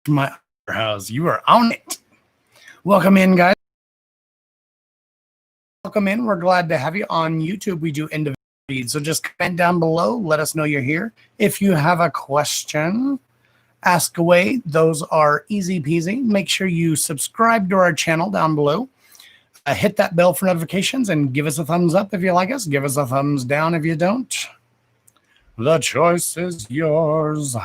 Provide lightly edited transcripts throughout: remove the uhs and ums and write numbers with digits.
My house. You are on it. Welcome in, guys. Welcome in. We're glad to have you on YouTube. We do individual reads. So just comment down below. Let us know you're here. If you have a question, ask away. Those are easy peasy. Make sure you subscribe to our channel down below. Hit that bell for notifications and give us a thumbs up if you like us. Give us a thumbs down if you don't. The choice is yours.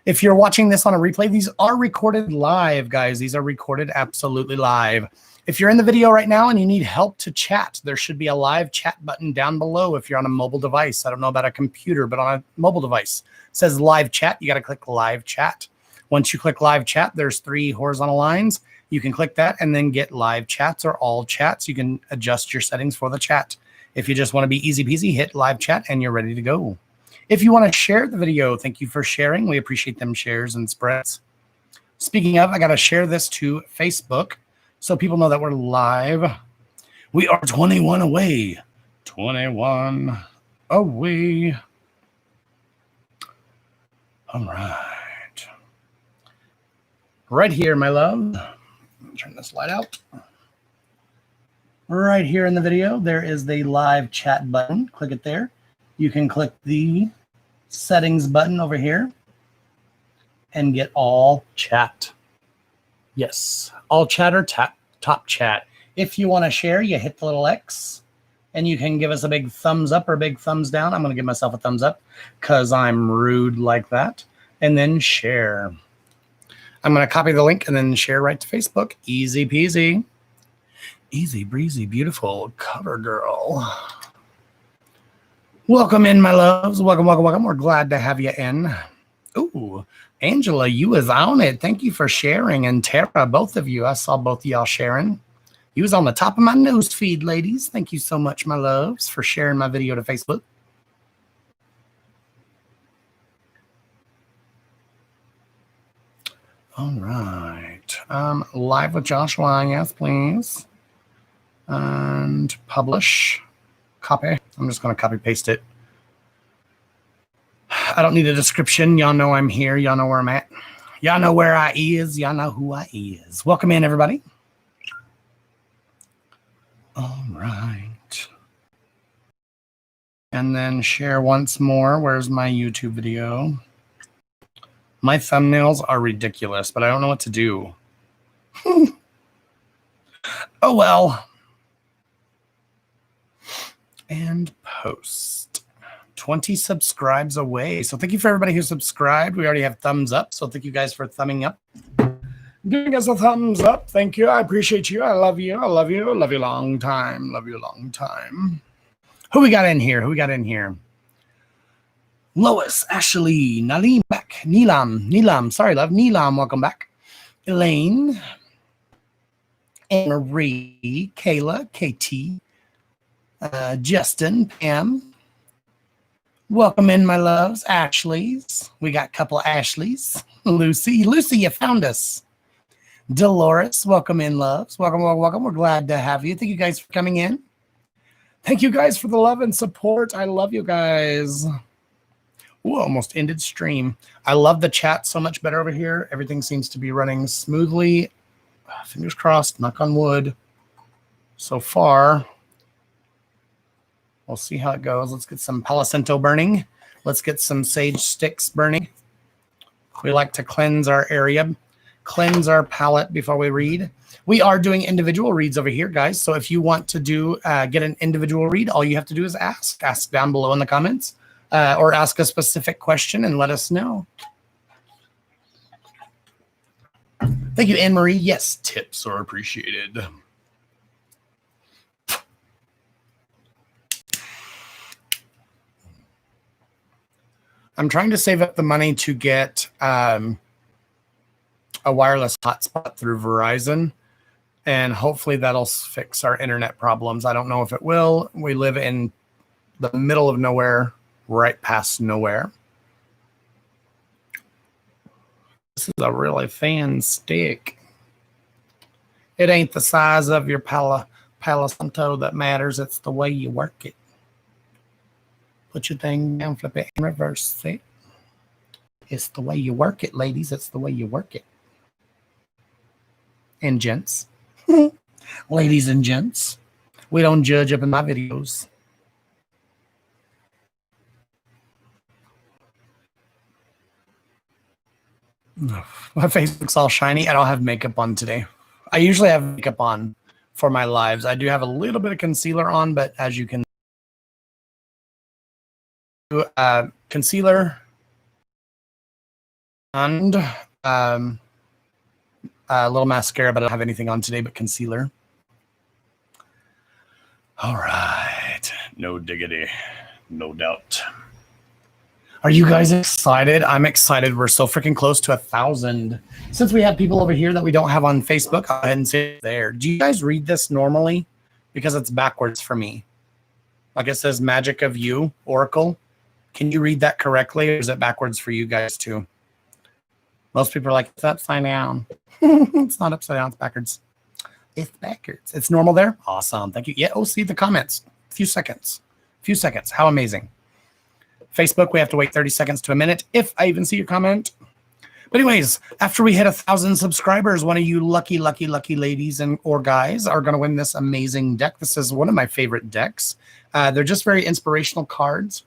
If you're watching this on a replay, these are recorded live, guys. These are recorded absolutely live. If you're in the video right now and you need help to chat, there should be a live chat button down below if you're on a mobile device. I don't know about a computer, but on a mobile device, it says live chat. You got to click live chat. Once you click live chat, there's 3 horizontal lines. You can click that and then get live chats or all chats. You can adjust your settings for the chat. If you just want to be easy peasy, hit live chat and you're ready to go. If you want to share the video, thank you for sharing. We appreciate them shares and spreads. Speaking of, I got to share this to Facebook so people know that we're live. We are 21 away. 21 away. All right. Right here, my love. Turn this light out. Right here in the video, there is the live chat button. Click it there. You can click the settings button over here and get all chat. Yes, all chat or top chat. If you want to share, you hit the little X and you can give us a big thumbs up or a big thumbs down. I'm going to give myself a thumbs up because I'm rude like that. And then share. I'm going to copy the link and then share right to Facebook. Easy peasy. Easy breezy, beautiful cover girl. Welcome in, my loves. Welcome, welcome, welcome. We're glad to have you in. Ooh, Angela, you was on it. Thank you for sharing. And Tara, both of you. I saw both of y'all sharing. You was on the top of my news feed, ladies. Thank you so much, my loves, for sharing my video to Facebook. All right. Live with Joshua, yes, please. And publish. Copy. I'm just going to copy paste it. I don't need a description. Y'all know I'm here. Y'all know where I'm at. Y'all know where I is. Y'all know who I is. Welcome in, everybody. All right. And then share once more. Where's my YouTube video? My thumbnails are ridiculous, but I don't know what to do. Oh, well. And post. 20 subscribes away. So thank you for everybody who subscribed. We already have thumbs up. So thank you guys for thumbing up. Giving us a thumbs up. Thank you. I appreciate you. I love you. I love you. Love you long time. Love you long time. Who we got in here? Who we got in here? Lois, Ashley, Nalim back. Neelam. Sorry, love. Neelam, welcome back. Elaine, Anne Marie, Kayla, KT, Justin, Pam. Welcome in, my loves. Ashley's. We got a couple of Ashleys. Lucy, you found us. Dolores, welcome in, loves. Welcome, welcome, welcome. We're glad to have you. Thank you guys for coming in. Thank you guys for the love and support. I love you guys. Ooh, almost ended stream. I love the chat so much better over here. Everything seems to be running smoothly. Fingers crossed, knock on wood. So far, we'll see how it goes. Let's get some Palo Santo burning. Let's get some sage sticks burning. We like to cleanse our area, cleanse our palate before we read. We are doing individual reads over here, guys. So if you want to do get an individual read, all you have to do is ask down below in the comments. Or ask a specific question and let us know. Thank you, Anne-Marie. Yes, tips are appreciated. I'm trying to save up the money to get a wireless hotspot through Verizon, and hopefully that'll fix our internet problems. I don't know if it will. We live in the middle of nowhere. Right past nowhere. This is a really thin stick. It ain't the size of your Palo Santo that matters. It's the way you work it. Put your thing down, flip it in reverse. See? It's the way you work it, ladies. It's the way you work it. And gents. Ladies and gents. We don't judge up in my videos. My Facebook's all shiny. I don't have makeup on today. I usually have makeup on for my lives. I do have a little bit of concealer on, but as you can do, concealer and a little mascara, but I don't have anything on today but concealer. All right. No diggity. No doubt. Are you guys excited? I'm excited. We're so freaking close to 1,000. Since we have people over here that we don't have on Facebook, I'll go ahead and say it there. Do you guys read this normally? Because it's backwards for me. Like it says Magic of You, Oracle. Can you read that correctly, or is it backwards for you guys too? Most people are like, it's upside down. It's not upside down, it's backwards. It's backwards. It's normal there? Awesome. Thank you. Yeah, oh, see the comments. A few seconds. How amazing. Facebook, we have to wait 30 seconds to a minute if I even see your comment. But anyways, after we hit 1,000 subscribers, one of you lucky ladies and or guys are going to win this amazing deck. This is one of my favorite decks. They're just very inspirational cards.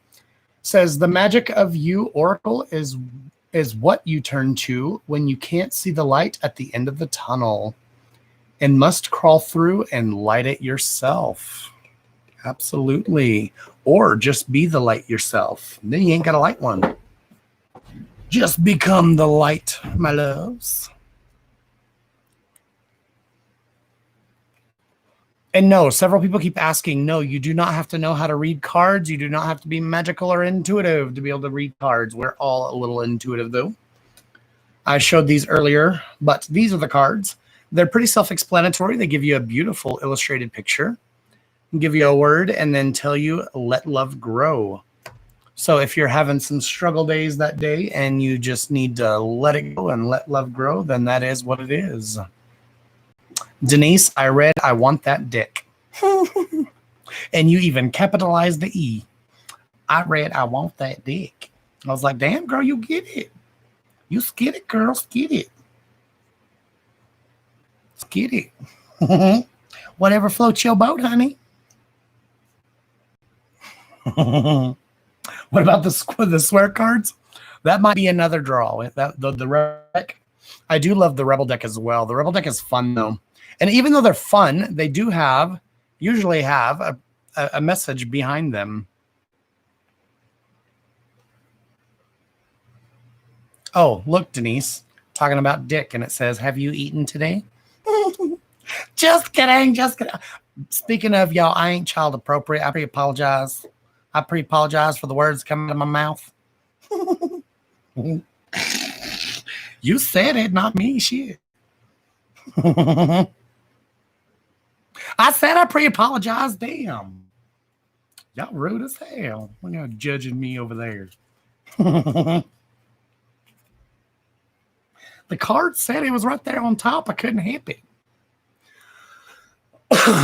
Says the Magic of You Oracle is what you turn to when you can't see the light at the end of the tunnel and must crawl through and light it yourself. Absolutely. Or just be the light yourself. Then you ain't got to light one. Just become the light, my loves. And no, several people keep asking, no, you do not have to know how to read cards. You do not have to be magical or intuitive to be able to read cards. We're all a little intuitive, though. I showed these earlier, but these are the cards. They're pretty self-explanatory. They give you a beautiful illustrated picture, give you a word, and then tell you, let love grow. So if you're having some struggle days that day and you just need to let it go and let love grow, then that is what it is. Denise, I read, I want that dick. And you even capitalized the E. I read, I want that dick. I was like, damn, girl, you get it. You skid it, girl, skid it. Skid it. Whatever floats your boat, honey. What about the swear cards? That might be another draw. The Rebel deck. I do love the Rebel deck as well. The Rebel deck is fun, though. And even though they're fun, they do usually have a message behind them. Oh, look, Denise, talking about dick, and it says, have you eaten today? Just kidding, just kidding. Speaking of y'all, I ain't child appropriate. I pre-apologize. I pre-apologize for the words coming out of my mouth. You said it, not me, shit. I said I pre-apologize, damn. Y'all rude as hell. Look how judging me over there. The card said it was right there on top. I couldn't help it.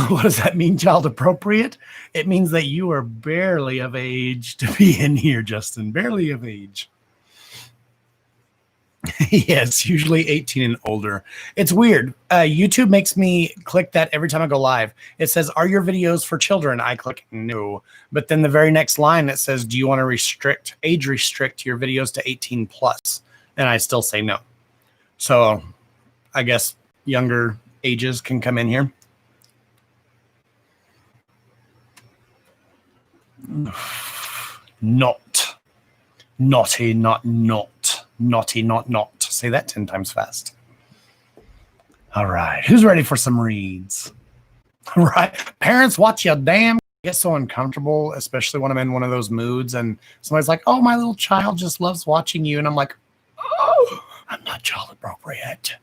What does that mean, child appropriate? It means that you are barely of age to be in here, Justin. Barely of age. Yes, usually 18 and older. It's weird. YouTube makes me click that every time I go live. It says, are your videos for children? I click no. But then the very next line, it says, do you want to age restrict your videos to 18 plus? And I still say no. So I guess younger ages can come in here. Not. Naughty, not. Naughty, not. Say that 10 times fast. All right. Who's ready for some reads? All right. Parents, watch your damn. I get so uncomfortable, especially when I'm in one of those moods and somebody's like, oh, my little child just loves watching you. And I'm like, oh, I'm not child appropriate.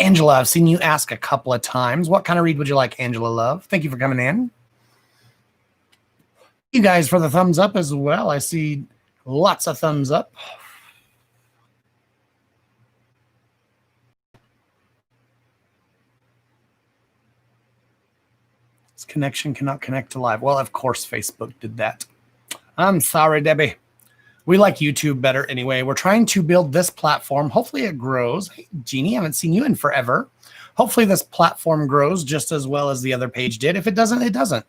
Angela, I've seen you ask a couple of times. What kind of read would you like, Angela Love? Thank you for coming in. You guys for the thumbs up as well. I see lots of thumbs up. This connection cannot connect to live. Well, of course, Facebook did that. I'm sorry, Debbie. We like YouTube better anyway. We're trying to build this platform. Hopefully it grows. Hey, Jeannie, I haven't seen you in forever. Hopefully this platform grows just as well as the other page did. If it doesn't, it doesn't.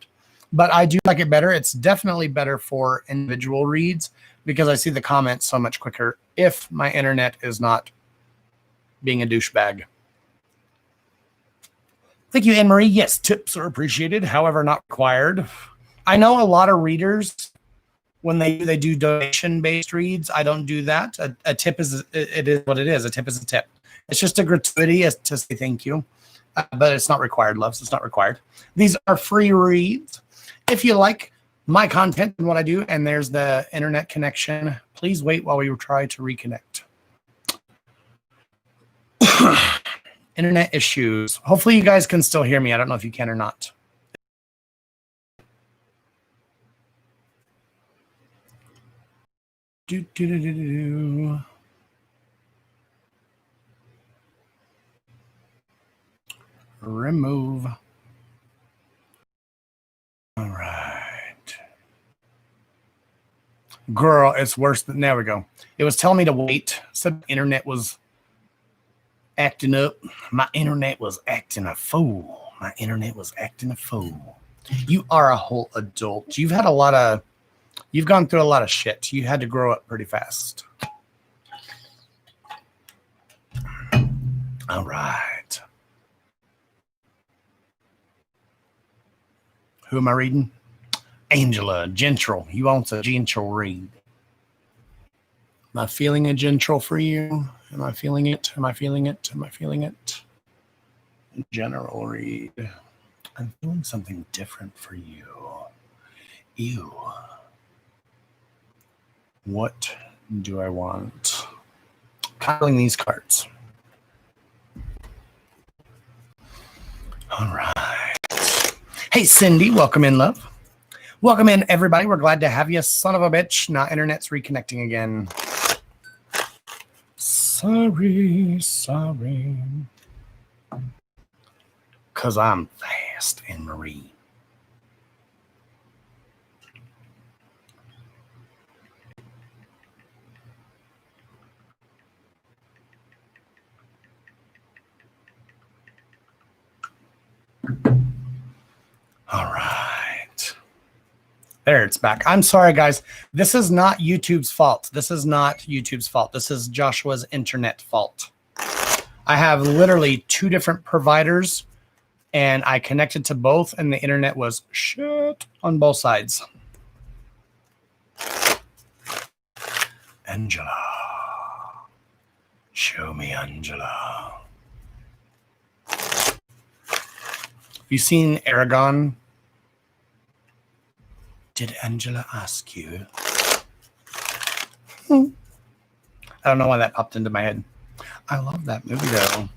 But I do like it better. It's definitely better for individual reads because I see the comments so much quicker if my internet is not being a douchebag. Thank you, Anne-Marie. Yes, tips are appreciated, however, not required. I know a lot of readers, when they do donation-based reads, I don't do that. A tip is, it is what it is. A tip is a tip. It's just a gratuity to say thank you, but it's not required, loves. It's not required. These are free reads. If you like my content and what I do, and there's the internet connection, please wait while we try to reconnect. Internet issues. Hopefully you guys can still hear me. I don't know if you can or not. Remove. All right. Girl, it's worse than, there we go. It was telling me to wait. Said the internet was acting up. My internet was acting a fool. My internet was acting a fool. You are a whole adult. You've had a lot of, you've gone through a lot of shit. You had to grow up pretty fast. All right. Who am I reading? Angela, Gentral. You want a Gentral read. Am I feeling a Gentral for you? Am I feeling it? Am I feeling it? Am I feeling it? General read. I'm feeling something different for you. Ew. What do I want? Piling these cards. All right. Hey, Cindy, welcome in, love. Welcome in, everybody. We're glad to have you, son of a bitch. Now, internet's reconnecting again. Sorry. Because I'm fast, Anne-Marie. All right. There, it's back. I'm sorry, guys. This is not YouTube's fault. This is not YouTube's fault. This is Joshua's internet fault. I have literally 2 different providers, and I connected to both, and the internet was shit on both sides. Angela. Show me Angela. You seen Aragon? Did Angela ask you? I don't know why that popped into my head. I love that movie though.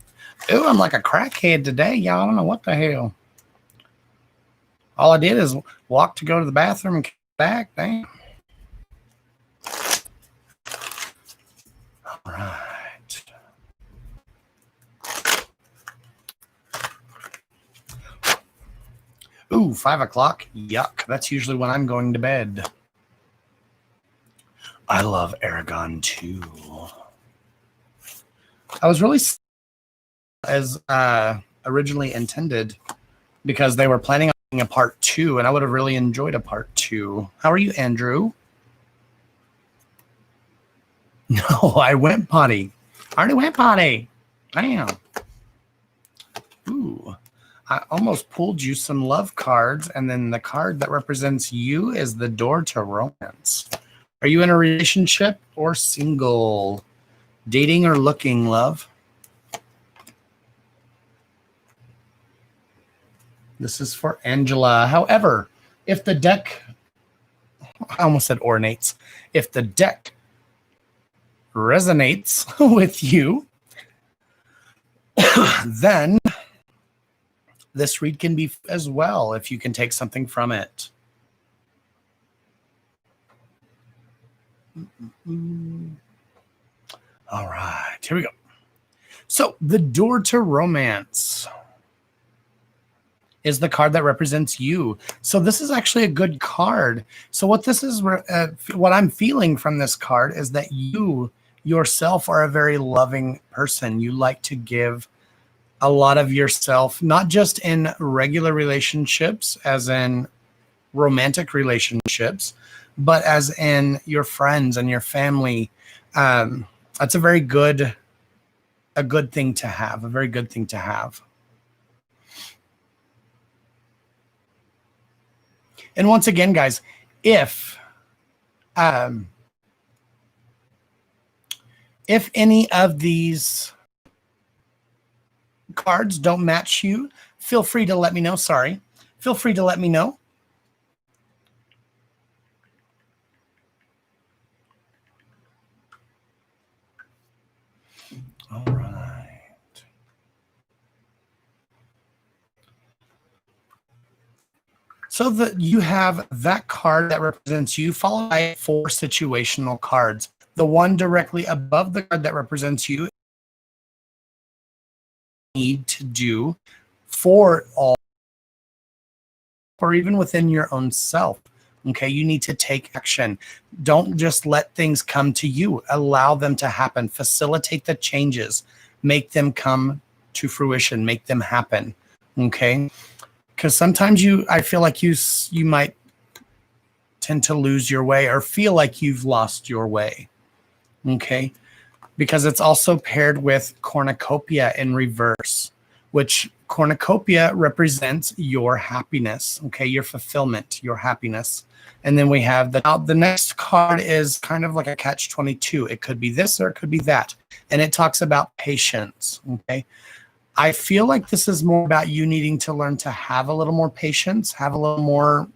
Ooh, I'm like a crackhead today, y'all. I don't know what the hell. All I did is walk to go to the bathroom and come back. Damn. All right. Ooh, 5 o'clock. Yuck. That's usually when I'm going to bed. I love Aragon too. I was really as originally intended because they were planning on doing a part 2, and I would have really enjoyed a part 2. How are you, Andrew? No, I went potty. I already went potty. Damn. Ooh. I almost pulled you some love cards, and then the card that represents you is the door to romance. Are you in a relationship or single? Dating or looking, love? This is for Angela. However, if the deck, I almost said ornates, if the deck resonates with you, then this read can be as well if you can take something from it. All right, here we go. So the door to romance. is the card that represents you. So this is actually a good card. So what this is, what I'm feeling from this card is that you yourself are a very loving person. You like to give a lot of yourself, not just in regular relationships, as in romantic relationships, but as in your friends and your family. That's a good thing to have, a very good thing to have. And once again, guys, if any of these cards don't match you, feel free to let me know. Sorry. Feel free to let me know. All right. So that you have that card that represents you, followed by 4 situational cards. The one directly above the card that represents you need to do for all, or even within your own self. Okay, you need to take action. Don't just let things come to you. Allow them to happen. Facilitate the changes. Make them come to fruition. Make them happen. Okay, because sometimes I feel like you might tend to lose your way or feel like you've lost your way. Okay, because it's also paired with cornucopia in reverse, which cornucopia represents your happiness, okay, your fulfillment, your happiness. And then we have the next card is kind of like a catch-22. It could be this or it could be that. And it talks about patience, okay? I feel like this is more about you needing to learn to have a little more patience, have a little more,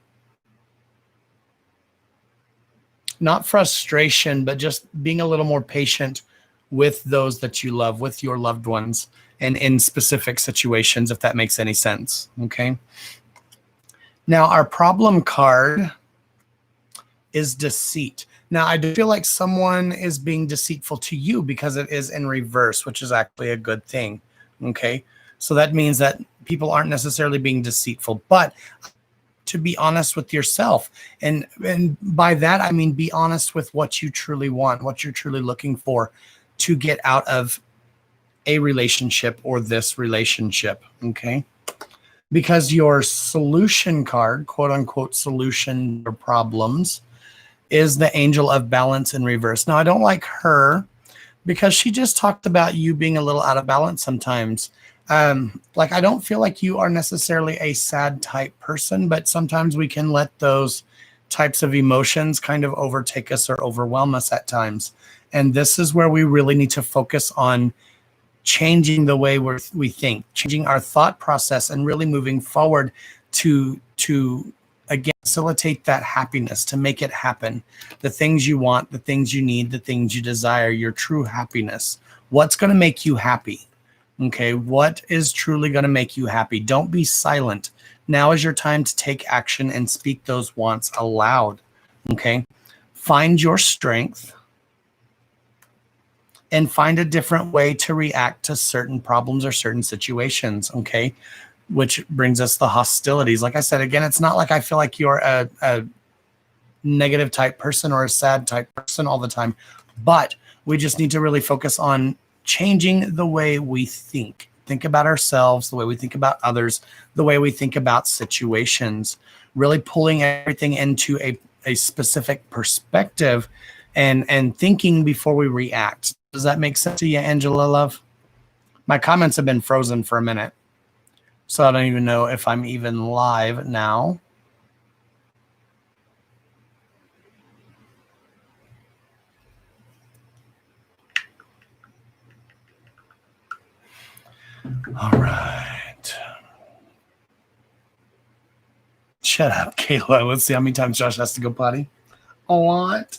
not frustration, but just being a little more patient with those that you love, with your loved ones, and in specific situations, if that makes any sense, okay? Now, our problem card is deceit. Now, I do feel like someone is being deceitful to you because it is in reverse, which is actually a good thing, okay? So that means that people aren't necessarily being deceitful, but to be honest with yourself. And by that, I mean be honest with what you truly want, what you're truly looking for to get out of a relationship or this relationship, okay? Because your solution card, quote unquote, solution or problems, is the angel of balance in reverse. Now, I don't like her because she just talked about you being a little out of balance sometimes. Like, I don't feel like you are necessarily a sad type person, but sometimes we can let those types of emotions kind of overtake us or overwhelm us at times. And this is where we really need to focus on changing the way we think, changing our thought process, and really moving forward to again facilitate that happiness, to make it happen. The things you want, the things you need, the things you desire, your true happiness. What's going to make you happy? Okay, what is truly going to make you happy? Don't be silent. Now is your time to take action and speak those wants aloud. Okay, find your strength and find a different way to react to certain problems or certain situations, okay? Which brings us the hostilities. Like I said, again, it's not like I feel like you're a negative type person or a sad type person all the time, but we just need to really focus on changing the way we think. Think about ourselves, the way we think about others, the way we think about situations, really pulling everything into a specific perspective and thinking before we react. Does that make sense to you, Angela, love? My comments have been frozen for a minute, so I don't even know if I'm even live now. All right. Shut up, Kayla. Let's see how many times Josh has to go potty. A lot.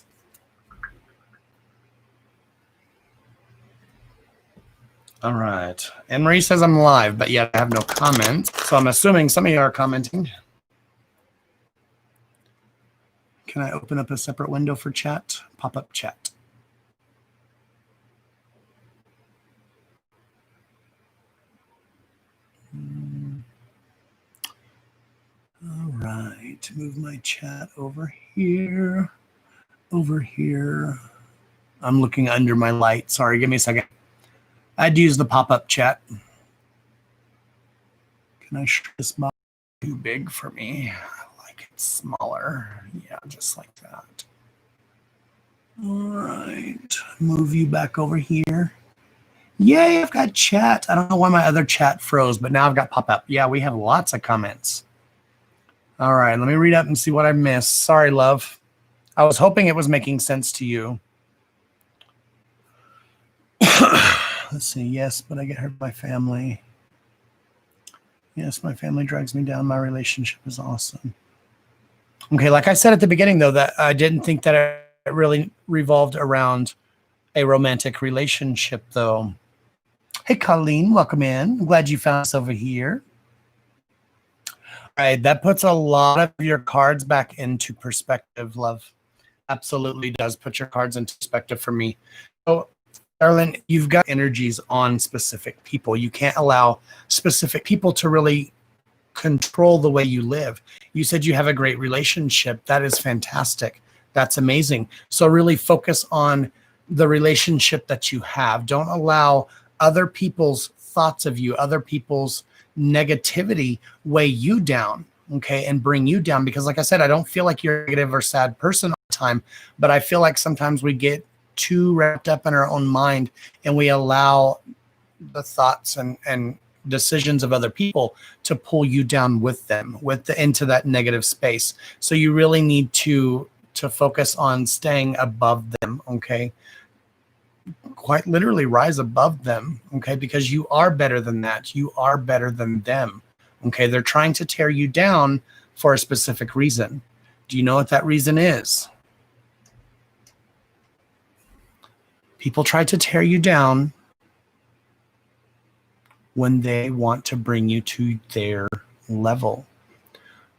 All right. Anne Marie says I'm live, but yet I have no comments. So I'm assuming some of you are commenting. Can I open up a separate window for chat? Pop-up chat. move my chat over here. Over here. I'm looking under my light. Sorry, give me a second. I had to use the pop-up chat. Can I shrink this box? Too big for me. I like it smaller. Yeah, just like that. All right. Move you back over here. Yay, I've got chat. I don't know why my other chat froze, but now I've got pop-up. Yeah, we have lots of comments. All right, let me read up and see what I missed. Sorry, love. I was hoping it was making sense to you. Let's see. Yes, but I get hurt by family. Yes, my family drags me down. My relationship is awesome. Okay, like I said at the beginning, though, that I didn't think that it really revolved around a romantic relationship, though. Hey, Colleen, welcome in. I'm glad you found us over here. All right, that puts a lot of your cards back into perspective, love. Absolutely does put your cards into perspective for me. So, darling, you've got energies on specific people. You can't allow specific people to really control the way you live. You said you have a great relationship. That is fantastic. That's amazing. So really focus on the relationship that you have. Don't allow other people's thoughts of you, other people's negativity weigh you down, okay, and bring you down. Because like I said, I don't feel like you're a negative or sad person all the time, but I feel like sometimes we get too wrapped up in our own mind and we allow the thoughts and decisions of other people to pull you down with them, into that negative space. So you really need to focus on staying above them, okay? Quite literally rise above them, okay? Because you are better than that. You are better than them, okay? They're trying to tear you down for a specific reason. Do you know what that reason is? People try to tear you down when they want to bring you to their level.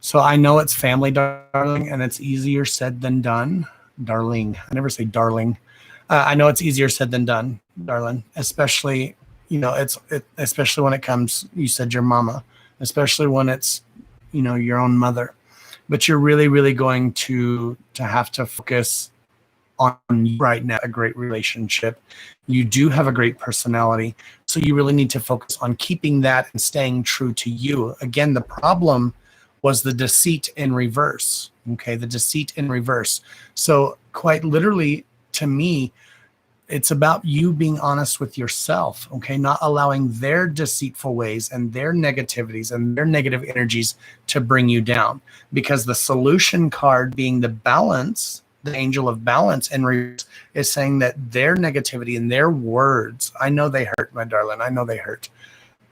So I know it's family, darling, and it's easier said than done. Darling, I never say darling. I know it's easier said than done, darling, especially, especially when it comes, you said your mama, especially when it's, your own mother. But you're really, really going to have to focus on you right now, a great relationship. You do have a great personality. So you really need to focus on keeping that and staying true to you. Again, the problem was the deceit in reverse. Okay, the deceit in reverse. So quite literally, to me, it's about you being honest with yourself, okay? Not allowing their deceitful ways and their negativities and their negative energies to bring you down. Because the solution card being the balance, the angel of balance in reverse, is saying that their negativity and their words, I know they hurt, my darling, I know they hurt,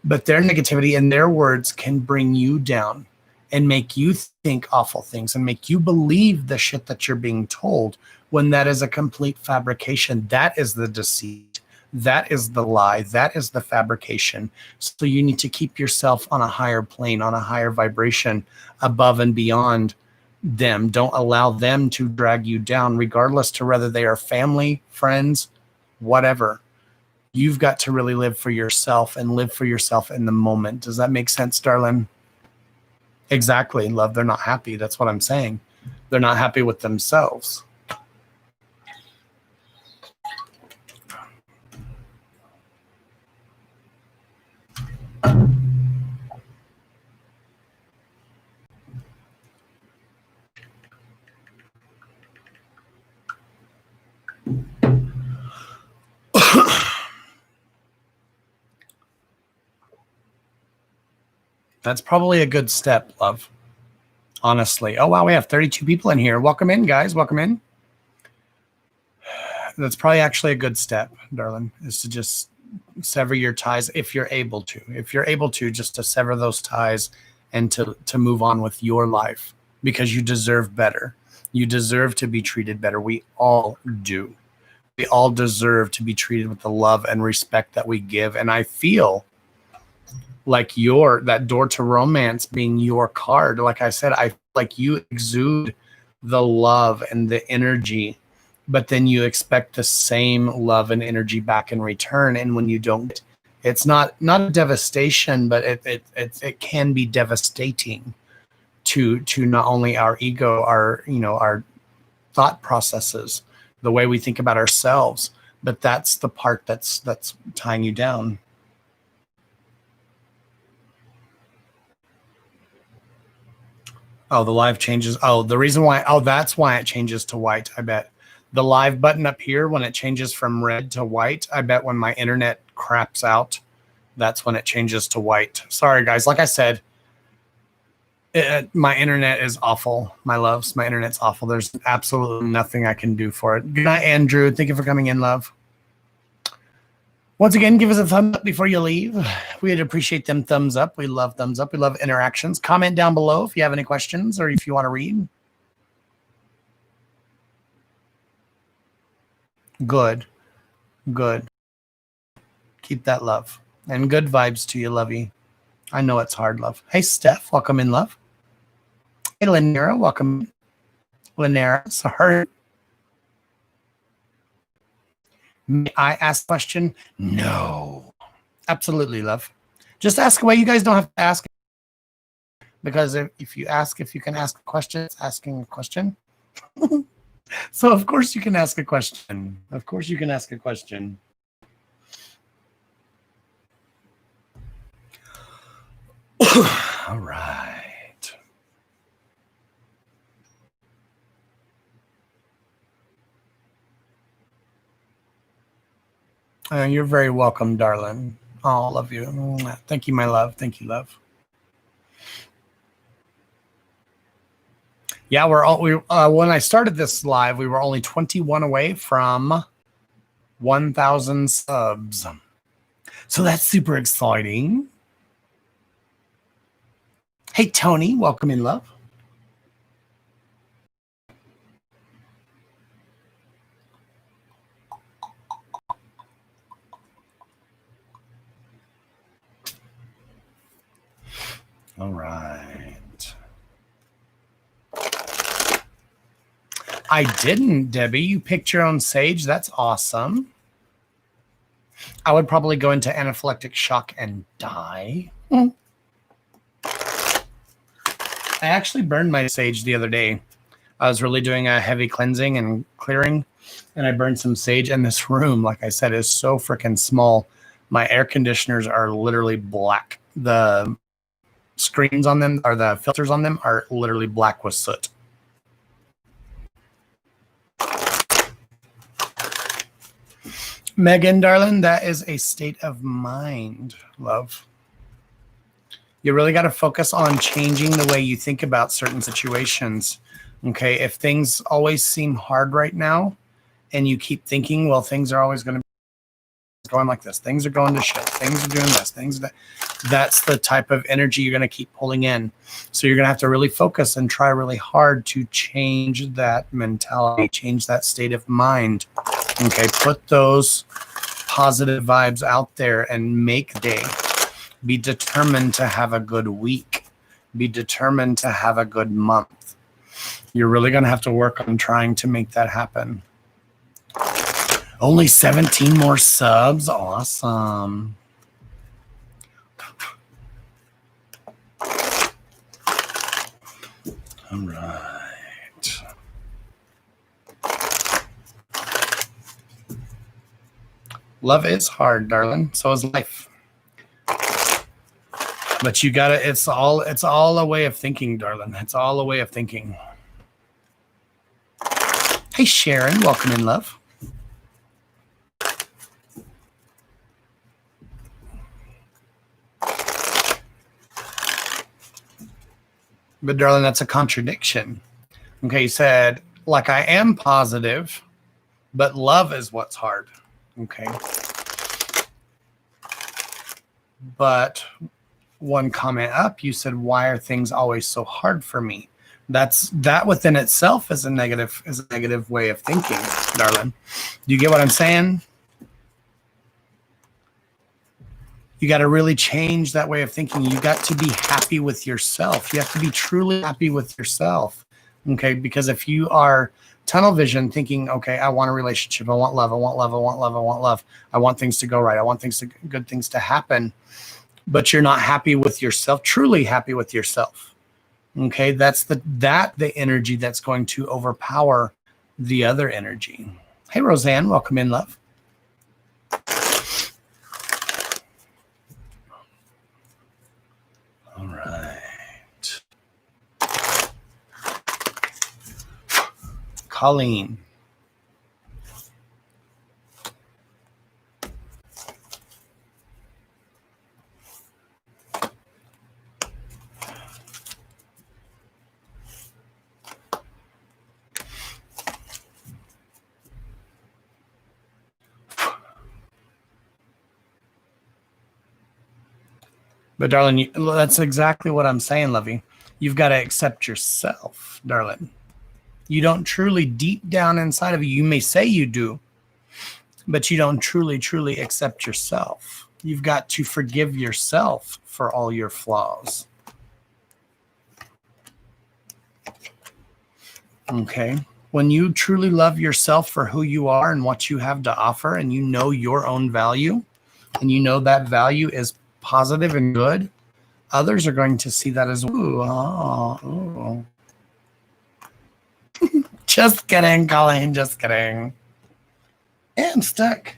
but their negativity and their words can bring you down and make you think awful things and make you believe the shit that you're being told, when that is a complete fabrication. That is the deceit. That is the lie. That is the fabrication. So you need to keep yourself on a higher plane, on a higher vibration, above and beyond them. Don't allow them to drag you down, regardless to whether they are family, friends, whatever. You've got to really live for yourself and live for yourself in the moment. Does that make sense, darling? Exactly, love. They're not happy. That's what I'm saying. They're not happy with themselves. That's probably a good step, love. Honestly. Oh, wow, we have 32 people in here. Welcome in, guys. Welcome in. That's probably actually a good step, darling, is to just sever your ties if you're able to. If you're able to, just to sever those ties and to move on with your life, because you deserve better. You deserve to be treated better. We all do. We all deserve to be treated with the love and respect that we give. And I feel like that door to romance being your card, like I said, I feel like you exude the love and the energy, but then you expect the same love and energy back in return. And when you don't, it's not a devastation, but it can be devastating to not only our ego, our thought processes, the way we think about ourselves, but that's the part that's tying you down. Oh, the live changes. Oh, the reason why. Oh, that's why it changes to white. I bet the live button up here, when it changes from red to white, I bet when my internet craps out, that's when it changes to white. Sorry, guys. Like I said, my internet is awful. My loves, my internet's awful. There's absolutely nothing I can do for it. Good night, Andrew. Thank you for coming in, love. Once again, give us a thumbs up before you leave. We'd appreciate them thumbs up. We love thumbs up. We love interactions. Comment down below if you have any questions or if you want to read. Good. Good. Keep that love. And good vibes to you, lovey. I know it's hard, love. Hey, Steph. Welcome in, love. Hey, Lynera. Welcome. Lynera. Sorry. May I ask a question? No. Absolutely, love. Just ask away. You guys don't have to ask. Because if you ask, if you can ask a question, it's asking a question. So, of course, you can ask a question. Of course, you can ask a question. All right. You're very welcome, darling. Oh, love you. Thank you, my love. Thank you, love. Yeah, when I started this live, we were only 21 away from 1,000 subs. So that's super exciting. Hey, Tony, welcome in, love. All right. I didn't, Debbie. You picked your own sage. That's awesome. I would probably go into anaphylactic shock and die. I actually burned my sage the other day. I was really doing a heavy cleansing and clearing, and I burned some sage. And this room, like I said, is so freaking small. My air conditioners are literally black. The screens on them, or the filters on them, are literally black with soot. Megan, darling, that is a state of mind, love. You really got to focus on changing the way you think about certain situations. Okay, if things always seem hard right now, and you keep thinking, well, things are always going to be going like this. Things are going to shit. Things are doing this. That's the type of energy you're going to keep pulling in. So you're going to have to really focus and try really hard to change that mentality, change that state of mind. Okay, put those positive vibes out there and make day. Be determined to have a good week. Be determined to have a good month. You're really going to have to work on trying to make that happen. Only 17 more subs. Awesome. All right. Love is hard, darling. So is life. But you gotta, it's all a way of thinking, darling. It's all a way of thinking. Hey, Sharon, welcome in, love. But darling, that's a contradiction. Okay, you said, like, I am positive, but love is what's hard. Okay. But one comment up, you said, why are things always so hard for me? That within itself is a negative way of thinking, darling. Do you get what I'm saying? You got to really change that way of thinking. You got to be happy with yourself. You have to be truly happy with yourself. Okay, because if you are tunnel vision thinking, okay, I want a relationship, I want love, I want love, I want love, I want love, I want things to go right, I want good things to happen, but you're not happy with yourself, truly happy with yourself. Okay, that's the energy that's going to overpower the other energy. Hey, Roseanne, welcome in, love. All right. Colleen. But darling, that's exactly what I'm saying, Lovey. You've got to accept yourself, darling. You don't truly, deep down inside of you, you may say you do, but you don't truly, truly accept yourself. You've got to forgive yourself for all your flaws. Okay? When you truly love yourself for who you are and what you have to offer, and you know your own value, and you know that value is positive and good, others are going to see that as, ooh, oh. Just kidding, Colleen, just kidding. Yeah, I'm stuck.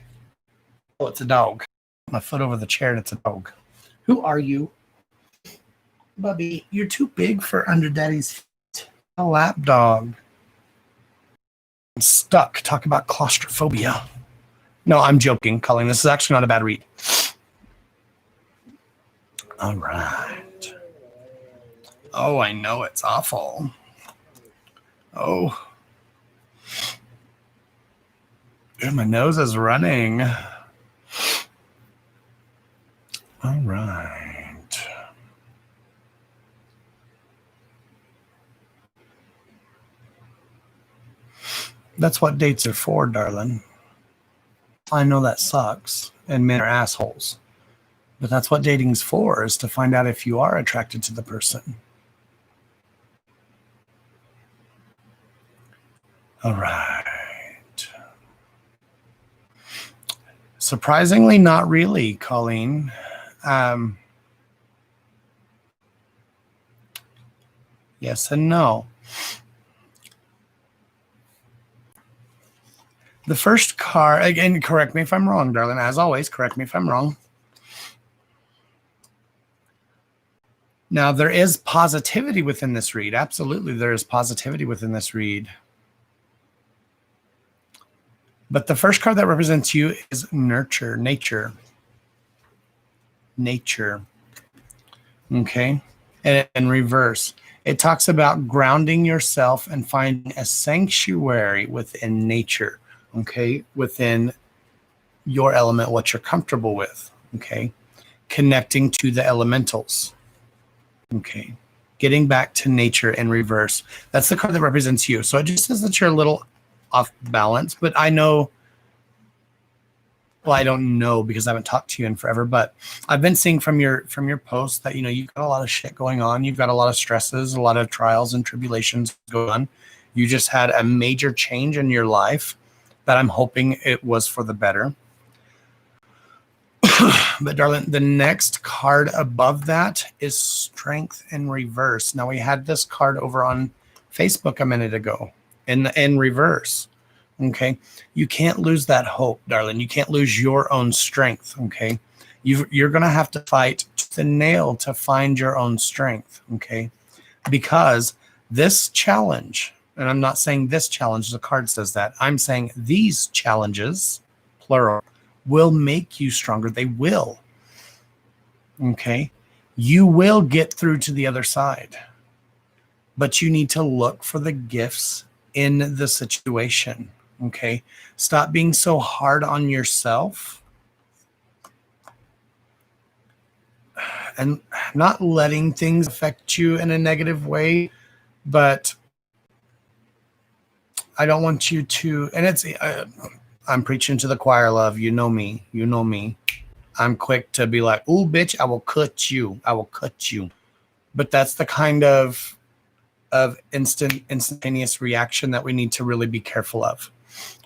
Oh, it's a dog. My foot over the chair and it's a dog. Who are you? Bubby, you're too big for under daddy's feet. A lap dog. I'm stuck. Talk about claustrophobia. No, I'm joking, Colleen. This is actually not a bad read. All right. Oh, I know it's awful. Oh. Dude, my nose is running. All right. That's what dates are for, darling. I know that sucks, and men are assholes. But that's what dating's for, is to find out if you are attracted to the person. All right. Surprisingly, not really, Colleen. Yes and no. The first card, again, correct me if I'm wrong, darling. As always, correct me if I'm wrong. Now, there is positivity within this read. Absolutely, there is positivity within this read. But the first card that represents you is nurture, nature. Nature. Okay? And in reverse, it talks about grounding yourself and finding a sanctuary within nature. Okay? Within your element, what you're comfortable with. Okay? Connecting to the elementals. Okay? Getting back to nature in reverse. That's the card that represents you. So it just says that you're a little off balance, but I know, well, I don't know because I haven't talked to you in forever, but I've been seeing from your posts that, you know, you've got a lot of shit going on. You've got a lot of stresses, a lot of trials and tribulations going on. You just had a major change in your life that I'm hoping it was for the better. But darling, the next card above that is strength in reverse. Now, we had this card over on Facebook a minute ago in reverse. Okay. You can't lose that hope, darling. You can't lose your own strength. Okay. You're going to have to fight tooth and nail to find your own strength. Okay. Because this challenge, and I'm not saying this challenge, the card says that. I'm saying these challenges, plural, will make you stronger. They will. Okay. You will get through to the other side. But you need to look for the gifts in the situation. Okay. Stop being so hard on yourself and not letting things affect you in a negative way. But I don't want you to, and it's, I'm preaching to the choir, love. You know me. You know me. I'm quick to be like, ooh, bitch, I will cut you. I will cut you. But that's the kind of instantaneous reaction that we need to really be careful of.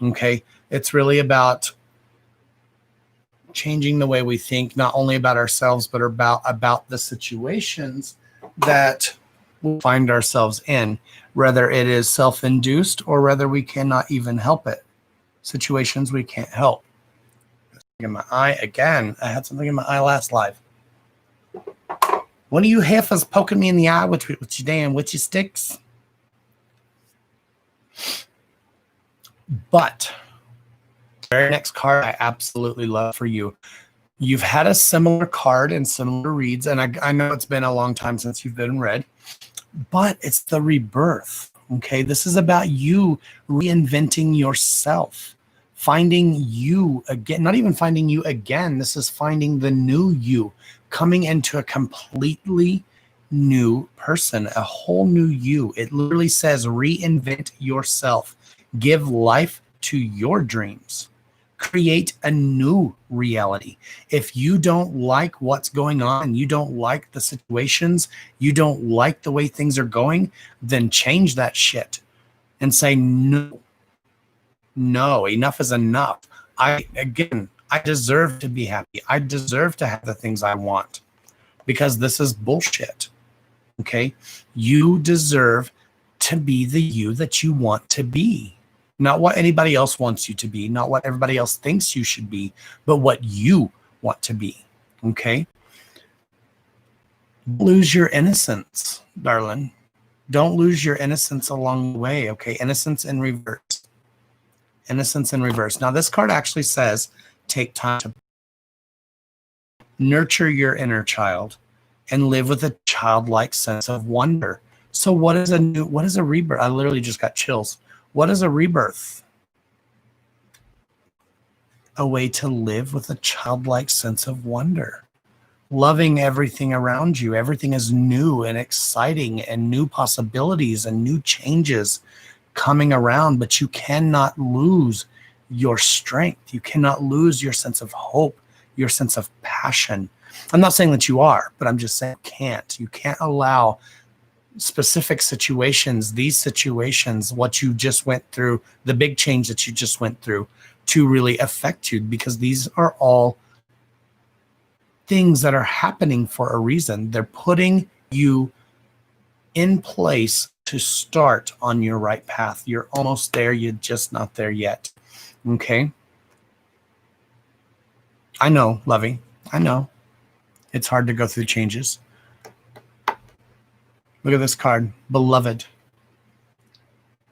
Okay. It's really about changing the way we think, not only about ourselves, but about the situations that we find ourselves in, whether it is self-induced or whether we cannot even help it. Situations we can't help. In my eye again. I had something in my eye last live. One of you heifers poking me in the eye with your damn witchy sticks. But the very next card I absolutely love for you. You've had a similar card and similar reads, and I know it's been a long time since you've been read, but it's the rebirth. Okay, this is about you reinventing yourself, finding you again, not even finding you again. This is finding the new you, coming into a completely new person, a whole new you. It literally says reinvent yourself, give life to your dreams, create a new reality. If you don't like what's going on, you don't like the situations, you don't like the way things are going, then change that shit and say, no, enough is enough. I deserve to be happy. I deserve to have the things I want because this is bullshit. Okay. You deserve to be the you that you want to be. Not what anybody else wants you to be, not what everybody else thinks you should be, but what you want to be. Okay? Lose your innocence, darling. Don't lose your innocence along the way. Okay? Innocence in reverse. Innocence in reverse. Now, this card actually says take time to nurture your inner child and live with a childlike sense of wonder. So what is a rebirth? I literally just got chills. What is a rebirth? A way to live with a childlike sense of wonder, loving everything around you. Everything is new and exciting and new possibilities and new changes coming around, but you cannot lose your strength. You cannot lose your sense of hope, your sense of passion. I'm not saying that you are, but I'm just saying you can't allow specific situations, these situations, what you just went through, the big change that you just went through, to really affect you, because these are all things that are happening for a reason. They're putting you in place to start on your right path. You're almost there. You're just not there yet. Okay. I know, Lovey. I know. It's hard to go through changes. Look at this card. Beloved.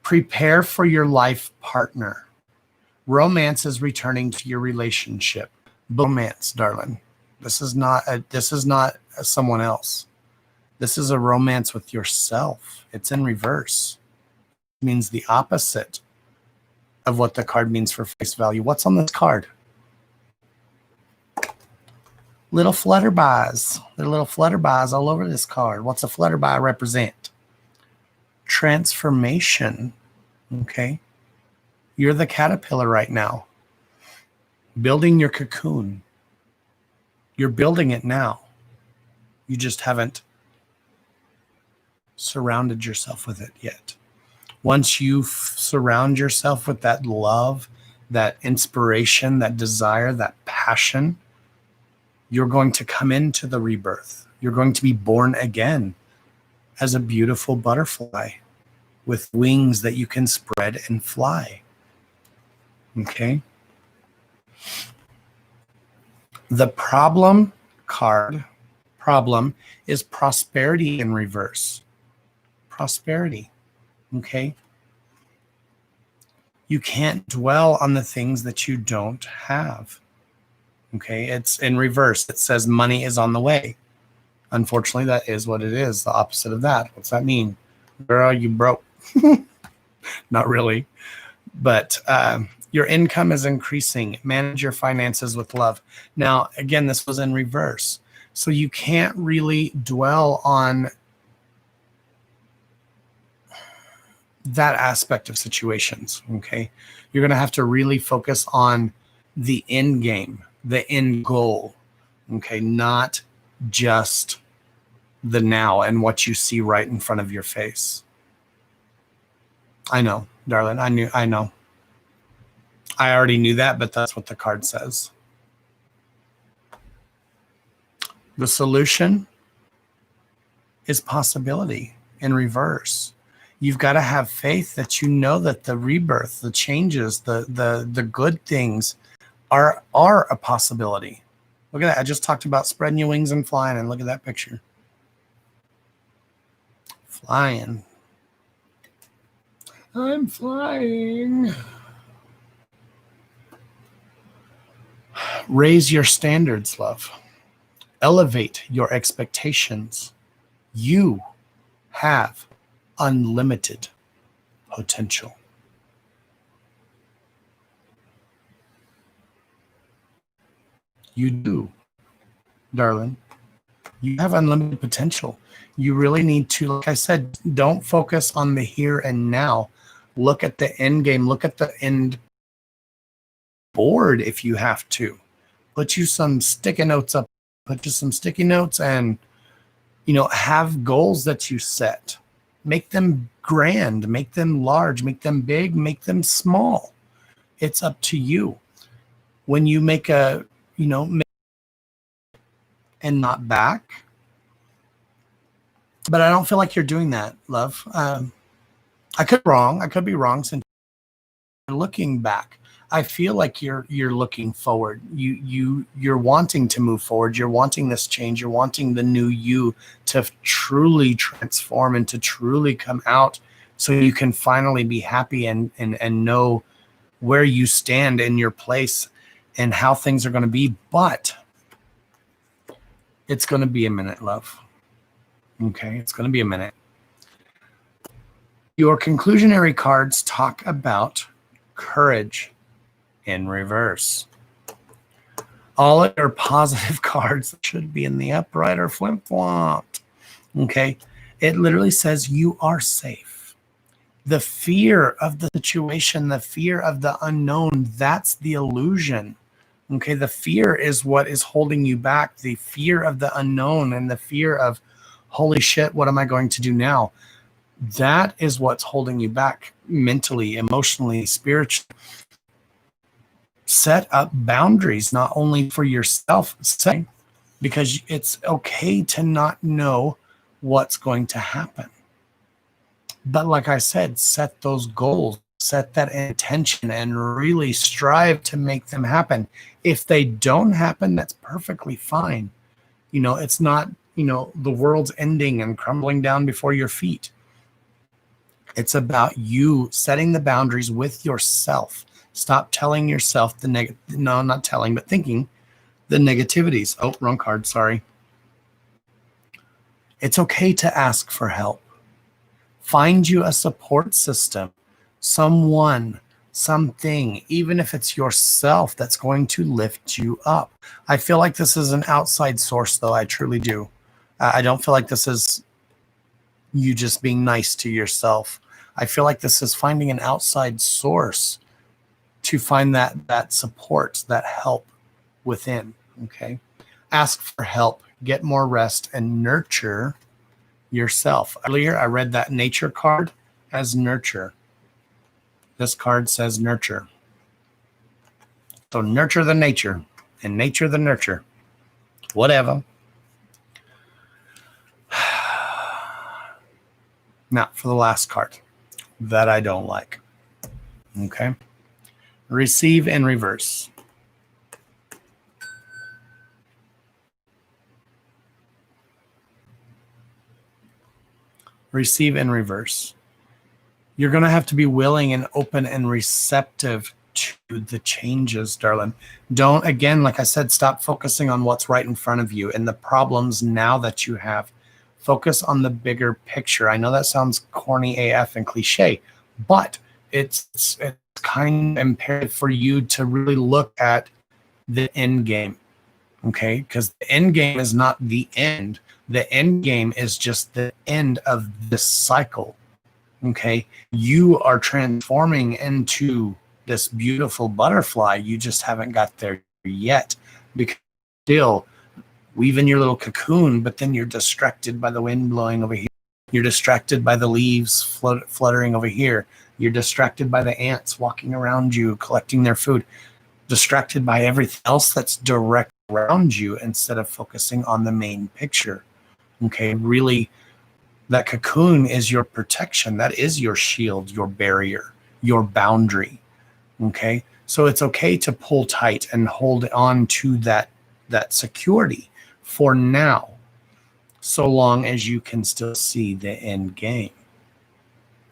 Prepare for your life partner. Romance is returning to your relationship. Romance, darling. This is not someone else. This is a romance with yourself. It's in reverse. It means the opposite of what the card means for face value. What's on this card? Little flutterbys. There are little flutterbys all over this card. What's a flutterby represent? Transformation. Okay. You're the caterpillar right now, building your cocoon. You're building it now. You just haven't surrounded yourself with it yet. Once you surround yourself with that love, that inspiration, that desire, that passion, you're going to come into the rebirth. You're going to be born again as a beautiful butterfly with wings that you can spread and fly. Okay. The problem is prosperity in reverse. Prosperity. Okay. You can't dwell on the things that you don't have. Okay. It's in reverse. It says money is on the way. Unfortunately, that is what it is. The opposite of that. What's that mean? Girl, you broke. Not really. But your income is increasing. Manage your finances with love. Now, again, this was in reverse. So you can't really dwell on that aspect of situations, okay? You're going to have to really focus on the end game, the end goal, okay? Not just the now and what you see right in front of your face. I know, darling. I know. I already knew that, but that's what the card says. The solution is possibility. in reverse. You've got to have faith that you know that the rebirth, the changes, the good things are a possibility. Look at that. I just talked about spreading your wings and flying, and look at that picture. Flying. I'm flying. Raise your standards, love. Elevate your expectations. You have unlimited potential. You do, darling. You have unlimited potential. You really need to, like I said, don't focus on the here and now. Look at the end game. Look at the end board if you have to. Put you some sticky notes up. Put you some sticky notes and, have goals that you set. Make them grand. Make them large. Make them big. Make them small. It's up to you. When you make a, and not back. But I don't feel like you're doing that, love. I could be wrong since you're looking back. I feel like you're looking forward. You're wanting to move forward. You're wanting this change. You're wanting the new you to truly transform and to truly come out so you can finally be happy and know where you stand in your place and how things are going to be. But it's going to be a minute, love. Okay, it's going to be a minute. Your conclusionary cards talk about courage in reverse. All of your positive cards should be in the upright or flip-flopped. Okay, it literally says you are safe. The fear of the situation, the fear of the unknown, that's the illusion. Okay, the fear is what is holding you back. The fear of the unknown and the fear of, holy shit, what am I going to do now? That is what's holding you back mentally, emotionally, spiritually. Set up boundaries, not only for yourself, because it's okay to not know what's going to happen. But like I said, set those goals, set that intention, and really strive to make them happen. If they don't happen, that's perfectly fine. It's not, the world's ending and crumbling down before your feet. It's about you setting the boundaries with yourself. Stop telling yourself thinking the negativities. Oh, wrong card, sorry. It's okay to ask for help. Find you a support system, someone, something, even if it's yourself, that's going to lift you up. I feel like this is an outside source, though. I truly do. I don't feel like this is you just being nice to yourself. I feel like this is finding an outside source to find that support, that help within. Okay. Ask for help, get more rest, and nurture yourself. Earlier, I read that nature card as nurture. This card says nurture. So nurture the nature and nature the nurture. Whatever. Now, for the last card that I don't like. Okay. Receive in reverse. Receive in reverse. You're going to have to be willing and open and receptive to the changes, darling. Don't, again, like I said, stop focusing on what's right in front of you and the problems now that you have. Focus on the bigger picture. I know that sounds corny AF and cliche, but it's kind of imperative for you to really look at the end game. Okay, because the end game is not the end. The end game is just the end of this cycle. Okay, you are transforming into this beautiful butterfly. You just haven't got there yet because still weaving your little cocoon, but then you're distracted by the wind blowing over here. You're distracted by the leaves fluttering over here. You're distracted by the ants walking around you, collecting their food. Distracted by everything else that's direct around you instead of focusing on the main picture. Okay, really, That cocoon is your protection. That is your shield, your barrier, your boundary. Okay? So it's okay to pull tight and hold on to that security for now, so long as you can still see the end game.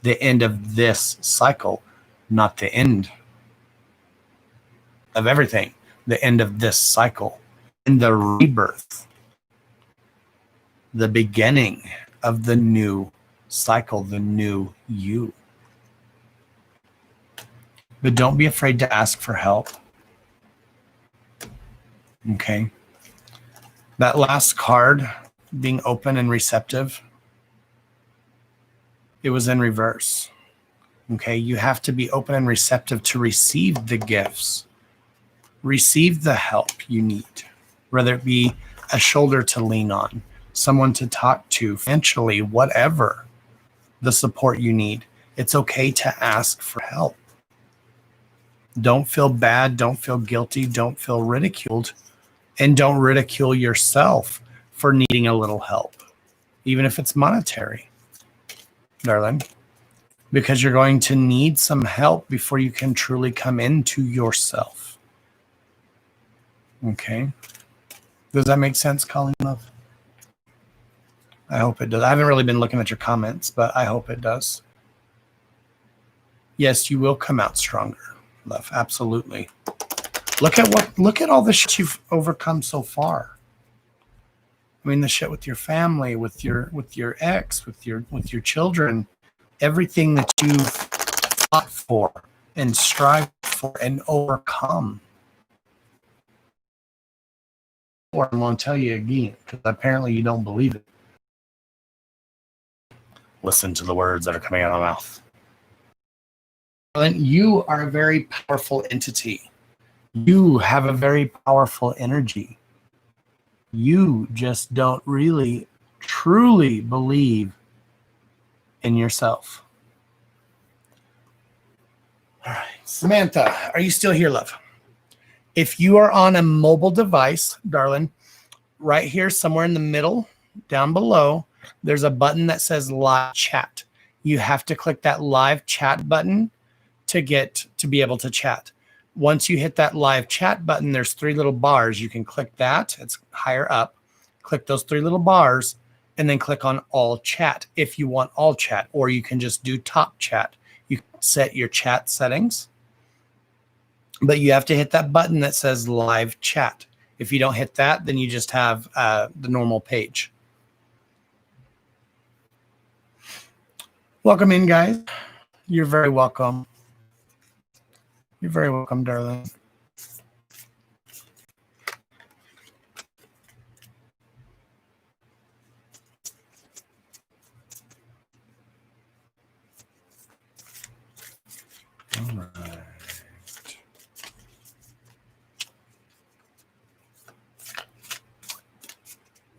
The end of this cycle, not the end of everything. The end of this cycle. And the rebirth. The beginning of the new cycle, the new you. But don't be afraid to ask for help. Okay? That last card, being open and receptive, it was in reverse. Okay? You have to be open and receptive to receive the gifts. Receive the help you need, whether it be a shoulder to lean on, someone to talk to, financially, whatever the support you need. It's okay to ask for help. Don't feel bad. Don't feel guilty. Don't feel ridiculed. And don't ridicule yourself for needing a little help, even if it's monetary, darling, because you're going to need some help before you can truly come into yourself. Okay? Does that make sense, Colleen Love? I hope it does. I haven't really been looking at your comments, but I hope it does. Yes, you will come out stronger, love. Absolutely. Look at all the shit you've overcome so far. I mean, the shit with your family, with your ex, with your children, everything that you've fought for and strived for and overcome. Or I'm going to tell you again, because apparently you don't believe it. Listen to the words that are coming out of my mouth. You are a very powerful entity. You have a very powerful energy. You just don't really, truly believe in yourself. All right. Samantha, are you still here, love? If you are on a mobile device, darling, right here, somewhere in the middle, down below, there's a button that says live chat. You have to click that live chat button to be able to chat. Once you hit that live chat button, there's 3 little bars. You can click that. It's higher up. Click those 3 little bars and then click on all chat if you want all chat, or you can just do top chat. You can set your chat settings, but you have to hit that button that says live chat. If you don't hit that, then you just have the normal page. Welcome in, guys. You're very welcome. You're very welcome, darling. All right.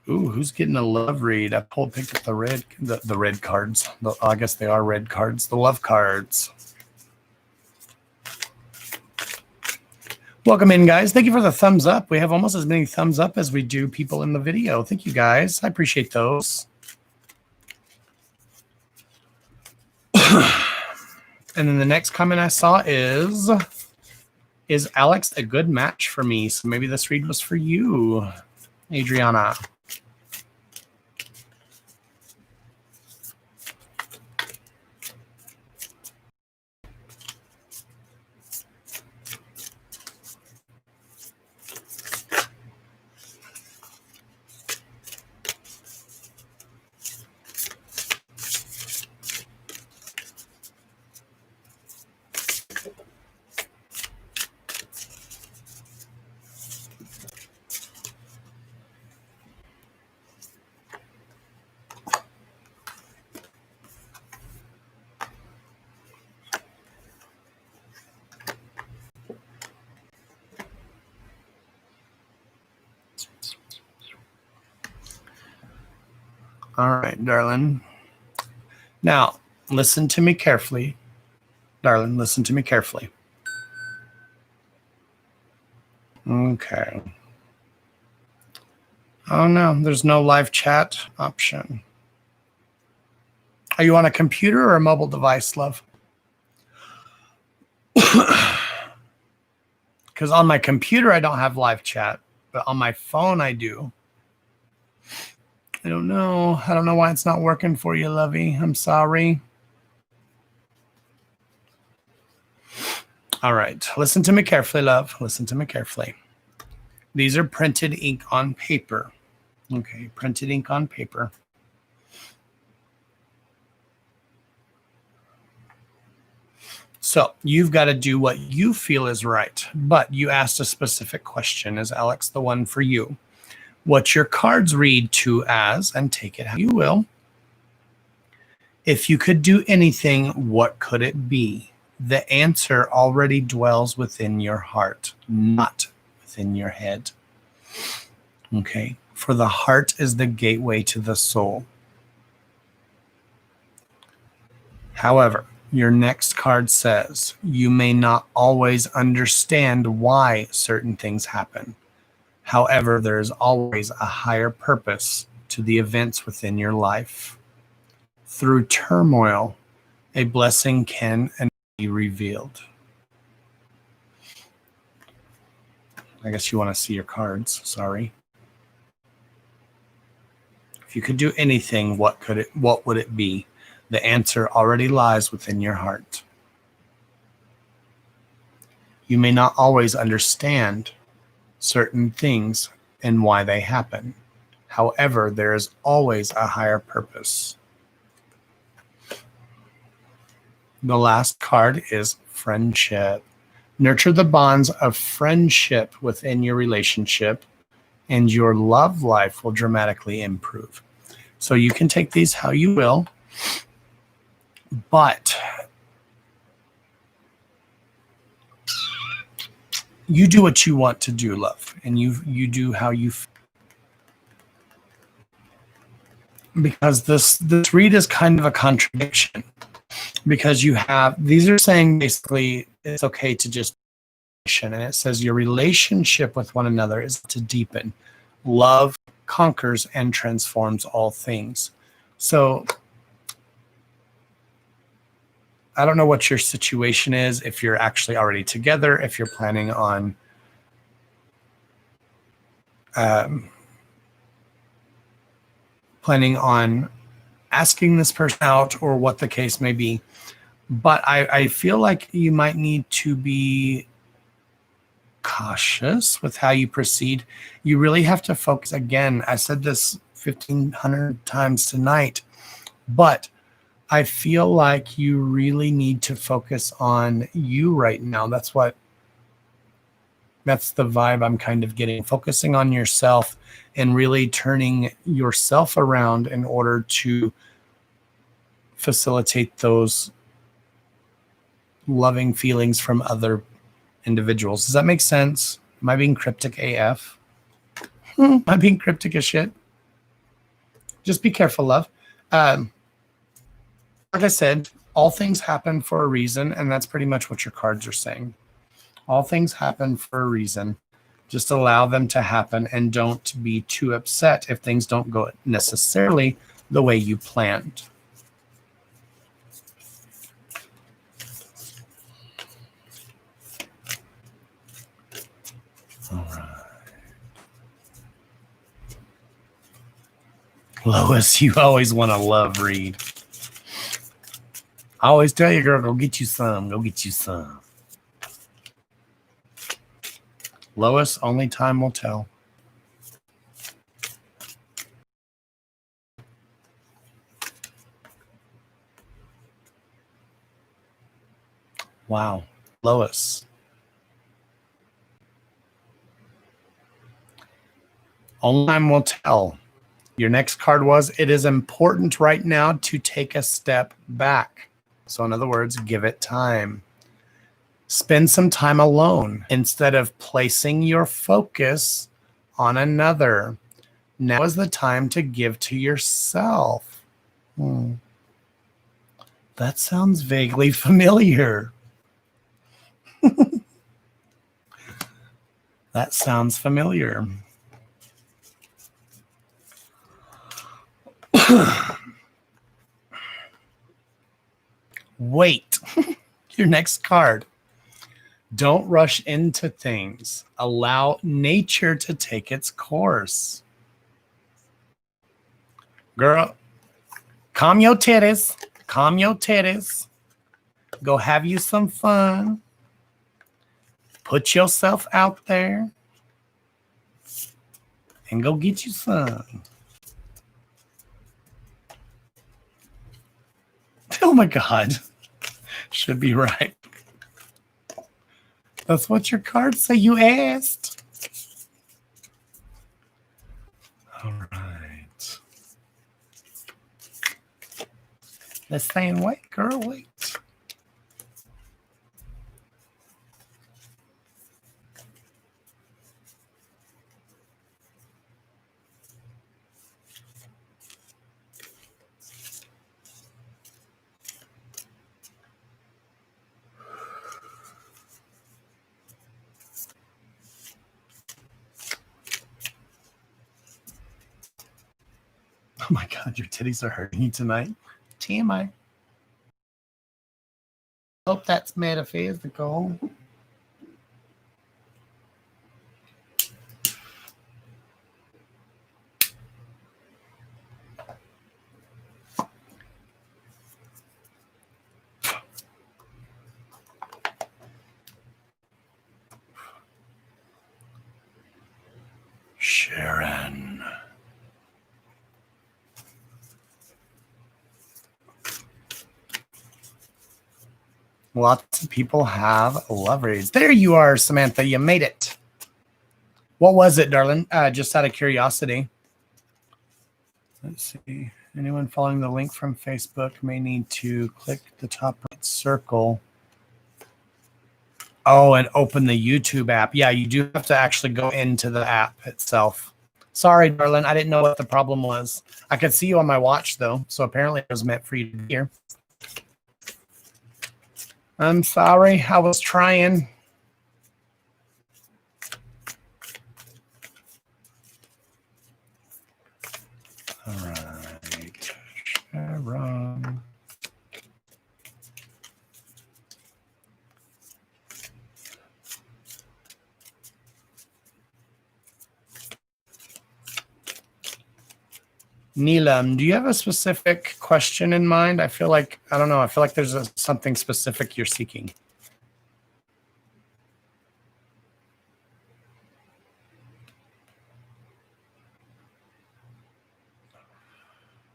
Ooh, who's getting a love read? I picked up the red cards. I guess they are red cards. The love cards. Welcome in, guys. Thank you for the thumbs up. We have almost as many thumbs up as we do people in the video. Thank you, guys. I appreciate those. And then the next comment I saw is Alex a good match for me? So maybe this read was for you, Adriana. All right, darling. Now, listen to me carefully. Darling, listen to me carefully. Okay. Oh, no, there's no live chat option. Are you on a computer or a mobile device, love? Because on my computer, I don't have live chat, but on my phone, I do. I don't know. I don't know why it's not working for you, Lovey. I'm sorry. All right. Listen to me carefully, love. Listen to me carefully. These are printed ink on paper. Okay, printed ink on paper. So you've got to do what you feel is right, but you asked a specific question. Is Alex the one for you? What your cards read to as, and take it how you will. If you could do anything, what could it be? The answer already dwells within your heart, not within your head. Okay, for the heart is the gateway to the soul. However, your next card says, you may not always understand why certain things happen. However, there is always a higher purpose to the events within your life. Through turmoil, a blessing can and be revealed. I guess you want to see your cards. Sorry. If you could do anything, what would it be? The answer already lies within your heart. You may not always understand certain things and why they happen. However, there is always a higher purpose. The last card is friendship. Nurture the bonds of friendship within your relationship, and your love life will dramatically improve. So you can take these how you will, but you do what you want to do, love, and you do how you feel. Because this read is kind of a contradiction, because you have, these are saying basically it's okay to just, and it says your relationship with one another is to deepen. Love conquers and transforms all things. So I don't know what your situation is, if you're actually already together, if you're planning on asking this person out, or what the case may be. But I feel like you might need to be cautious with how you proceed. You really have to focus. Again, I said this 1,500 times tonight, but I feel like you really need to focus on you right now. That's the vibe I'm kind of getting. Focusing on yourself and really turning yourself around in order to facilitate those loving feelings from other individuals. Does that make sense? Am I being cryptic AF? Am I being cryptic as shit? Just be careful, love. Like I said, all things happen for a reason, and that's pretty much what your cards are saying. All things happen for a reason. Just allow them to happen, and don't be too upset if things don't go necessarily the way you planned. All right. Lois, you always want a love read. I always tell you, girl, go get you some. Go get you some. Lois, only time will tell. Wow. Lois. Only time will tell. Your next card was, it is important right now to take a step back. So in other words, give it time. Spend some time alone instead of placing your focus on another. Now is the time to give to yourself. That sounds vaguely familiar. That sounds familiar. wait. Your next card. Don't rush into things. Allow nature to take its course. Girl, calm your titties. Calm your titties. Go have you some fun. Put yourself out there. And go get you some. Oh my God. Should be right. That's what your cards say. You asked. All right. They're saying, wait, girl, wait. Oh my God, your titties are hurting you tonight. TMI. Hope that's metaphysical. Sharon. Lots of people have love reads. There you are, Samantha. You made it. What was it, darling? Just out of curiosity. Let's see. Anyone following the link from Facebook may need to click the top right circle. Oh, and open the YouTube app. Yeah, you do have to actually go into the app itself. Sorry, darling. I didn't know what the problem was. I could see you on my watch, though. So apparently it was meant for you to be here. I'm sorry. I was trying. All right. Sharon. Neelam, do you have a specific question in mind? I feel like, I don't know. I feel like there's something specific you're seeking.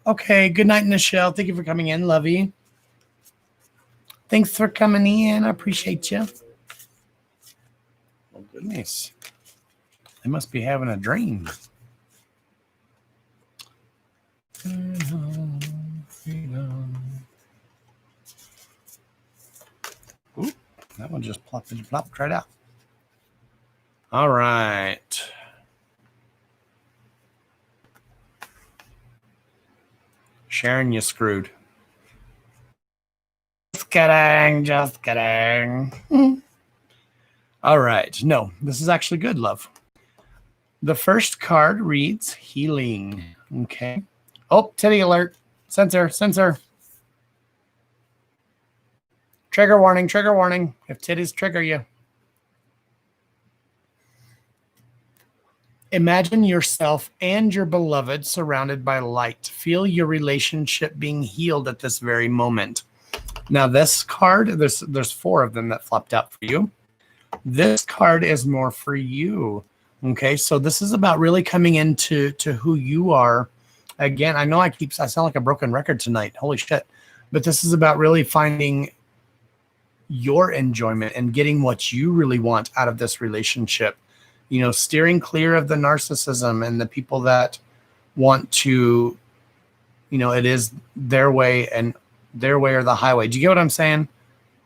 Okay. Good night, Nichelle. Thank you for coming in, lovey. Thanks for coming in. I appreciate you. Oh, goodness. They must be having a dream. Ooh, that one just plopped right out. All right. Sharon, you screwed. Just kidding. Just kidding. All right. No, this is actually good, love. The first card reads healing. Okay. Oh, titty alert. Censor. Trigger warning. If titties trigger you. Imagine yourself and your beloved surrounded by light. Feel your relationship being healed at this very moment. Now, this card, there's 4 of them that flopped out for you. This card is more for you. Okay, so this is about really coming into who you are. Again, I know I sound like a broken record tonight. Holy shit. But this is about really finding your enjoyment and getting what you really want out of this relationship. You know, steering clear of the narcissism and the people that want to, you know, it is their way and their way or the highway. Do you get what I'm saying?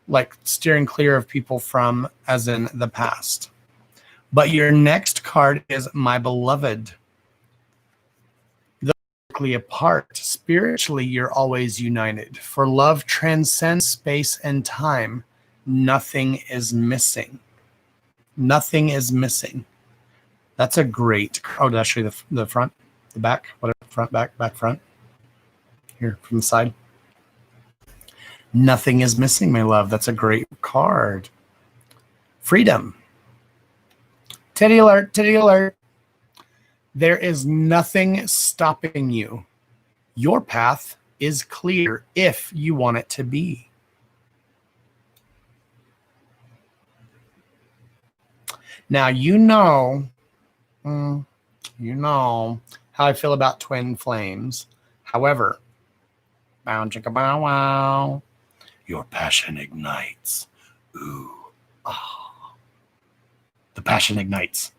Like steering clear of people from, as in the past. But your next card is my beloved. Apart. Spiritually, you're always united. For love transcends space and time. Nothing is missing. Nothing is missing. That's a great. Oh, did I show you the front, the back? Whatever, front, back, front. Here from the side. Nothing is missing, my love. That's a great card. Freedom. Titty alert, titty alert. There is nothing stopping you. Your path is clear if you want it to be. Now, you know how I feel about twin flames. However, bow chicka bow wow, your passion ignites. Ooh, ah, the passion ignites.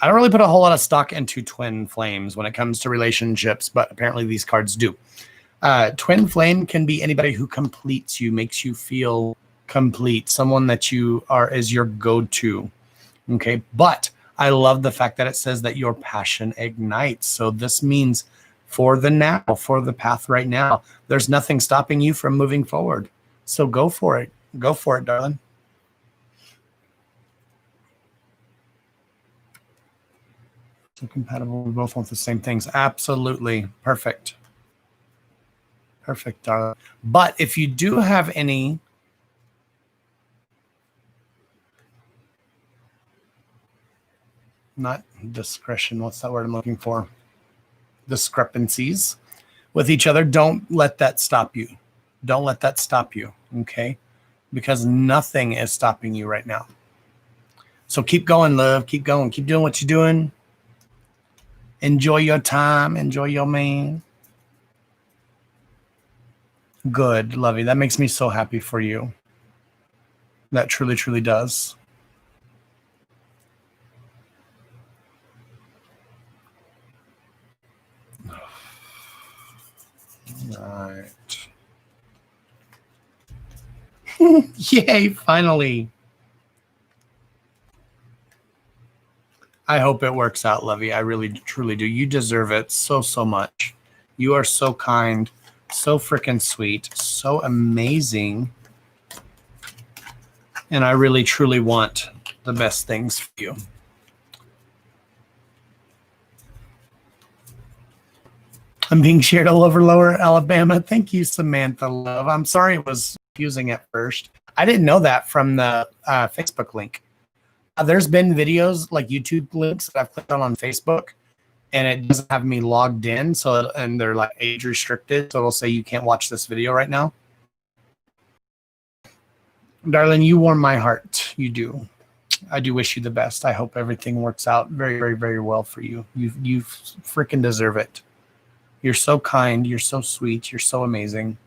I don't really put a whole lot of stock into twin flames when it comes to relationships, but apparently these cards do. Twin flame can be anybody who completes you, makes you feel complete, someone that you are is your go-to. Okay, but I love the fact that it says that your passion ignites. So this means for the now, for the path right now, there's nothing stopping you from moving forward. So go for it. Go for it, darling. So compatible. We both want the same things. Absolutely. Perfect. Perfect, darling. But if you do have any not discretion, what's that word I'm looking for? Discrepancies with each other, don't let that stop you. Don't let that stop you, okay? Because nothing is stopping you right now. So keep going, love. Keep going. Keep doing what you're doing. Enjoy your time. Enjoy your man. Good, lovey. That makes me so happy for you. That truly, truly does. Right. Yay, finally. I hope it works out, Lovey. I really, truly do. You deserve it so, so much. You are so kind, so freaking sweet, so amazing. And I really, truly want the best things for you. I'm being shared all over Lower Alabama. Thank you, Samantha Love. I'm sorry it was confusing at first. I didn't know that from the Facebook link. There's been videos like YouTube links that I've clicked on Facebook, and it doesn't have me logged in. So, and they're like age restricted. So it'll say you can't watch this video right now. Darling, you warm my heart. You do. I do wish you the best. I hope everything works out very, very, very well for you. You freaking deserve it. You're so kind. You're so sweet. You're so amazing.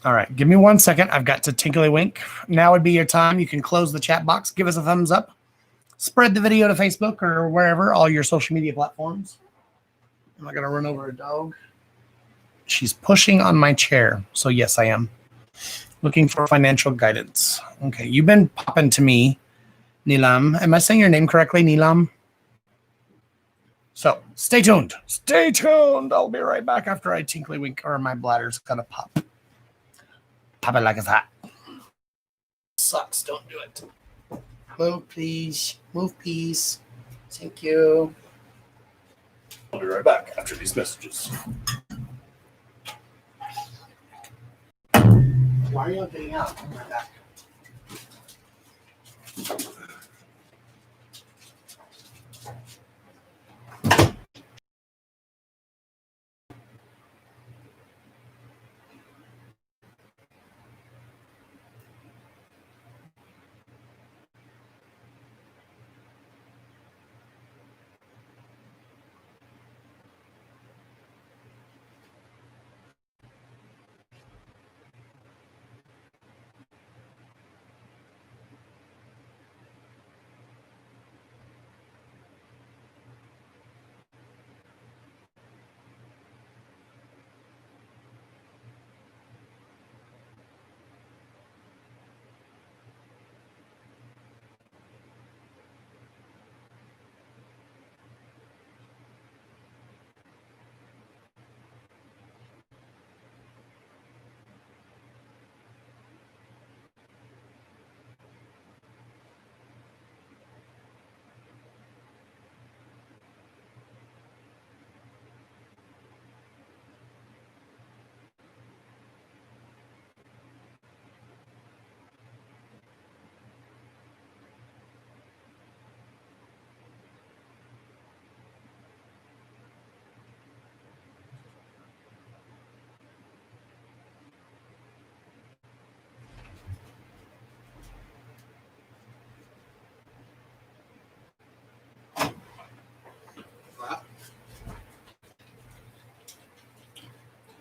All right. Give me 1 second. I've got to tinkly wink. Now would be your time. You can close the chat box. Give us a thumbs up. Spread the video to Facebook or wherever, all your social media platforms. Am I going to run over a dog? She's pushing on my chair. So yes, I am. Looking for financial guidance. Okay. You've been popping to me, Nilam. Am I saying your name correctly, Nilam? So stay tuned. Stay tuned. I'll be right back after I tinkly wink or my bladder's going to pop. Pop it like it's hot. Sucks. Don't do it. Move, please. Move, please. Thank you. I'll be right back after these messages. Why are you not getting out? I'll be right back.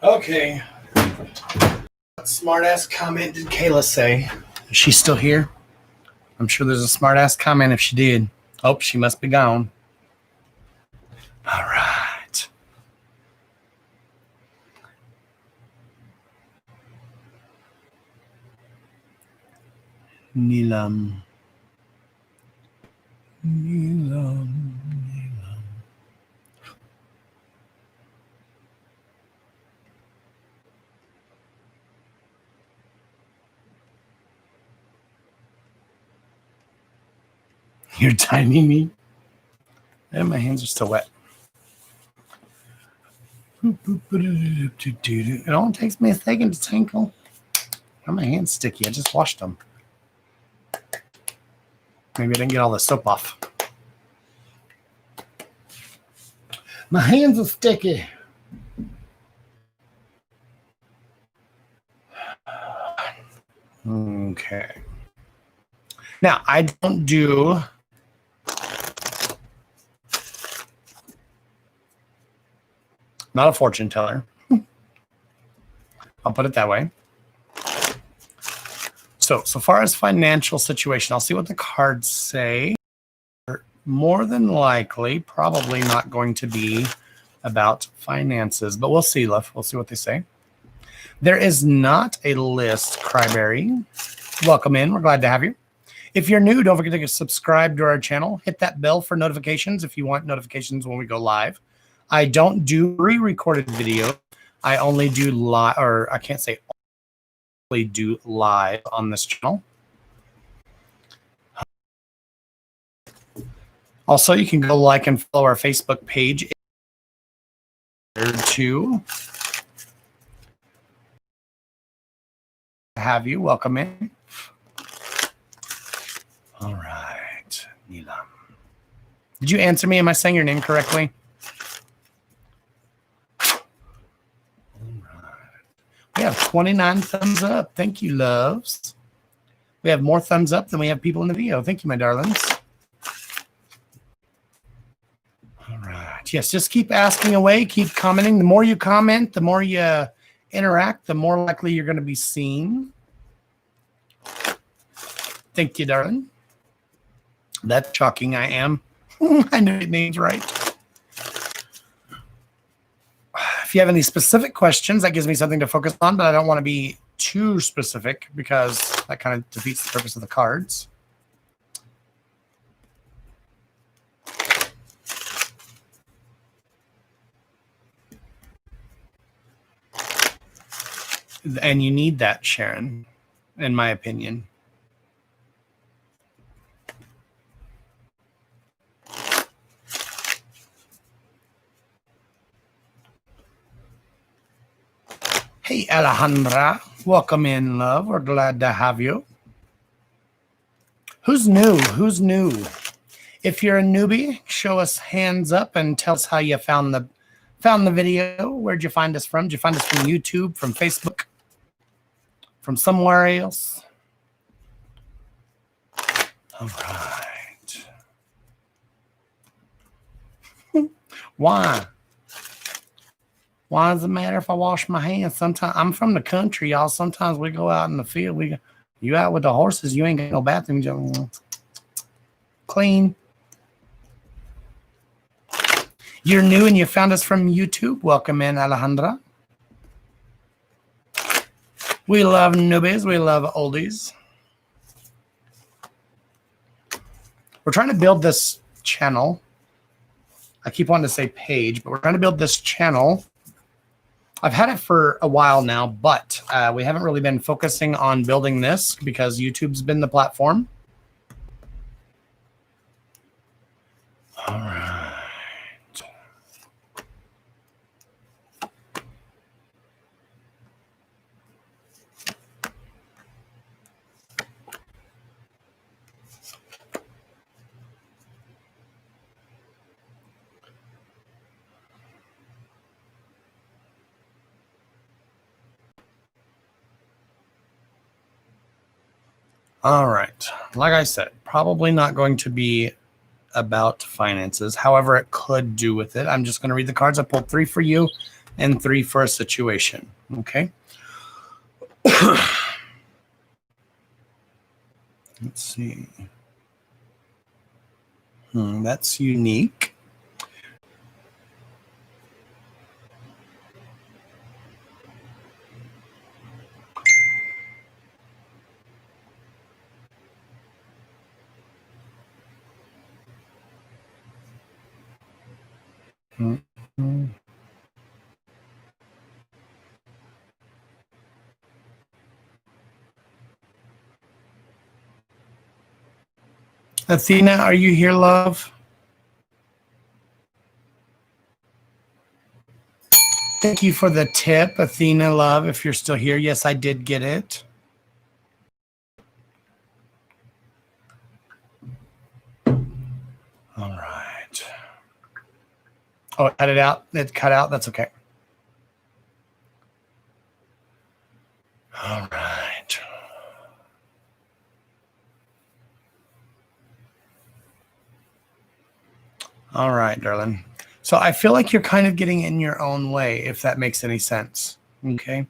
Okay. What smart-ass comment did Kayla say? Is she still here? I'm sure there's a smart-ass comment if she did. Oh, she must be gone. All right. Neelam. You're timing me. And my hands are still wet. It only takes me a second to tinkle. Why are my hands sticky? I just washed them. Maybe I didn't get all the soap off. My hands are sticky. Okay. Now, I don't do not a fortune teller. I'll put it that way. So far as financial situation, I'll see what the cards say. More than likely, probably not going to be about finances, but we'll see, love. We'll see what they say. There is not a list, Cryberry. Welcome in. We're glad to have you. If you're new, don't forget to subscribe to our channel. Hit that bell for notifications if you want notifications when we go live. I don't do pre-recorded video. I only do live, or I can't say only do live on this channel. Also, you can go like and follow our Facebook page. To have you, welcome in. All right, Neelam. Did you answer me? Am I saying your name correctly? We have 29 thumbs up. Thank you, loves. We have more thumbs up than we have people in the video. Thank you, my darlings. All right. Yes, just keep asking away. Keep commenting. The more you comment, the more you interact, the more likely you're going to be seen. Thank you, darling. That's shocking. I am. I know your name's right. If you have any specific questions, that gives me something to focus on, but I don't want to be too specific because that kind of defeats the purpose of the cards. And you need that, Sharon, in my opinion. Hey, Alejandra. Welcome in, love. We're glad to have you. Who's new? Who's new? If you're a newbie, show us hands up and tell us how you found the video. Where'd you find us from? Did you find us from YouTube, from Facebook, from somewhere else? All right. Why? Why does it matter if I wash my hands? Sometimes I'm from the country, y'all. Sometimes we go out in the field. You out with the horses, you ain't got no bathroom. Just clean. You're new and you found us from YouTube. Welcome in, Alejandra. We love newbies. We love oldies. We're trying to build this channel. I keep wanting to say page, but we're trying to build this channel. I've had it for a while now, but we haven't really been focusing on building this because YouTube's been the platform. All right. All right. Like I said, probably not going to be about finances. However, it could do with it. I'm just going to read the cards. I pulled 3 for you. and 3 for a situation. Okay. Let's see. That's unique. Athena, are you here, love? Thank you for the tip, Athena, love, if you're still here. Yes, I did get it. All right. Oh, cut it out. It cut out. That's okay. All right. All right, darling. So I feel like you're kind of getting in your own way, if that makes any sense. Okay.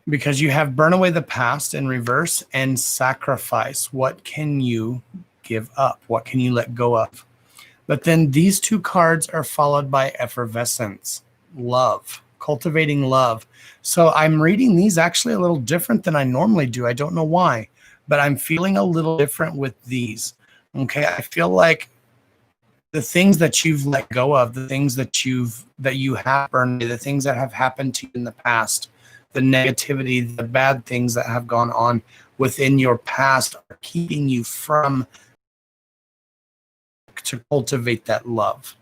Because you have burn away the past in reverse and sacrifice. What can you give up? What can you let go of? But then these 2 cards are followed by effervescence, love, cultivating love. So I'm reading these actually a little different than I normally do. I don't know why, but I'm feeling a little different with these. Okay. I feel like the things that you've let go of, the things that you have burned, the things that have happened to you in the past, the negativity, the bad things that have gone on within your past are keeping you from to cultivate that love.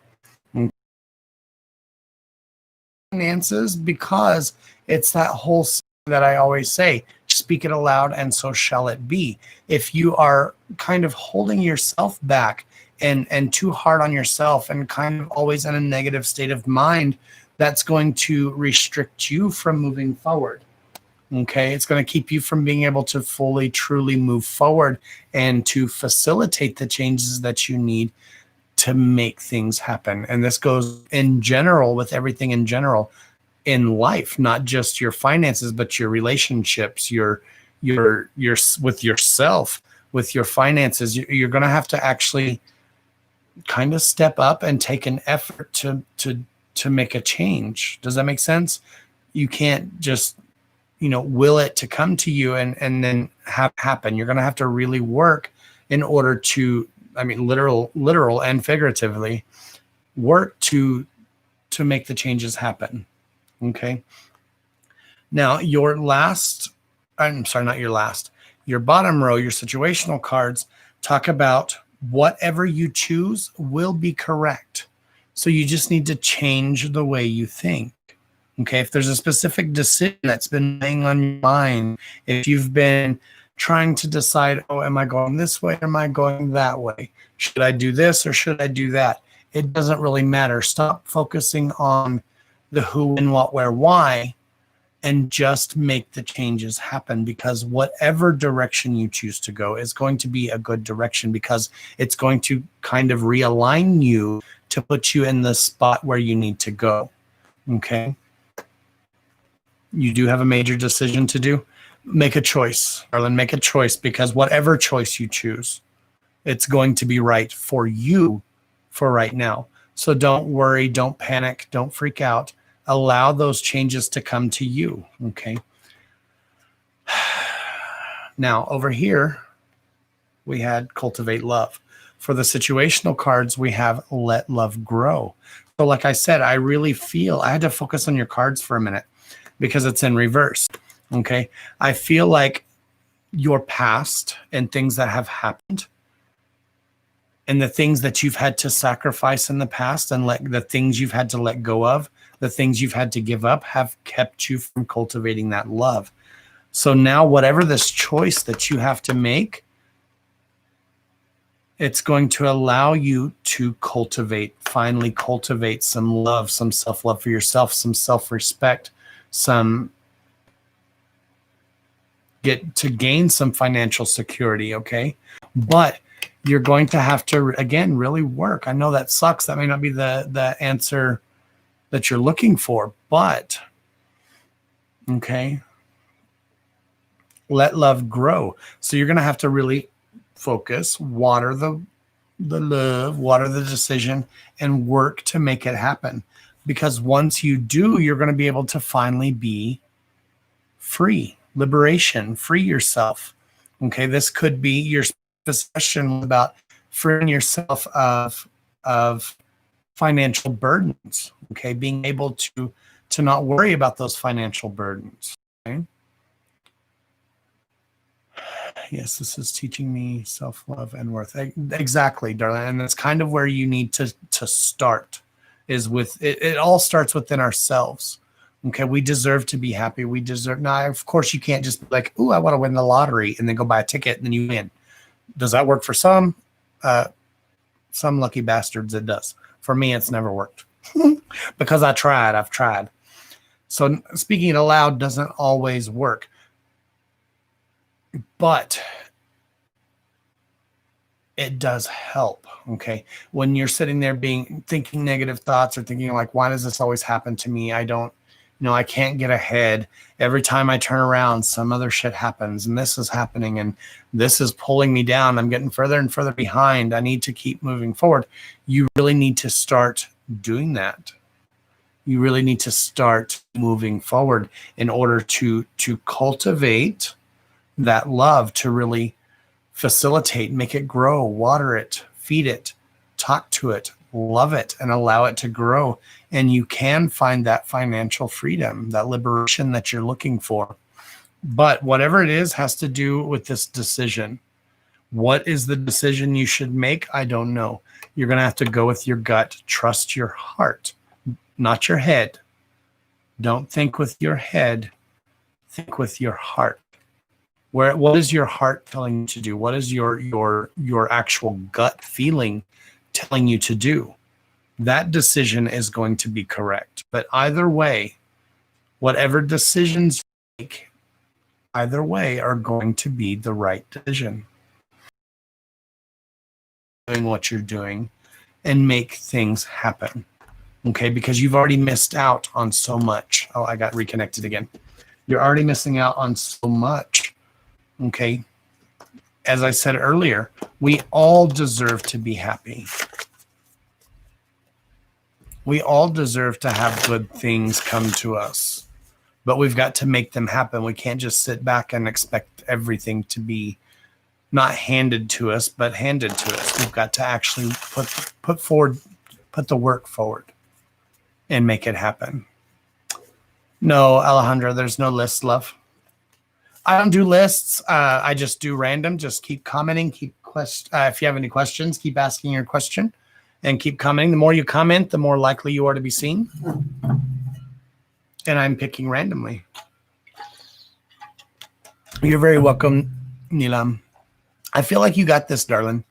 Finances, because it's that whole that I always say, speak it aloud and so shall it be. If you are kind of holding yourself back and too hard on yourself and kind of always in a negative state of mind, that's going to restrict you from moving forward. Okay, it's going to keep you from being able to fully, truly move forward and to facilitate the changes that you need to make things happen. And this goes in general with everything in general in life, not just your finances, but your relationships, your with yourself, with your finances. You're going to have to actually kind of step up and take an effort to make a change. Does that make sense? You can't just will it to come to you and then have happen. You're going to have to really work in order to, I mean, literal and figuratively work to make the changes happen. Okay. Now your bottom row, your situational cards talk about whatever you choose will be correct. So you just need to change the way you think. Okay, if there's a specific decision that's been weighing on your mind, if you've been trying to decide, oh, am I going this way or am I going that way? Should I do this or should I do that? It doesn't really matter. Stop focusing on the who and what, where, why, and just make the changes happen, because whatever direction you choose to go is going to be a good direction, because it's going to kind of realign you to put you in the spot where you need to go. Okay. You do have a major decision to do. Make a choice, Arlen. Make a choice, because whatever choice you choose, it's going to be right for you for right now. So don't worry, don't panic, don't freak out. Allow those changes to come to you. Okay. Now over here, we had cultivate love. For the situational cards, we have let love grow. So like I said, I really feel I had to focus on your cards for a minute, because it's in reverse. Okay. I feel like your past and things that have happened and the things that you've had to sacrifice in the past and the things you've had to let go of, the things you've had to give up have kept you from cultivating that love. So now whatever this choice that you have to make, it's going to allow you to finally cultivate some love, some self-love for yourself, some self-respect, gain some financial security. Okay. But you're going to have to, again, really work. I know that sucks. That may not be the answer that you're looking for. But, okay, let love grow. So you're going to have to really focus, water the love, water the decision, and work to make it happen. Because once you do, you're going to be able to finally be free, liberation, free yourself. Okay, this could be your question about freeing yourself of financial burdens. Okay, being able to not worry about those financial burdens. Okay. Yes, this is teaching me self-love and worth. Exactly, darling. And that's kind of where you need to start, is with it. It all starts within ourselves. Okay, we deserve to be happy. We deserve. Now, of course, you can't just be like, "Ooh, I want to win the lottery," and then go buy a ticket and then you win. Does that work for some? Some lucky bastards, it does. For me, it's never worked because I tried. I've tried. So speaking it aloud doesn't always work. But it does help. Okay. When you're sitting there thinking negative thoughts or thinking like, why does this always happen to me? I can't get ahead. Every time I turn around, some other shit happens and this is happening and this is pulling me down. I'm getting further and further behind. I need to keep moving forward. You really need to start doing that. You really need to start moving forward in order to cultivate that love, to really facilitate, make it grow, water it, feed it, talk to it, love it, and allow it to grow. And you can find that financial freedom, that liberation that you're looking for. But whatever it is has to do with this decision. What is the decision you should make? I don't know. You're going to have to go with your gut. Trust your heart, not your head. Don't think with your head. Think with your heart. What is your heart telling you to do? What is your actual gut feeling telling you to do? That decision is going to be correct. But either way, whatever decisions you make, either way are going to be the right decision. Doing what you're doing and make things happen. Okay, because you've already missed out on so much. Oh, I got reconnected again. You're already missing out on so much. Okay, as I said earlier, we all deserve to be happy. We all deserve to have good things come to us, but we've got to make them happen. We can't just sit back and expect everything to be not handed to us, but handed to us. We've got to actually put the work forward and make it happen. No, Alejandra, there's no list, love. I don't do lists. I just do random. Just keep commenting. If you have any questions, keep asking your question and keep commenting. The more you comment, the more likely you are to be seen. And I'm picking randomly. You're very welcome, Nilam. I feel like you got this, darling.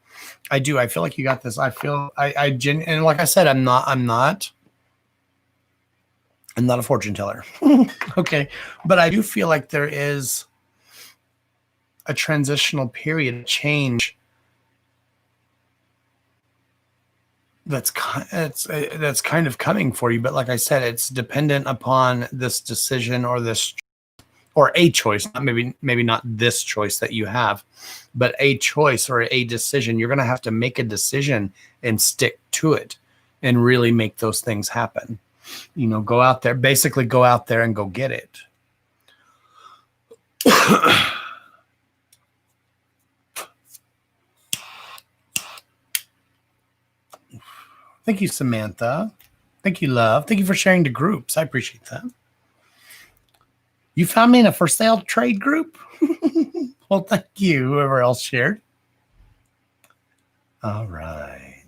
I do. I feel like you got this. I feel and like I said, I'm not a fortune teller. Okay. But I do feel like there is a transitional period of change that's kind of coming for you. But like I said, it's dependent upon this decision or a choice, maybe not this choice that you have, but a choice or a decision. You're going to have to make a decision and stick to it and really make those things happen. Go out there and go get it. Thank you, Samantha. Thank you, love. Thank you for sharing the groups. I appreciate that. You found me in a for sale trade group? Well, thank you, whoever else shared. All right.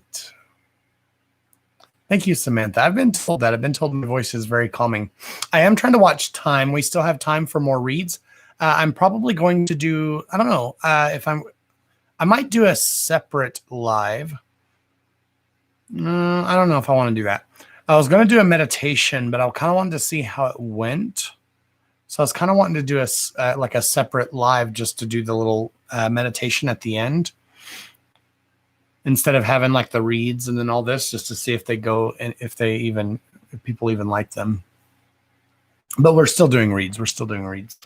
Thank you, Samantha. I've been told my voice is very calming. I am trying to watch time. We still have time for more reads. I'm probably going to do, I don't know, I might do a separate live. I don't know if I want to do that. I was going to do a meditation, but I kind of wanted to see how it went. So I was kind of wanting to do like a separate live just to do the little meditation at the end, instead of having like the reads and then all this, just to see if they go and if they even if people even like them. But we're still doing reads. We're still doing reads.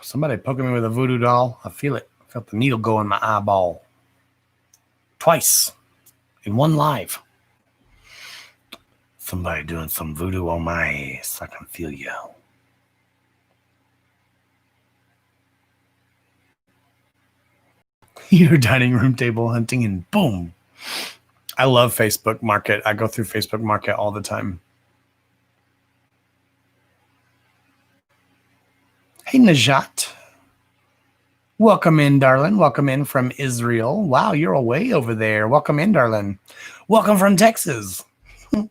Somebody poking me with a voodoo doll. I feel it. I felt the needle go in my eyeball. Twice. In one live. Somebody doing some voodoo on my ass. I can feel you. Your dining room table hunting and boom. I love Facebook Market. I go through Facebook Market all the time. Hey, Najat. Welcome in, darling. Welcome in from Israel. Wow, you're away over there. Welcome in, darling. Welcome from Texas. Can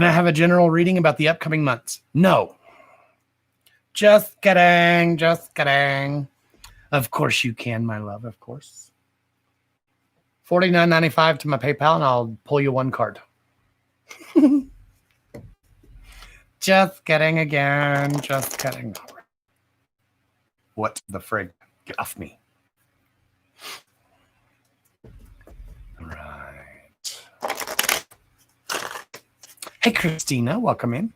I have a general reading about the upcoming months? No. Just kidding. Just kidding. Of course you can, my love. Of course. $49.95 to my PayPal, and I'll pull you one card. Just kidding again. Just kidding. What the frig? Get off me. All right. Hey, Christina. Welcome in.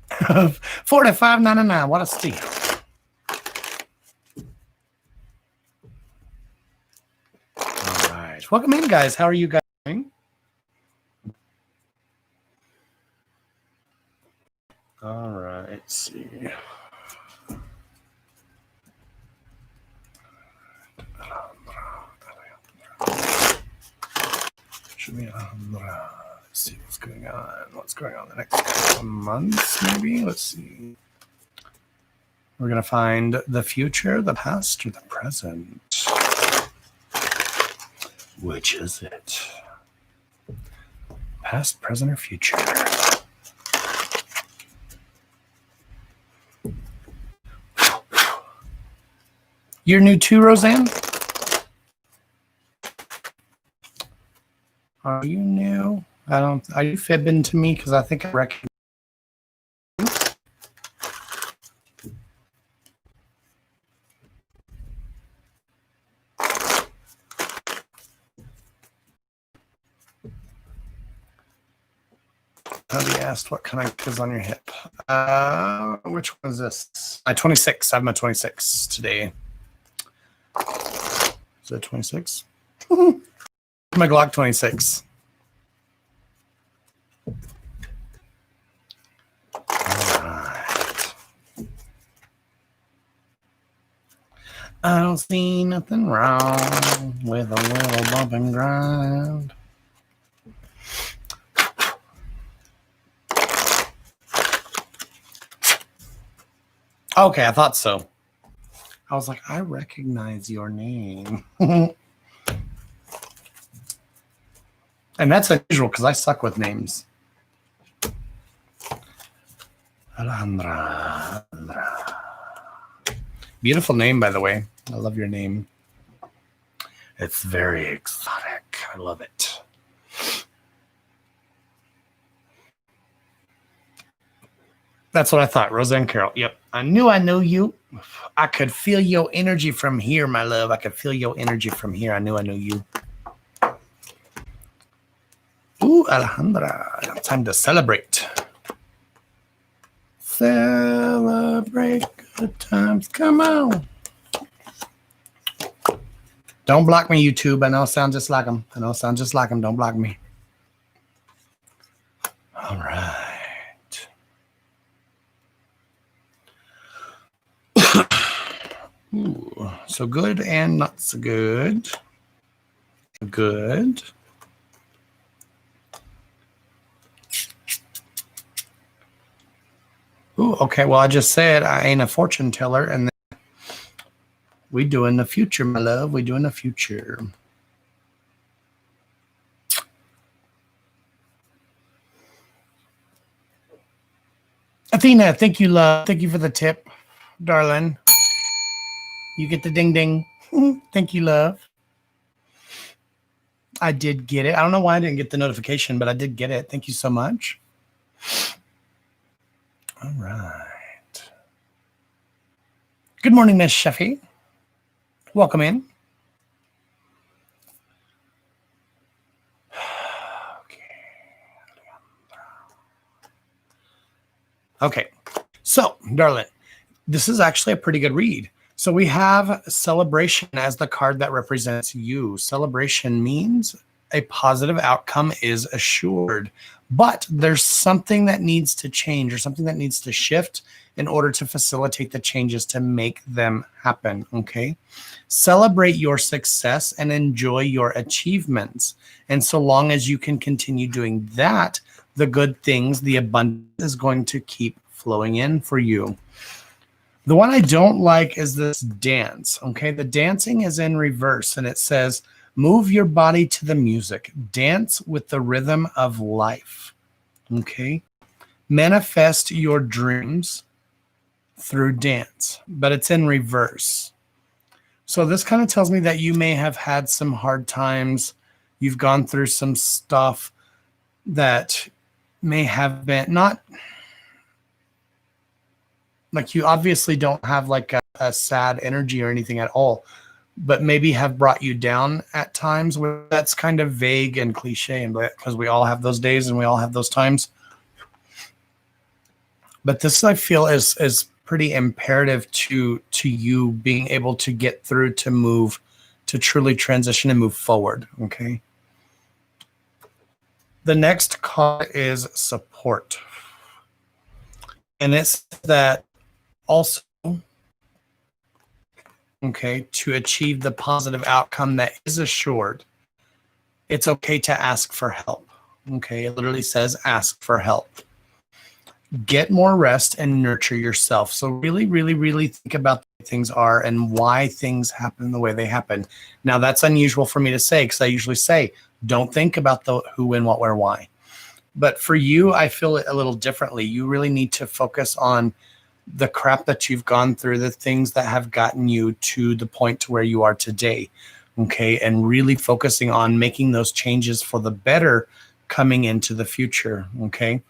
$45.99. What a steal. All right. Welcome in, guys. How are you guys doing? All right. Let's see. Let's see what's going on. What's going on the next couple of months, maybe? Let's see. We're going to find the future, the past, or the present. Which is it? Past, present, or future? You're new too, Roseanne? Are you new? I don't. Are you fibbing to me? Because I think I recognize. Somebody asked what kind of is on your hip. Which one is this? My 26. I have my 26 today. Is that 26? My Glock 26. All right. I don't see nothing wrong with a little bump and grind. Okay, I thought so. I was like, I recognize your name. And that's unusual because I suck with names. Alejandra. Beautiful name, by the way. I love your name. It's very exotic. I love it. That's what I thought. Roseanne Carroll. Yep. I knew you. I could feel your energy from here, my love. I could feel your energy from here. I knew you. Ooh, Alejandra. Time to celebrate. Celebrate good times. Come on. Don't block me, YouTube. I know I sound just like them. Don't block me. All right. Ooh, so good and not so good. Good. Ooh, okay. Well, I just said I ain't a fortune teller, and we doing the future, my love. We doing the future. Athena, thank you, love. Thank you for the tip, darling. You get the ding ding. Thank you, love. I did get it. I don't know why I didn't get the notification, but I did get it. Thank you so much. All right. Good morning, Miss Sheffy. Welcome in. Okay, so darling, this is actually a pretty good read. So we have celebration as the card that represents you. Celebration means a positive outcome is assured, but there's something that needs to change or something that needs to shift in order to facilitate the changes to make them happen. Okay. Celebrate your success and enjoy your achievements. And so long as you can continue doing that, the good things, the abundance is going to keep flowing in for you. The one I don't like is this dance. Okay. The dancing is in reverse and it says, move your body to the music, dance with the rhythm of life. Okay. Manifest your dreams through dance, but it's in reverse. So this kind of tells me that you may have had some hard times. You've gone through some stuff that may have been not like, you obviously don't have like a sad energy or anything at all, but maybe have brought you down at times. Where that's kind of vague and cliche, and because we all have those days and we all have those times. But this, I feel, is pretty imperative to you being able to get through, to move, to truly transition and move forward. Okay. The next card is support. And it's that also, okay, to achieve the positive outcome that is assured, it's okay to ask for help. Okay. It literally says ask for help. Get more rest and nurture yourself. So really, really, really think about what things are and why things happen the way they happen. Now, that's unusual for me to say because I usually say, don't think about the who, when, what, where, why. But for you, I feel it a little differently. You really need to focus on the crap that you've gone through, the things that have gotten you to the point to where you are today. Okay. And really focusing on making those changes for the better coming into the future. Okay.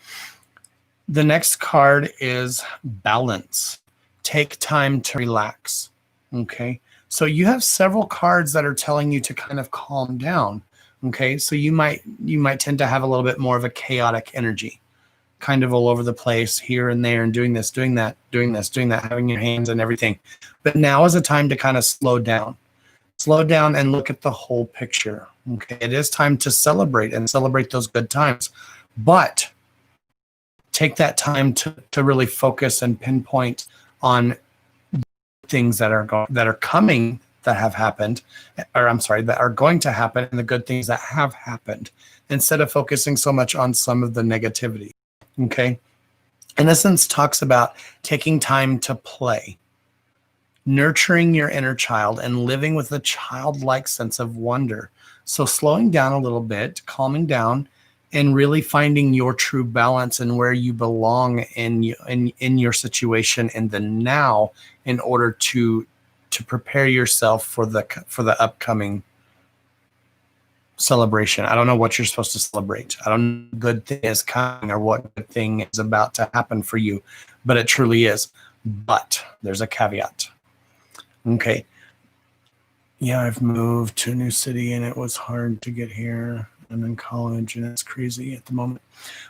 The next card is balance. Take time to relax. Okay. So you have several cards that are telling you to kind of calm down. Okay. So you might tend to have a little bit more of a chaotic energy, kind of all over the place here and there and doing this, doing that, doing this, doing that, having your hands and everything. But now is a time to kind of slow down and look at the whole picture. Okay. It is time to celebrate those good times, but take that time to really focus and pinpoint on things that are coming, that have happened, or I'm sorry, that are going to happen, and the good things that have happened, instead of focusing so much on some of the negativity. Okay. In essence, talks about taking time to play, nurturing your inner child, and living with a childlike sense of wonder. So slowing down a little bit, calming down, and really finding your true balance and where you belong in your situation in the now, in order to prepare yourself for the upcoming celebration. I don't know what you're supposed to celebrate. I don't know what good thing is coming or what good thing is about to happen for you, but it truly is. But there's a caveat. Okay. Yeah, I've moved to a new city and it was hard to get here. I'm in college and it's crazy at the moment.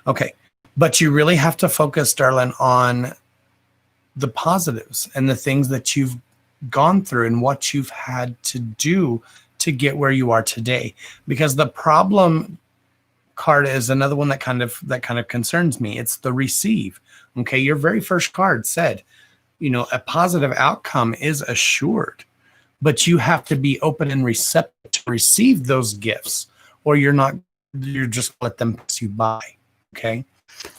Okay. But you really have to focus, darling, on the positives and the things that you've gone through and what you've had to do to get where you are today. Because the problem card is another one that kind of concerns me. It's the receive. Okay. Your very first card said, a positive outcome is assured, but you have to be open and receptive to receive those gifts, or you're just let them pass you by. Okay.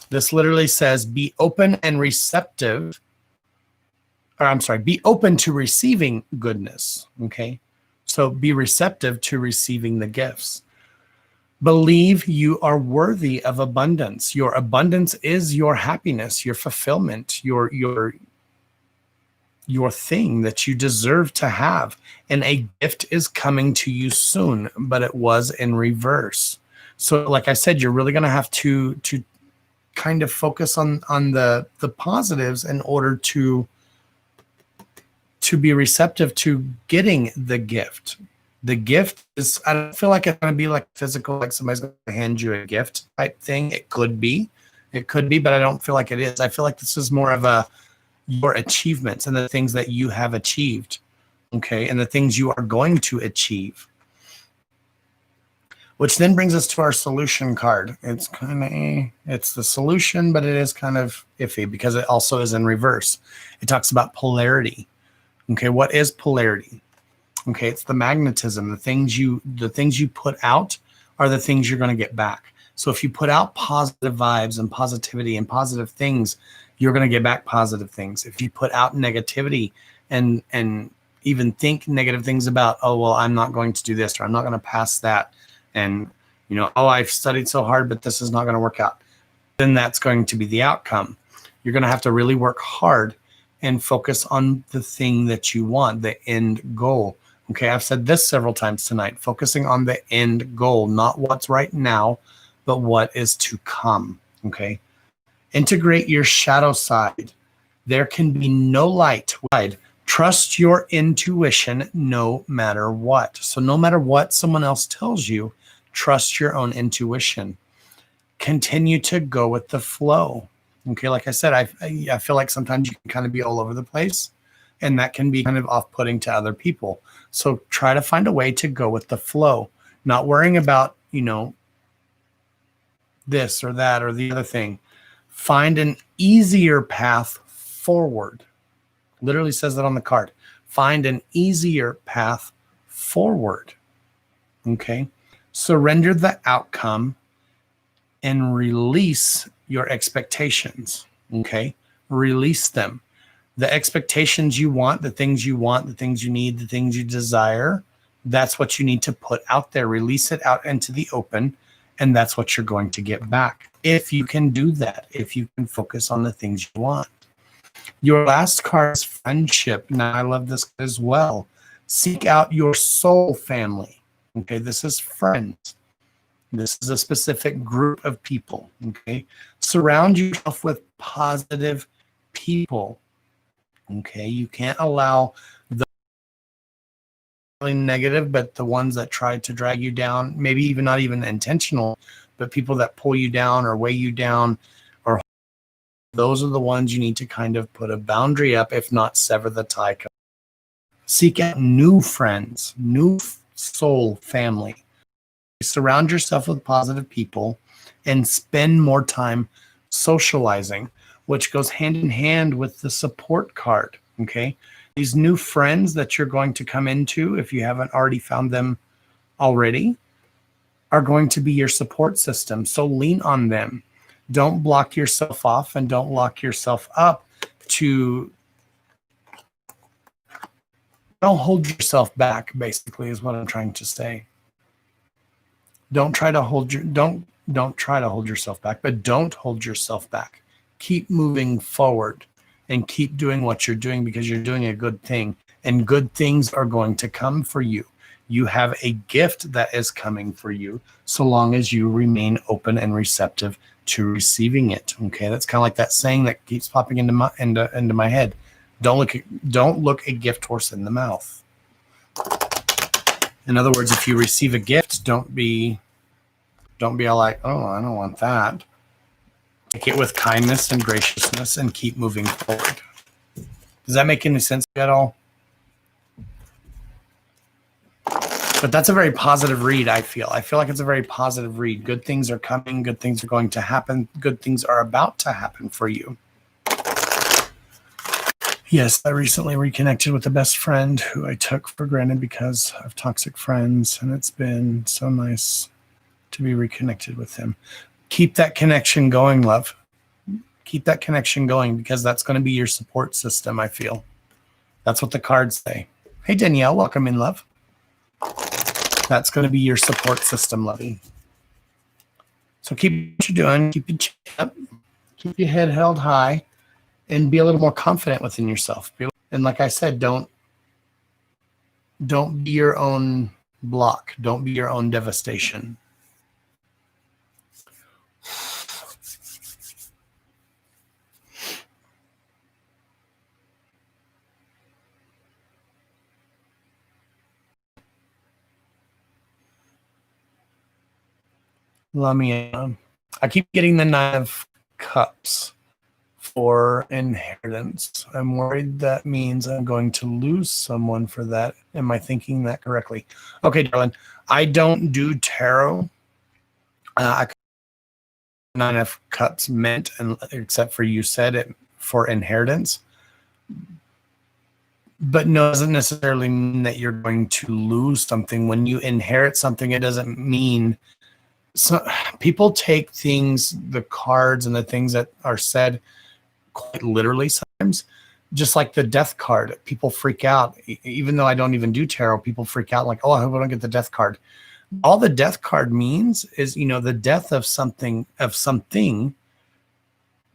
This literally says be open and receptive, or I'm sorry, be open to receiving goodness. Okay. So be receptive to receiving the gifts. Believe you are worthy of abundance. Your abundance is your happiness, your fulfillment, your thing that you deserve to have. And a gift is coming to you soon, but it was in reverse. So like I said, you're really going to have to kind of focus on the positives in order to be receptive to getting the gift. The gift is, I don't feel like it's going to be like physical, like somebody's going to hand you a gift type thing. It could be, It could be, but I don't feel like it is. I feel like this is more of your achievements and the things that you have achieved, okay, and the things you are going to achieve. Which then brings us to our solution card. It's kind of, it's the solution, but it is kind of iffy because it also is in reverse. It talks about polarity. Okay, what is polarity? Okay, it's the magnetism. The things you put out are the things you're going to get back. So if you put out positive vibes and positivity and positive things, you're going to get back positive things. If you put out negativity and even think negative things about, oh, well, I'm not going to do this, or I'm not going to pass that, and, you know, oh, I've studied so hard, but this is not going to work out, then that's going to be the outcome. You're going to have to really work hard and focus on the thing that you want, the end goal. Okay, I've said this several times tonight, focusing on the end goal, not what's right now, but what is to come. Okay, integrate your shadow side. There can be no light. Trust your intuition no matter what. So no matter what someone else tells you, trust your own intuition. Continue to go with the flow. Okay, like I said, I feel like sometimes you can kind of be all over the place, and that can be kind of off-putting to other people. So try to find a way to go with the flow, not worrying about, you know, this or that or the other thing. Find an easier path forward. Literally says that on the card. Find an easier path forward. Okay. Surrender the outcome and release your expectations. Okay. Release them. The expectations you want, the things you want, the things you need, the things you desire, that's what you need to put out there. Release it out into the open, and that's what you're going to get back. If you can do that, if you can focus on the things you want. Your last card is friendship. Now, I love this as well. Seek out your soul family. Okay, this is friends. This is a specific group of people. Okay, surround yourself with positive people. Okay, you can't allow the negative, but the ones that try to drag you down, maybe even not even intentional, but people that pull you down or weigh you down, or those are the ones you need to kind of put a boundary up, if not sever the tie. Seek out new friends, new soul family. Surround yourself with positive people and spend more time socializing, which goes hand in hand with the support card. Okay. These new friends that you're going to come into, if you haven't already found them already, are going to be your support system. So lean on them. Don't block yourself off and don't lock yourself up to, don't hold yourself back, basically, is what I'm trying to say. Don't try to hold yourself back, but don't hold yourself back. Keep moving forward and keep doing what you're doing, because you're doing a good thing, and good things are going to come for you. You have a gift that is coming for you, so long as you remain open and receptive to receiving it. Okay, that's kind of like that saying that keeps popping into my head. Don't look a gift horse in the mouth. In other words, if you receive a gift, don't be all like, oh, I don't want that. Take it with kindness and graciousness and keep moving forward. Does that make any sense at all? But that's a very positive read, I feel. I feel like it's a very positive read. Good things are coming. Good things are going to happen. Good things are about to happen for you. Yes, I recently reconnected with a best friend who I took for granted because of toxic friends, and it's been so nice to be reconnected with him. Keep that connection going, love. Keep that connection going, because that's going to be your support system, I feel. That's what the cards say. Hey, Danielle, welcome in, love. That's going to be your support system, lovey. So keep what you're doing. Keep your chin up. Keep your head held high, and be a little more confident within yourself. And like I said, don't be your own block. Don't be your own devastation. Lamia. I keep getting the Nine of Cups for inheritance. I'm worried that means I'm going to lose someone for that. Am I thinking that correctly? Okay, darling. I don't do tarot. I Nine of Cups meant, and except for you said it, for inheritance. But no, it doesn't necessarily mean that you're going to lose something. When you inherit something, it doesn't mean. So people take things, the cards and the things that are said quite literally sometimes. Just like the death card, people freak out. Even though I don't even do tarot, people freak out like, oh, I hope I don't get the death card. All the death card means is, the death of something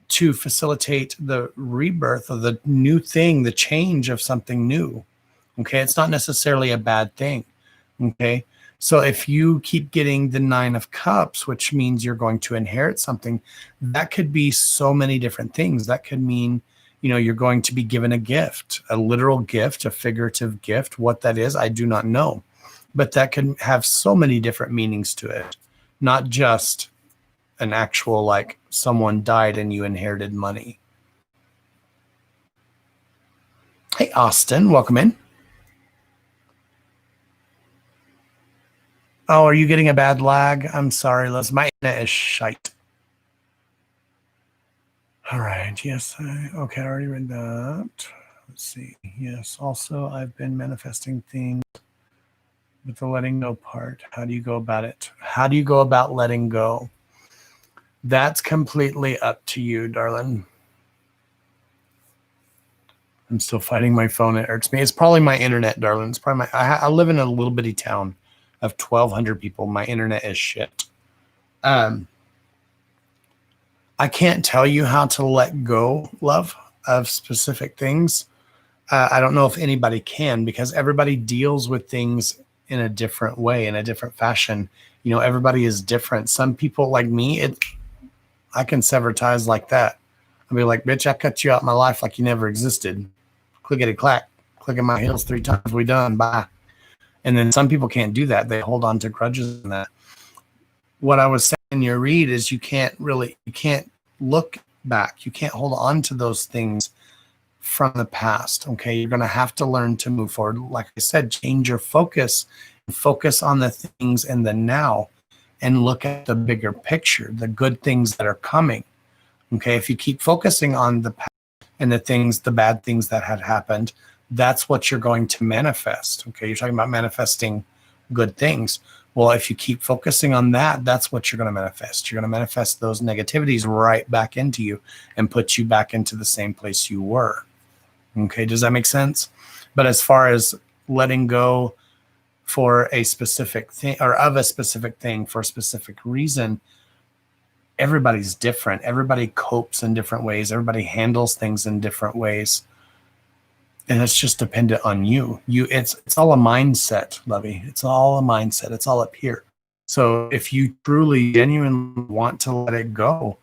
to facilitate the rebirth of the new thing, the change of something new. Okay. It's not necessarily a bad thing. Okay. So if you keep getting the Nine of Cups, which means you're going to inherit something, that could be so many different things. That could mean, you're going to be given a gift, a literal gift, a figurative gift. What that is, I do not know. But that can have so many different meanings to it, not just an actual, like someone died and you inherited money. Hey, Austin, welcome in. Oh, are you getting a bad lag? I'm sorry, Liz. My internet is shite. All right. Yes. Okay. I already read that. Let's see. Yes. Also, I've been manifesting things with the letting go part. How do you go about it? How do you go about letting go? That's completely up to you, darling. I'm still fighting my phone. It hurts me. It's probably my internet, darling. It's probably I live in a little bitty town of 1,200 people. My internet is shit. I can't tell you how to let go, love, of specific things. I don't know if anybody can, because everybody deals with things in a different way, in a different fashion. Everybody is different. Some people like me, I can sever ties like that. I'll be like, bitch, I cut you out of my life like you never existed. Clickety clack, clicking my heels 3 times, we done, bye. And then some people can't do that. They hold on to grudges and that. What I was saying in your read is you can't look back. You can't hold on to those things from the past. Okay. You're going to have to learn to move forward. Like I said, change your focus and focus on the things in the now and look at the bigger picture, the good things that are coming. Okay. If you keep focusing on the past and the bad things that had happened, that's what you're going to manifest. Okay. You're talking about manifesting good things. Well, if you keep focusing on that, that's what you're going to manifest. You're going to manifest those negativities right back into you and put you back into the same place you were. Okay. Does that make sense? But as far as letting go for a specific thing or of a specific thing for a specific reason, everybody's different. Everybody copes in different ways. Everybody handles things in different ways. And it's just dependent on you. It's all a mindset, Lovey. It's all a mindset. It's all up here. So if you truly, genuinely want to let it go,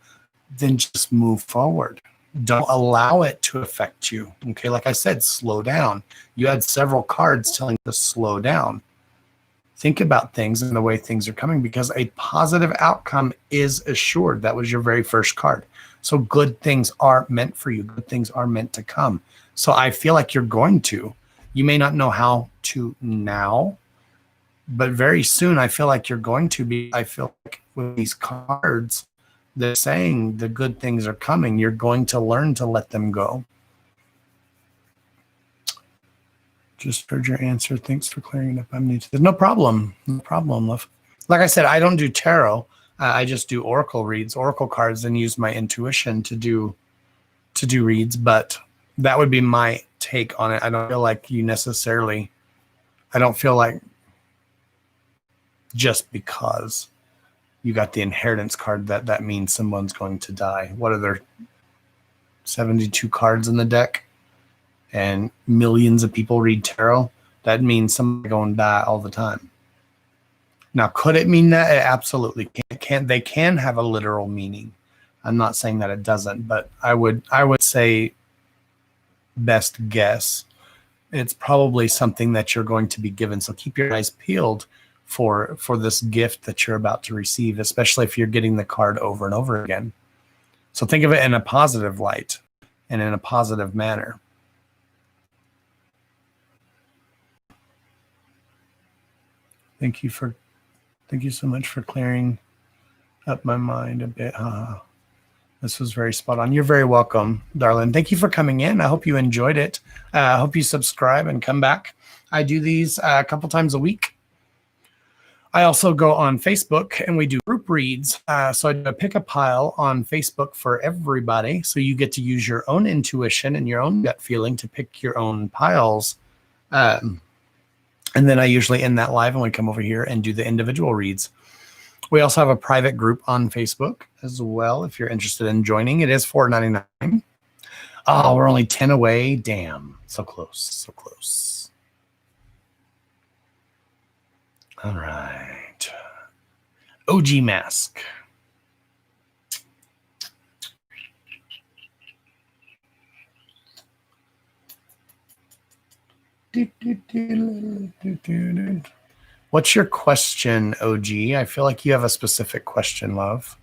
then just move forward. Don't allow it to affect you. Okay, like I said, slow down. You had several cards telling you to slow down. Think about things and the way things are coming, because a positive outcome is assured. That was your very first card. So good things are meant for you. Good things are meant to come. So I feel like you're going to. You may not know how to now, but very soon I feel like you're going to be. I feel like with these cards, they're saying the good things are coming. You're going to learn to let them go. Just heard your answer. Thanks for clearing it up. I'm new to this. No problem. No problem, love. Like I said, I don't do tarot. I just do oracle reads, oracle cards, and use my intuition to do reads. But that would be my take on it. I don't feel like you necessarily. I don't feel like just because you got the inheritance card that means someone's going to die. What are there? 72 cards in the deck, and millions of people read tarot. That means somebody's going to die all the time. Now, could it mean that? It absolutely can. They can have a literal meaning. I'm not saying that it doesn't, but I would say, best guess, it's probably something that you're going to be given. So keep your eyes peeled for this gift that you're about to receive, especially if you're getting the card over and over again. So think of it in a positive light and in a positive manner. Thank you so much for clearing up my mind a bit. This was very spot on. You're very welcome, darling. Thank you for coming in. I hope you enjoyed it. I hope you subscribe and come back. I do these a couple times a week. I also go on Facebook and we do group reads. So I do a pick a pile on Facebook for everybody. So you get to use your own intuition and your own gut feeling to pick your own piles. And then I usually end that live and we come over here and do the individual reads. We also have a private group on Facebook as well. If you're interested in joining, it is $4.99. Oh, we're only 10 away. Damn. So close. So close. All right. OG mask. What's your question, OG? I feel like you have a specific question, love.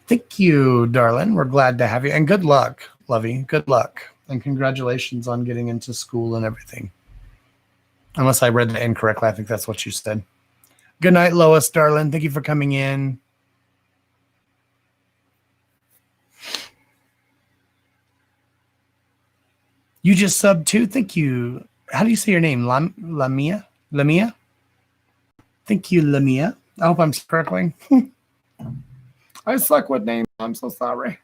Thank you, darling. We're glad to have you. And good luck, lovey. Good luck. And congratulations on getting into school and everything. Unless I read that incorrectly. I think that's what you said. Good night, Lois, darling. Thank you for coming in. You just subbed too? Thank you. How do you say your name? Lamia? Lamia? Thank you, Lamia. I hope I'm correctly. I suck with names. I'm so sorry.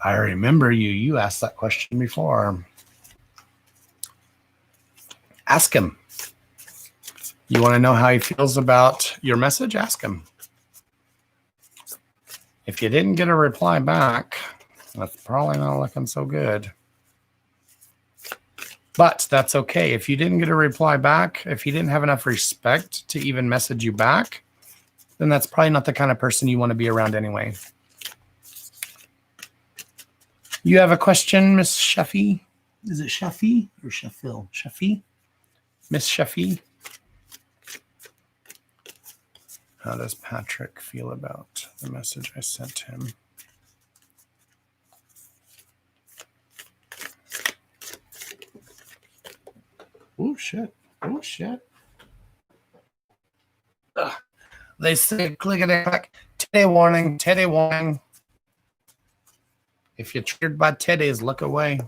I remember you. You asked that question before. Ask him. You want to know how he feels about your message? Ask him. If you didn't get a reply back, that's probably not looking so good. But that's okay. If you didn't get a reply back, if he didn't have enough respect to even message you back, then that's probably not the kind of person you want to be around anyway. You have a question, Miss Shafi? Is it Shafi or Shafil? Shafi? Miss Shafi? How does Patrick feel about the message I sent him? Oh, shit. Oh, shit. Ugh. They say, clickety-clack, Teddy warning, Teddy warning. If you're triggered by Teddies, look away.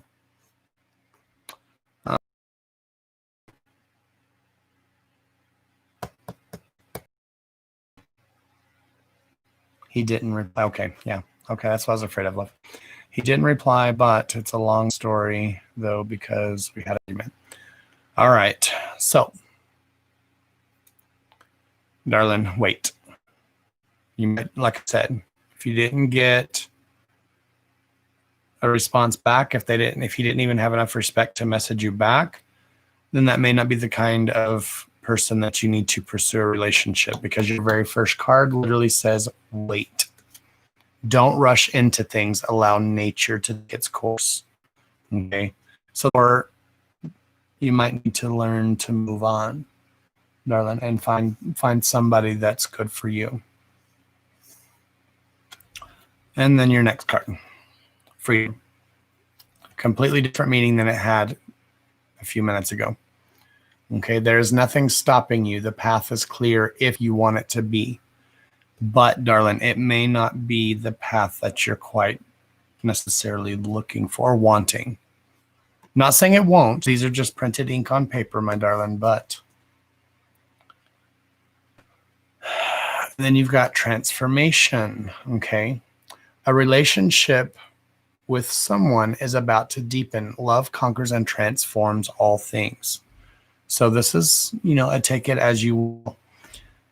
He didn't reply. Okay, yeah. Okay, that's what I was afraid of, love. He didn't reply, but it's a long story, though, because we had an argument. All right, so, darling, wait. You might, like I said, if you didn't get a response back, if you didn't even have enough respect to message you back, then that may not be the kind of person that you need to pursue a relationship, because your very first card literally says, wait. Don't rush into things. Allow nature to take its course. Okay. So, or you might need to learn to move on, darling, and find somebody that's good for you. And then your next card. Freedom. Completely different meaning than it had a few minutes ago. Okay, there's nothing stopping you. The path is clear if you want it to be. But, darling, it may not be the path that you're quite necessarily looking for, wanting. Not saying it won't. These are just printed ink on paper, my darling, but then you've got transformation, okay? A relationship with someone is about to deepen. Love conquers and transforms all things. So this is, a take it as you will.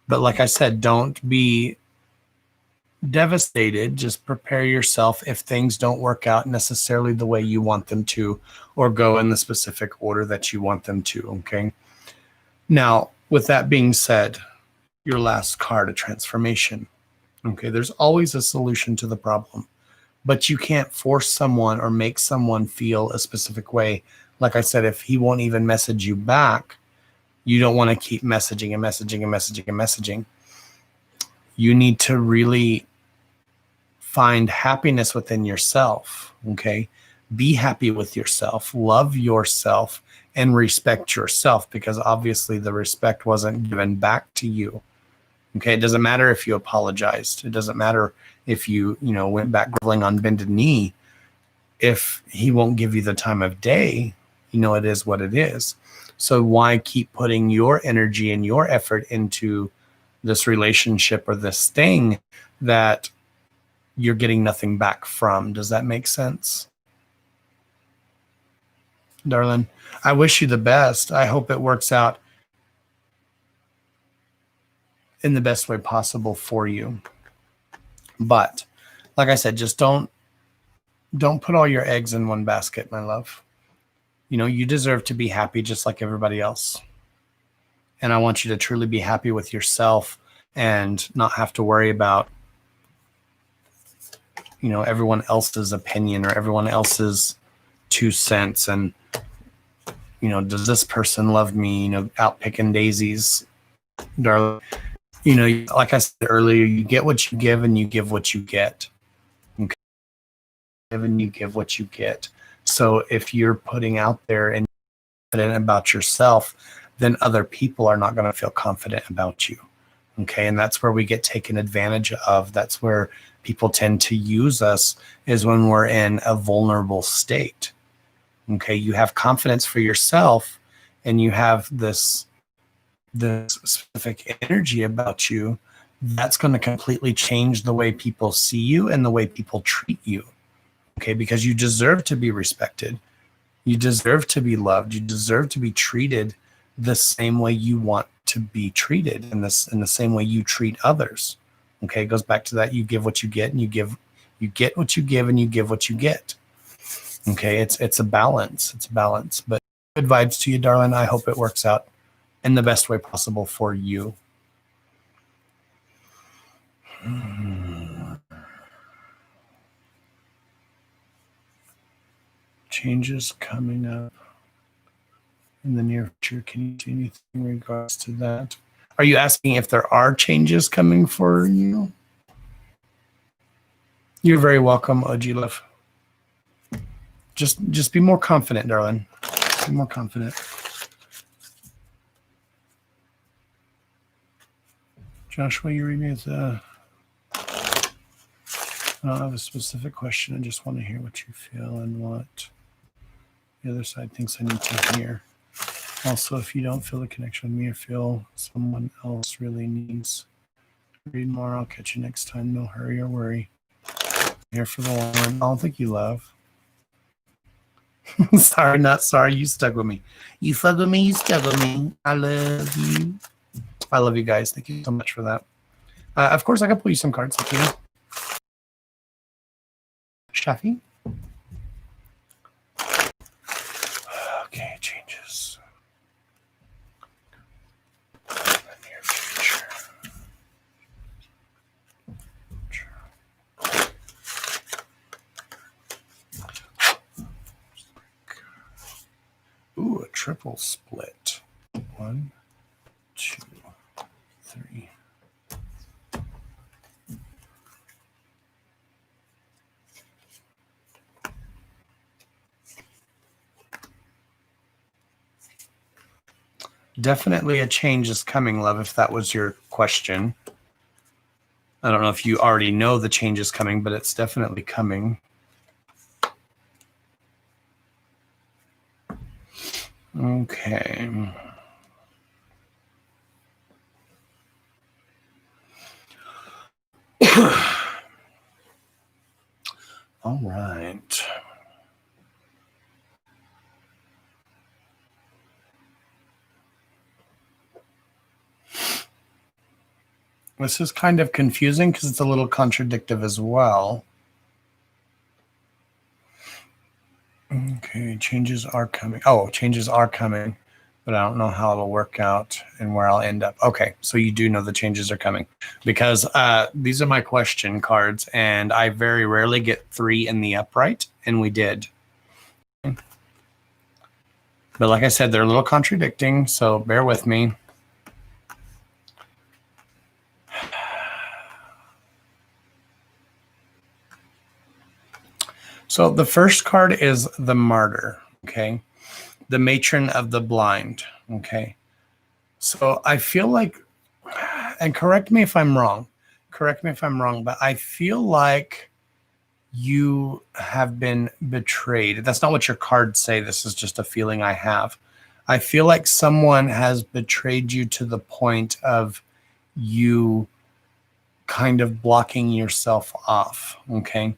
But like I said, don't be devastated. Just prepare yourself if things don't work out necessarily the way you want them to, or go in the specific order that you want them to, okay? Now, with that being said, your last card, a transformation. Okay, there's always a solution to the problem, but you can't force someone or make someone feel a specific way. Like I said, if he won't even message you back, You don't want to keep messaging and messaging and messaging and messaging. You need to really find happiness within yourself, okay? Be happy with yourself, love yourself, and respect yourself, because obviously the respect wasn't given back to you. Okay, it doesn't matter if you apologized. It doesn't matter if you went back groveling on bended knee. If he won't give you the time of day, it is what it is. So why keep putting your energy and your effort into this relationship or this thing that you're getting nothing back from? Does that make sense? Darling, I wish you the best. I hope it works out in the best way possible for you. But like I said, just don't put all your eggs in one basket, my love. You deserve to be happy just like everybody else. And I want you to truly be happy with yourself and not have to worry about, everyone else's opinion or everyone else's 2 cents. And, does this person love me, out picking daisies, darling? Like I said earlier, you get what you give and you give what you get. Okay? And you give what you get. So if you're putting out there and confident about yourself, then other people are not going to feel confident about you. Okay. And that's where we get taken advantage of. That's where people tend to use us, is when we're in a vulnerable state. Okay. You have confidence for yourself and you have this specific energy about you that's going to completely change the way people see you and the way people treat you. Okay. Because you deserve to be respected. You deserve to be loved. You deserve to be treated the same way you want to be treated, in the same way you treat others. Okay, it goes back to that. You give what you get, and you get what you give, and you give what you get. Okay, it's a balance. It's a balance. But good vibes to you, darling. I hope it works out in the best way possible for you. Changes coming up in the near future. Can you do anything in regards to that? Are you asking if there are changes coming for you? You're very welcome, OG Love. Just be more confident, darling. Be more confident. Joshua, you read me as I don't have a specific question. I just want to hear what you feel and what the other side thinks I need to hear. Also, if you don't feel the connection with me or feel someone else really needs to read more, I'll catch you next time. No hurry or worry. I'm here for the long run. I don't think you love. Sorry, not sorry. You stuck with me. You stuck with me. You stuck with me. I love you. I love you guys. Thank you so much for that. Of course, I can pull you some cards if you want. Shafi? Okay, changes. Near future. Ooh, a triple split. 1, 2, 3. Definitely a change is coming, love, if that was your question. I don't know if you already know the change is coming, but it's definitely coming. Okay. All right. This is kind of confusing because it's a little contradictive as well. Okay, changes are coming. Oh, changes are coming, but I don't know how it'll work out and where I'll end up. Okay, so you do know the changes are coming, because these are my question cards, and I very rarely get 3 in the upright, and we did. But like I said, they're a little contradicting, so bear with me. So the first card is the Martyr, okay? The Matron of the Blind, okay? So I feel like, and correct me if I'm wrong, but I feel like you have been betrayed. That's not what your cards say. This is just a feeling I have. I feel like someone has betrayed you to the point of you kind of blocking yourself off, okay?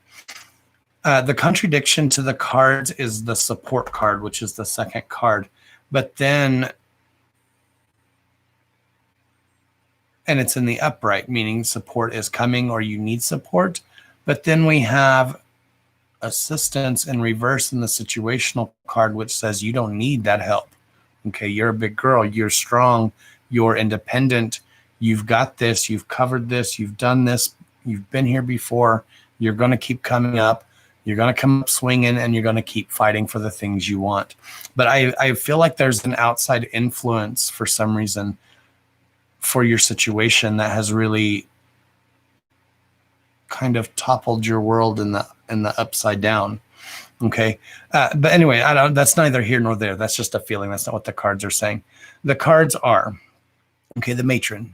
The contradiction to the cards is the support card, which is the second card. But then, and it's in the upright, meaning support is coming or you need support. But then we have assistance in reverse in the situational card, which says you don't need that help. Okay, you're a big girl, you're strong, you're independent, you've got this, you've covered this, you've done this, you've been here before, you're going to keep coming up, you're going to come up swinging, and you're going to keep fighting for the things you want. But I feel like there's an outside influence for some reason for your situation that has really kind of toppled your world in the upside down. Okay. But anyway, that's neither here nor there. That's just a feeling. That's not what the cards are saying. The cards are, okay, the Matron,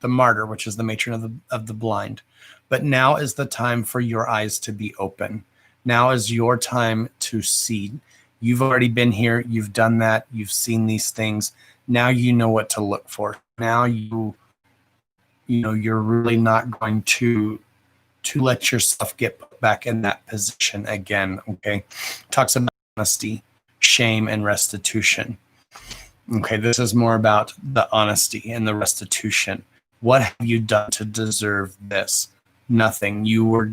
the Martyr, which is the Matron of the Blind. But now is the time for your eyes to be open. Now is your time to see. You've already been here. You've done that. You've seen these things. Now you know what to look for. Now you know, you're really not going to let yourself get put back in that position again, okay? Talks about honesty, shame, and restitution. Okay, this is more about the honesty and the restitution. What have you done to deserve this? Nothing. You were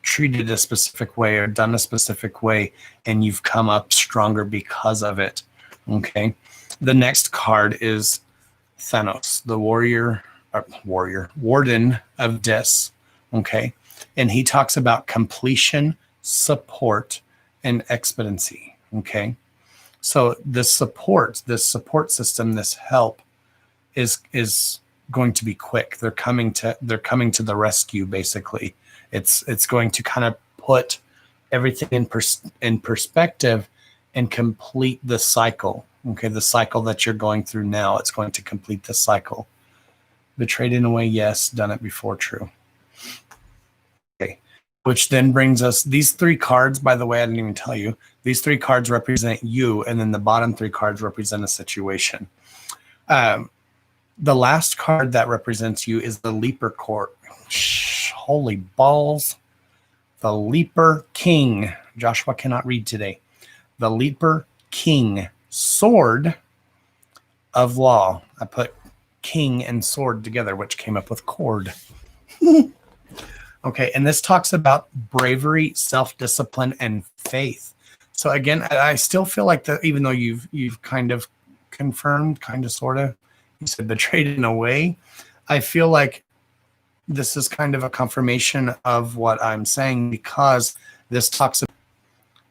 treated a specific way or done a specific way, and you've come up stronger because of it, okay? The next card is Thanos, the warden of Dis, okay? And he talks about completion, support, and expediency, okay? So this support system, this help is going to be quick. They're coming to the rescue, basically. It's going to kind of put everything in perspective and complete the cycle, okay? The cycle that you're going through now, it's going to complete the cycle. Betrayed in a way, yes. Done it before, true. Okay. Which then brings us, these three cards, by the way, I didn't even tell you, these three cards represent you, and then the bottom three cards represent a situation. The last card that represents you is the Leaper Court. Holy balls. The Leaper King. Joshua cannot read today. The Leaper King. Sword of Law. I put king and sword together, which came up with cord. Okay, and this talks about bravery, self-discipline, and faith. So again, I still feel like that, even though you've kind of confirmed, kind of, sort of, you said betrayed in a way, I feel like this is kind of a confirmation of what I'm saying, because this talks about,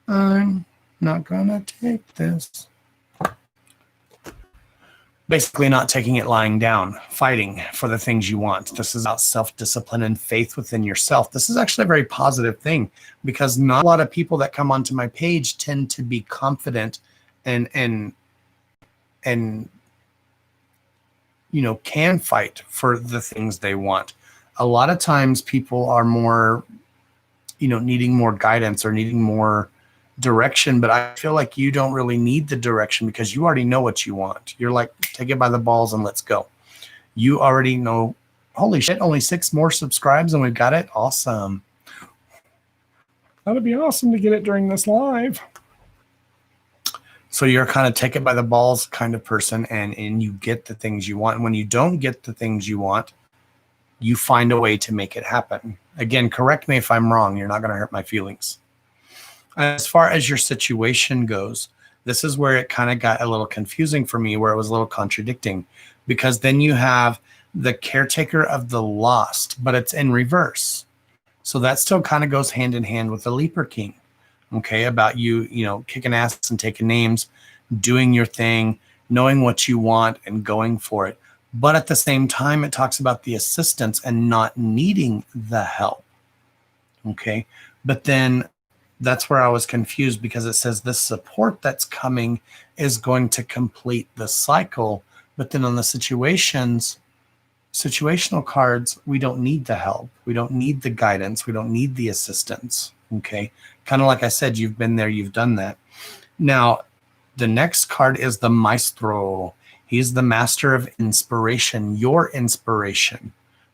I'm not gonna take this. Basically not taking it lying down, fighting for the things you want. This is about self-discipline and faith within yourself. This is actually a very positive thing, because not a lot of people that come onto my page tend to be confident and you know, can fight for the things they want. A lot of times people are more, you know, needing more guidance or needing more direction, but I feel like you don't really need the direction, because you already know what you want. You're like, take it by the balls and let's go. You already know. Holy shit, only 6 more subscribes and we've got it. Awesome. That would be awesome to get it during this live. So you're kind of take it by the balls kind of person, and you get the things you want. And when you don't get the things you want, you find a way to make it happen. Again, correct me if I'm wrong. You're not going to hurt my feelings. As far as your situation goes, this is where it kind of got a little confusing for me, where it was a little contradicting, because then you have the caretaker of the lost, but it's in reverse. So that still kind of goes hand in hand with the Leaper King. Okay, about you know, kicking ass and taking names, doing your thing, knowing what you want and going for it. But at the same time, it talks about the assistance and not needing the help. Okay. But then that's where I was confused, because it says the support that's coming is going to complete the cycle. But then on the situational cards, we don't need the help. We don't need the guidance. We don't need the assistance. Okay. Kind of like I said, you've been there, you've done that. Now, the next card is the Maestro. He's the master of inspiration, your inspiration.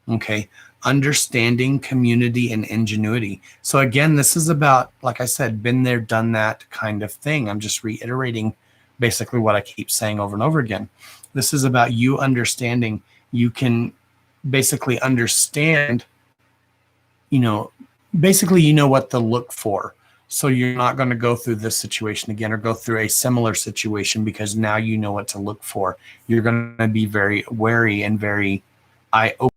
Okay. Understanding, community, and ingenuity. So again, this is about, like I said, been there, done that kind of thing. I'm just reiterating basically what I keep saying over and over again. This is about you understanding. You can basically understand, basically you know what to look for. So you're not going to go through this situation again or go through a similar situation, because now you know what to look for. You're going to be very wary and very eye-opening.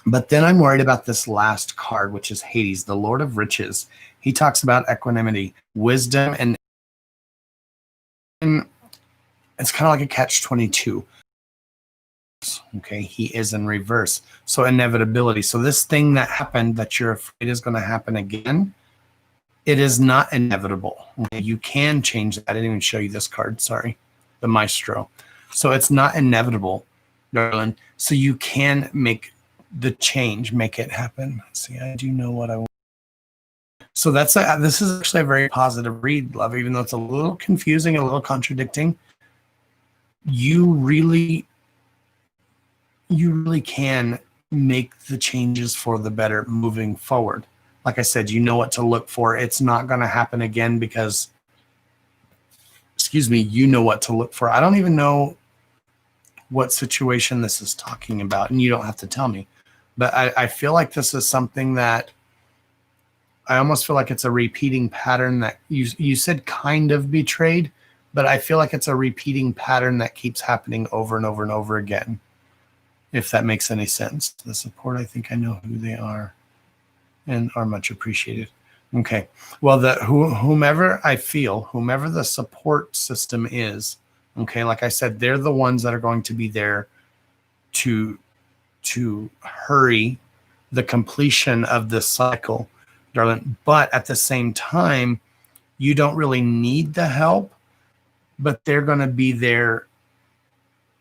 But then I'm worried about this last card, which is Hades, the Lord of Riches. He talks about equanimity, wisdom, and it's kind of like a catch-22. Okay, he is in reverse. So inevitability. So this thing that happened that you're afraid is going to happen again, it is not inevitable. Okay? You can change that. I didn't even show you this card. Sorry, the Maestro. So it's not inevitable, darling. So you can make the change, make it happen. Let's see, I do know what I want. So this is actually a very positive read, love, even though it's a little confusing, a little contradicting. You really can make the changes for the better moving forward. Like I said, you know what to look for. It's not going to happen again because, you know what to look for. I don't even know what situation this is talking about, and you don't have to tell me. But I feel like this is something that I almost feel like it's a repeating pattern that you said kind of betrayed, but I feel like it's a repeating pattern that keeps happening over and over and over again, if that makes any sense. The support, I think I know who they are and are much appreciated. Okay. Well, whomever the support system is, okay, like I said, they're the ones that are going to be there to hurry the completion of this cycle, darling. But at the same time, you don't really need the help, but they're going to be there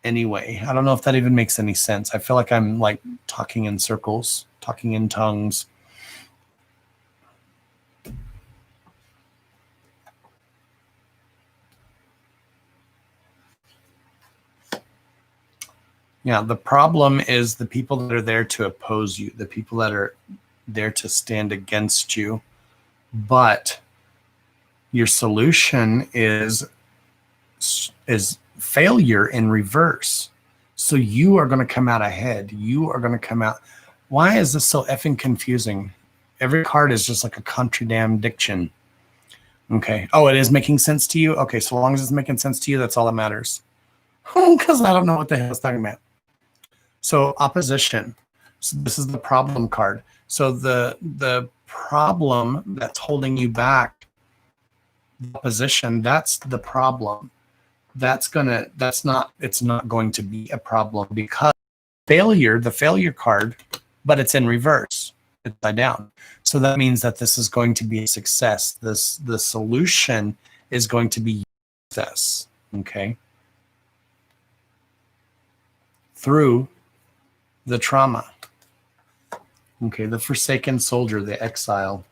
anyway. I don't know if that even makes any sense. I feel like I'm like talking in circles, talking in tongues. Yeah, the problem is the people that are there to oppose you, the people that are there to stand against you. But your solution is failure in reverse. So you are going to come out ahead. You are going to come out. Why is this so effing confusing? Every card is just like a contradiction. Okay. Oh, it is making sense to you? Okay, so long as it's making sense to you, that's all that matters. Because I don't know what the hell it's talking about. So opposition. So this is the problem card. So the problem that's holding you back, opposition, that's the problem. It's not going to be a problem, because the failure card, but it's in reverse, it's upside down. So that means that this is going to be a success. The solution is going to be success. Okay. Through the trauma. Okay, the forsaken soldier, the exile.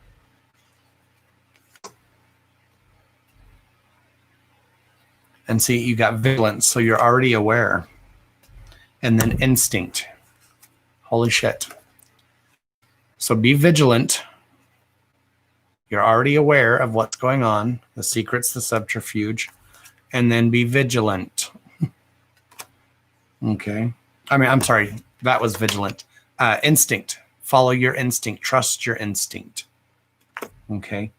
And see, you got vigilance, so you're already aware. And then instinct. Holy shit. So be vigilant. You're already aware of what's going on, the secrets, the subterfuge, and then be vigilant. Okay. I'm sorry, that was vigilant. Instinct. Follow your instinct. Trust your instinct. Okay.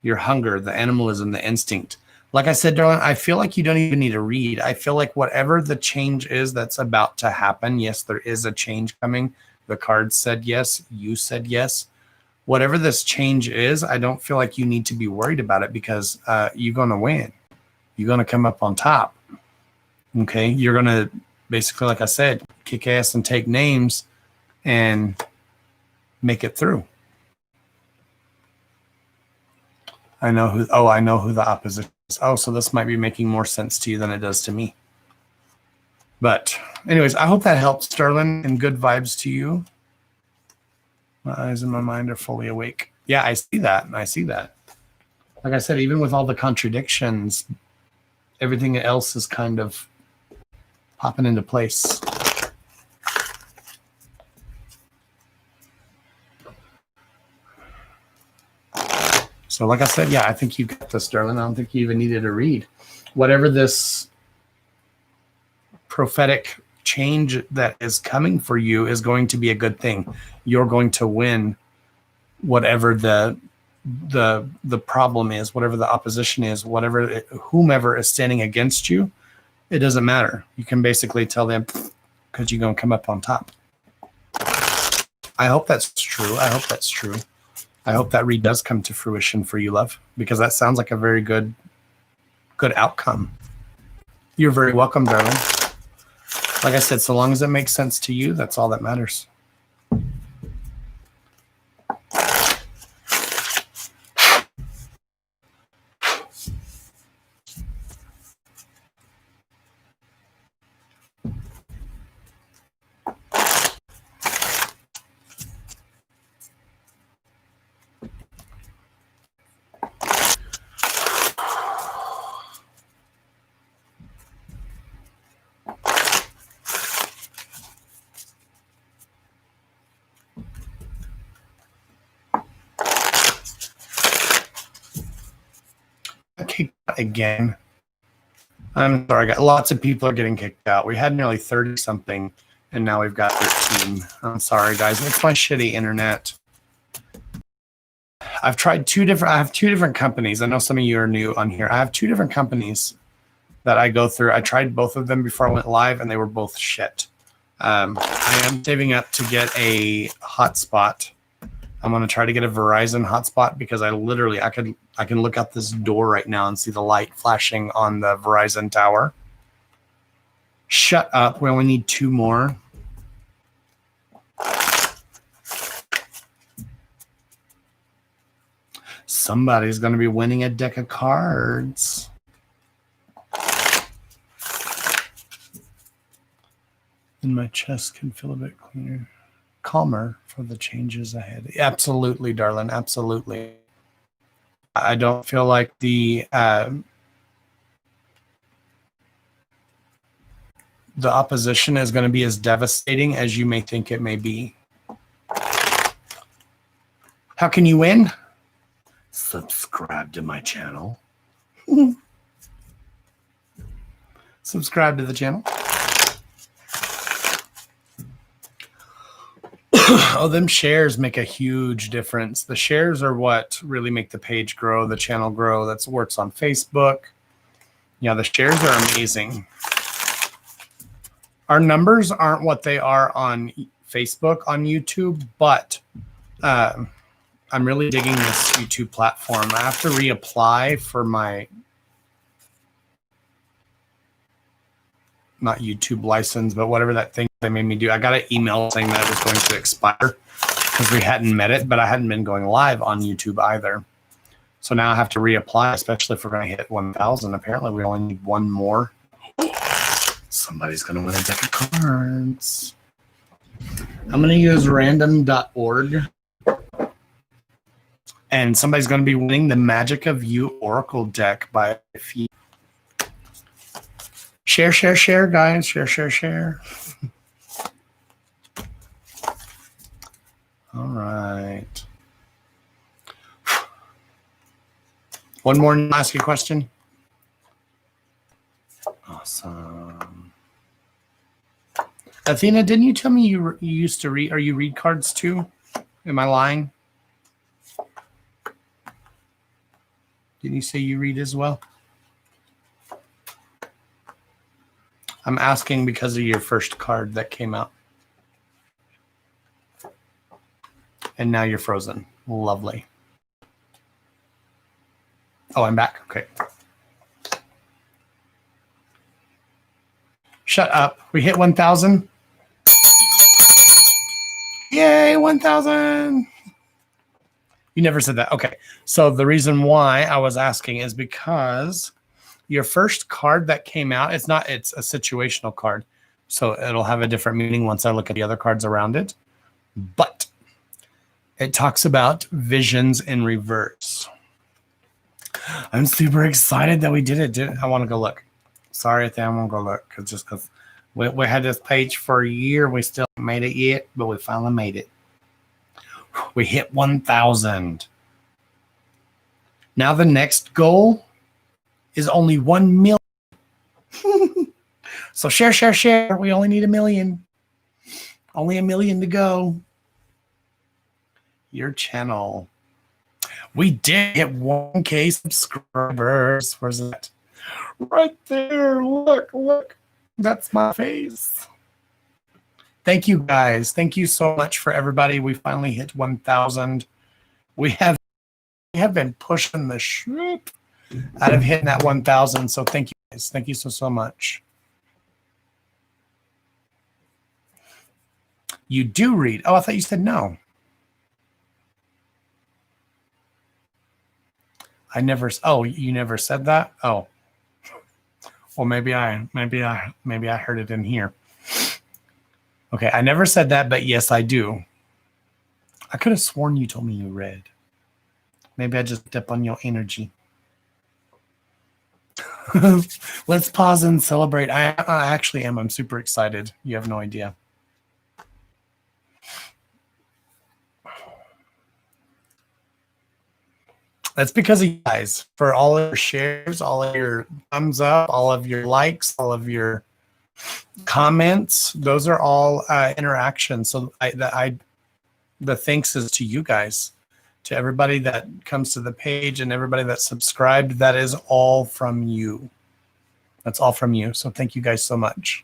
Your hunger, the animalism, the instinct. Like I said, darling, I feel like you don't even need to read. I feel like whatever the change is that's about to happen, yes, there is a change coming. The cards said yes. You said yes. whatever this change is, I don't feel like you need to be worried about it because you're going to win. You're going to come up on top. Okay. You're going to basically, like I said, kick ass and take names and make it through. I know who the opposition is. Oh, so this might be making more sense to you than it does to me. But anyways, I hope that helps, Sterling, and good vibes to you. My eyes and my mind are fully awake. Yeah, I see that. I see that. Like I said, even with all the contradictions, everything else is kind of popping into place. So like I said, yeah, I think you got this, Sterling. I don't think you even needed to read. Whatever this prophetic change that is coming for you is going to be a good thing. You're going to win whatever the problem is, whatever the opposition is, whomever is standing against you. It doesn't matter. You can basically tell them because you're going to come up on top. I hope that's true. I hope that's true. I hope that read does come to fruition for you, love, because that sounds like a very good outcome. You're very welcome, darling. Like I said, so long as it makes sense to you, that's all that matters. Kicked out again. I'm sorry, lots of people are getting kicked out. We had nearly 30 something, and now we've got 13. I'm sorry, guys. It's my shitty internet. I have two different companies. I know some of you are new on here. I have two different companies that I go through. I tried both of them before I went live, and they were both shit. I am saving up to get a hotspot. I'm going to try to get a Verizon hotspot because I can look out this door right now and see the light flashing on the Verizon tower. Shut up. We only need 2 more. Somebody's going to be winning a deck of cards. And my chest can feel a bit cleaner. Calmer for the changes ahead. Absolutely, darling. Absolutely. I don't feel like the opposition is going to be as devastating as you may think it may be. How can you win? Subscribe to my channel. Subscribe to the channel. Oh, them shares make a huge difference. The shares are what really make the page grow, the channel grow. That's works on Facebook. Yeah, the shares are amazing. Our numbers aren't what they are on Facebook, on YouTube, but I'm really digging this YouTube platform. I have to reapply for my not YouTube license, but whatever that thing they made me do. I got an email saying that it was going to expire because we hadn't met it, but I hadn't been going live on YouTube either. So now I have to reapply, especially if we're going to hit 1,000. Apparently, we only need 1 more. Somebody's going to win a deck of cards. I'm going to use random.org. And somebody's going to be winning the Magic of You Oracle deck by a few. Share, guys. Share. All right. One more and I'll ask you a question. Awesome. Athena, didn't you tell me you used to read, or you read cards too? Am I lying? Didn't you say you read as well? I'm asking because of your first card that came out. And now you're frozen. Lovely. Oh, I'm back. Okay. Shut up. We hit 1,000. Yay, 1,000. You never said that. Okay. So the reason why I was asking is because your first card that came out, it's a situational card. So it'll have a different meaning once I look at the other cards around it. But it talks about visions in reverse. I'm super excited that we did it. I want to go look. Sorry, I think I'm going to go look because we had this page for a year. We still haven't made it yet, but we finally made it. We hit 1,000. Now the next goal is only 1 million. So share. We only need 1 million. Only 1 million to go. Your channel. We did hit 1K subscribers. Where's that? Right there. Look. That's my face. Thank you, guys. Thank you so much for everybody. We finally hit 1,000. We have been pushing the shit out of hitting that 1,000. So thank you, guys. Thank you so much. You do read. Oh, I thought you said no. Oh, you never said that? Oh. Well, maybe I heard it in here. Okay, I never said that, but yes, I do. I could have sworn you told me you read. Maybe I just dip on your energy. Let's pause and celebrate. I actually am. I'm super excited. You have no idea. That's because of you guys, for all of your shares, all of your thumbs up, all of your likes, all of your comments. Those are all interactions. So the thanks is to you guys, to everybody that comes to the page and everybody that subscribed. That is all from you. That's all from you. So thank you guys so much.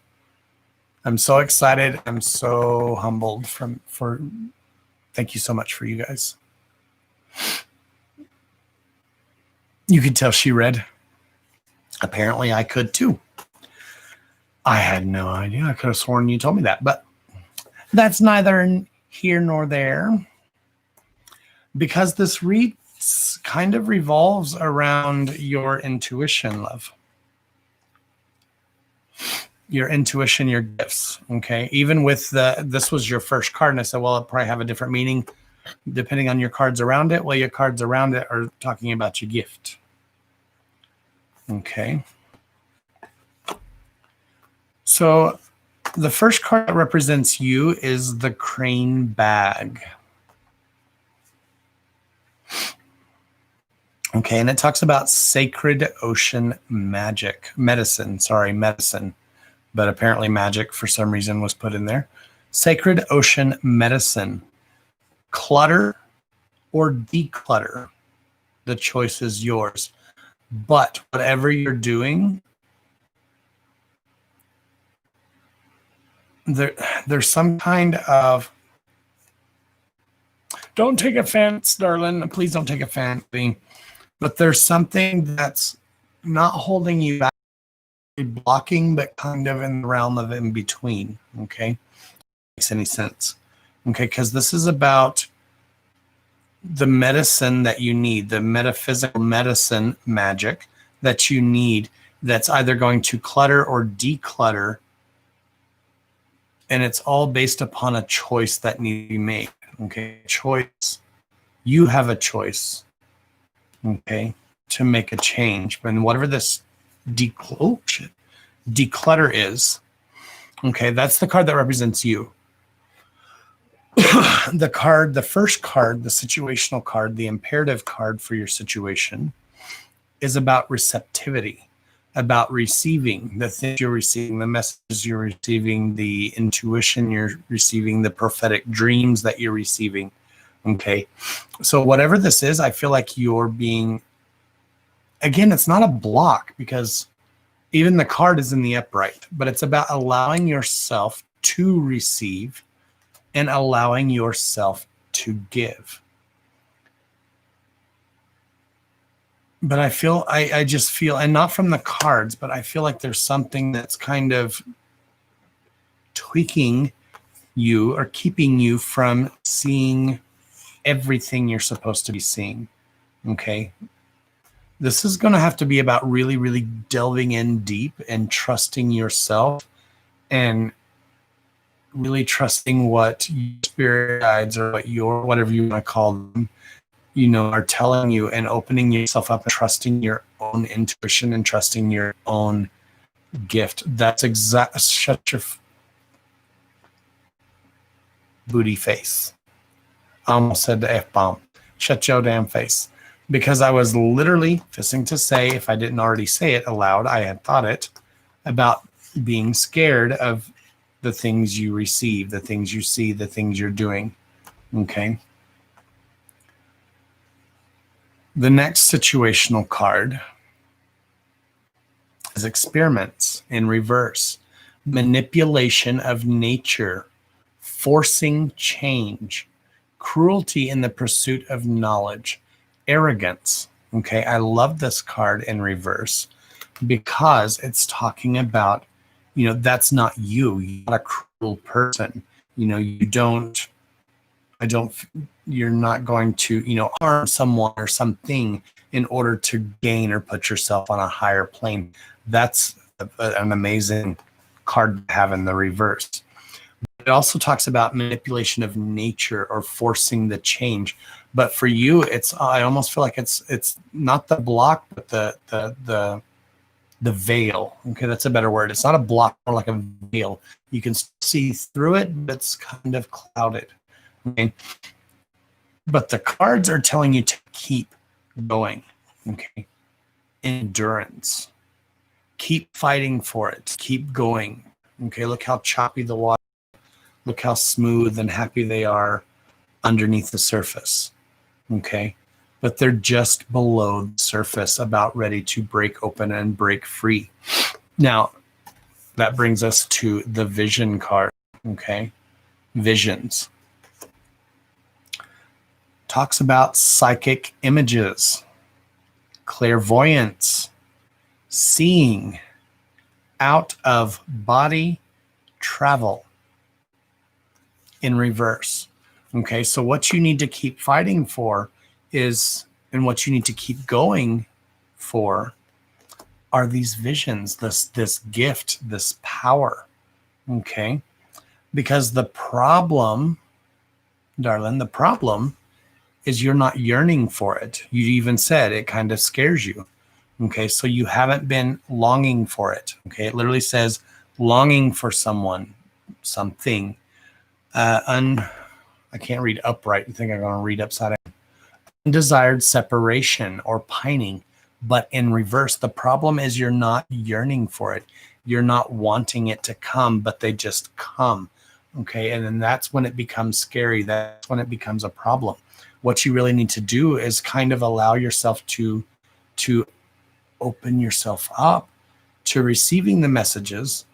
I'm so excited. I'm so humbled thank you so much for you guys. You could tell she read. Apparently I could too. I had no idea. I could have sworn you told me that, but that's neither here nor there, because this read kind of revolves around your intuition, love. Your intuition, your gifts. Okay. Even with this was your first card, and I said, well, it'll probably have a different meaning depending on your cards around it. Well, your cards around it are talking about your gift. Okay. So the first card that represents you is the crane bag. Okay, and it talks about sacred ocean medicine, but apparently magic for some reason was put in there. Sacred ocean medicine. Clutter or declutter. The choice is yours. But whatever you're doing, there's some kind of, don't take offense, darling. Please don't take offense. But there's something that's not holding you back, blocking, but kind of in the realm of in between. Okay, makes any sense? Okay, because this is about the medicine that you need, the metaphysical medicine magic that you need, that's either going to clutter or declutter. And it's all based upon a choice that needs to be made. Okay, choice. You have a choice. Okay, to make a change. And whatever this declutter is, okay, that's the card that represents you. The first card, the situational card, the imperative card for your situation is about receptivity, about receiving the things you're receiving, the messages you're receiving, the intuition you're receiving, the prophetic dreams that you're receiving. Okay. So whatever this is, I feel like you're being, again, it's not a block because even the card is in the upright, but it's about allowing yourself to receive and allowing yourself to give. But I just feel, and not from the cards, but I feel like there's something that's kind of tweaking you or keeping you from seeing everything you're supposed to be seeing. Okay. This is going to have to be about really, really delving in deep and trusting yourself and really trusting what your spirit guides or whatever you want to call them, are telling you, and opening yourself up and trusting your own intuition and trusting your own gift. That's exact. Shut your booty face. I almost said the F-bomb. Shut your damn face. Because I was literally fixing to say, if I didn't already say it aloud, I had thought it, about being scared of the things you receive, the things you see, the things you're doing. Okay. The next situational card is experiments in reverse. Manipulation of nature, forcing change, cruelty in the pursuit of knowledge, arrogance. Okay, I love this card in reverse because it's talking about, that's not you. You're not a cruel person. You're not going to, harm someone or something in order to gain or put yourself on a higher plane. That's an amazing card to have in the reverse. It also talks about manipulation of nature or forcing the change. But for you, I almost feel like it's not the block, but the veil. Okay, that's a better word. It's not a block, more like a veil. You can see through it, but it's kind of clouded. Okay. But the cards are telling you to keep going. Okay. Endurance. Keep fighting for it. Keep going. Okay. Look how choppy the water. Look how smooth and happy they are underneath the surface. Okay. But they're just below the surface, about ready to break open and break free. Now, that brings us to the vision card. Okay. Visions. Talks about psychic images, clairvoyance, seeing, out of body travel in reverse. Okay, so what you need to keep fighting for and what you need to keep going for are these visions, this gift, this power. Okay, because the problem, darling, the problem is you're not yearning for it. You even said it kind of scares you. Okay, so you haven't been longing for it. Okay, it literally says longing for someone, something. I can't read upright. You think I'm going to read upside down? Undesired separation or pining, but in reverse. The problem is you're not yearning for it. You're not wanting it to come, but they just come. Okay, and then that's when it becomes scary. That's when it becomes a problem. What you really need to do is kind of allow yourself to open yourself up to receiving the messages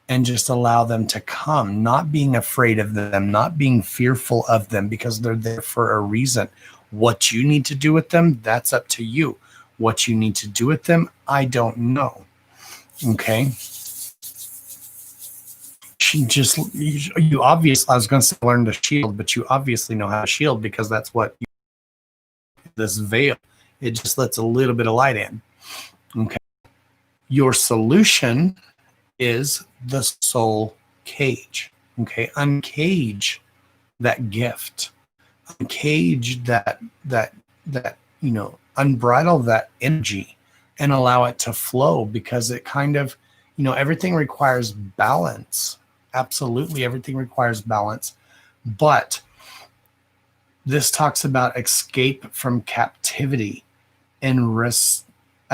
and just allow them to come, not being afraid of them, not being fearful of them, because they're there for a reason. What you need to do with them, that's up to you. What you need to do with them, I don't know. Okay. You obviously, I was going to say learn to shield, but you obviously know how to shield, because that's what this veil, it just lets a little bit of light in. Okay. Your solution is the soul cage. Okay. Uncage that gift. Uncage that unbridle that energy and allow it to flow, because it kind of, everything requires balance. Absolutely. Everything requires balance. But this talks about escape from captivity and restitution.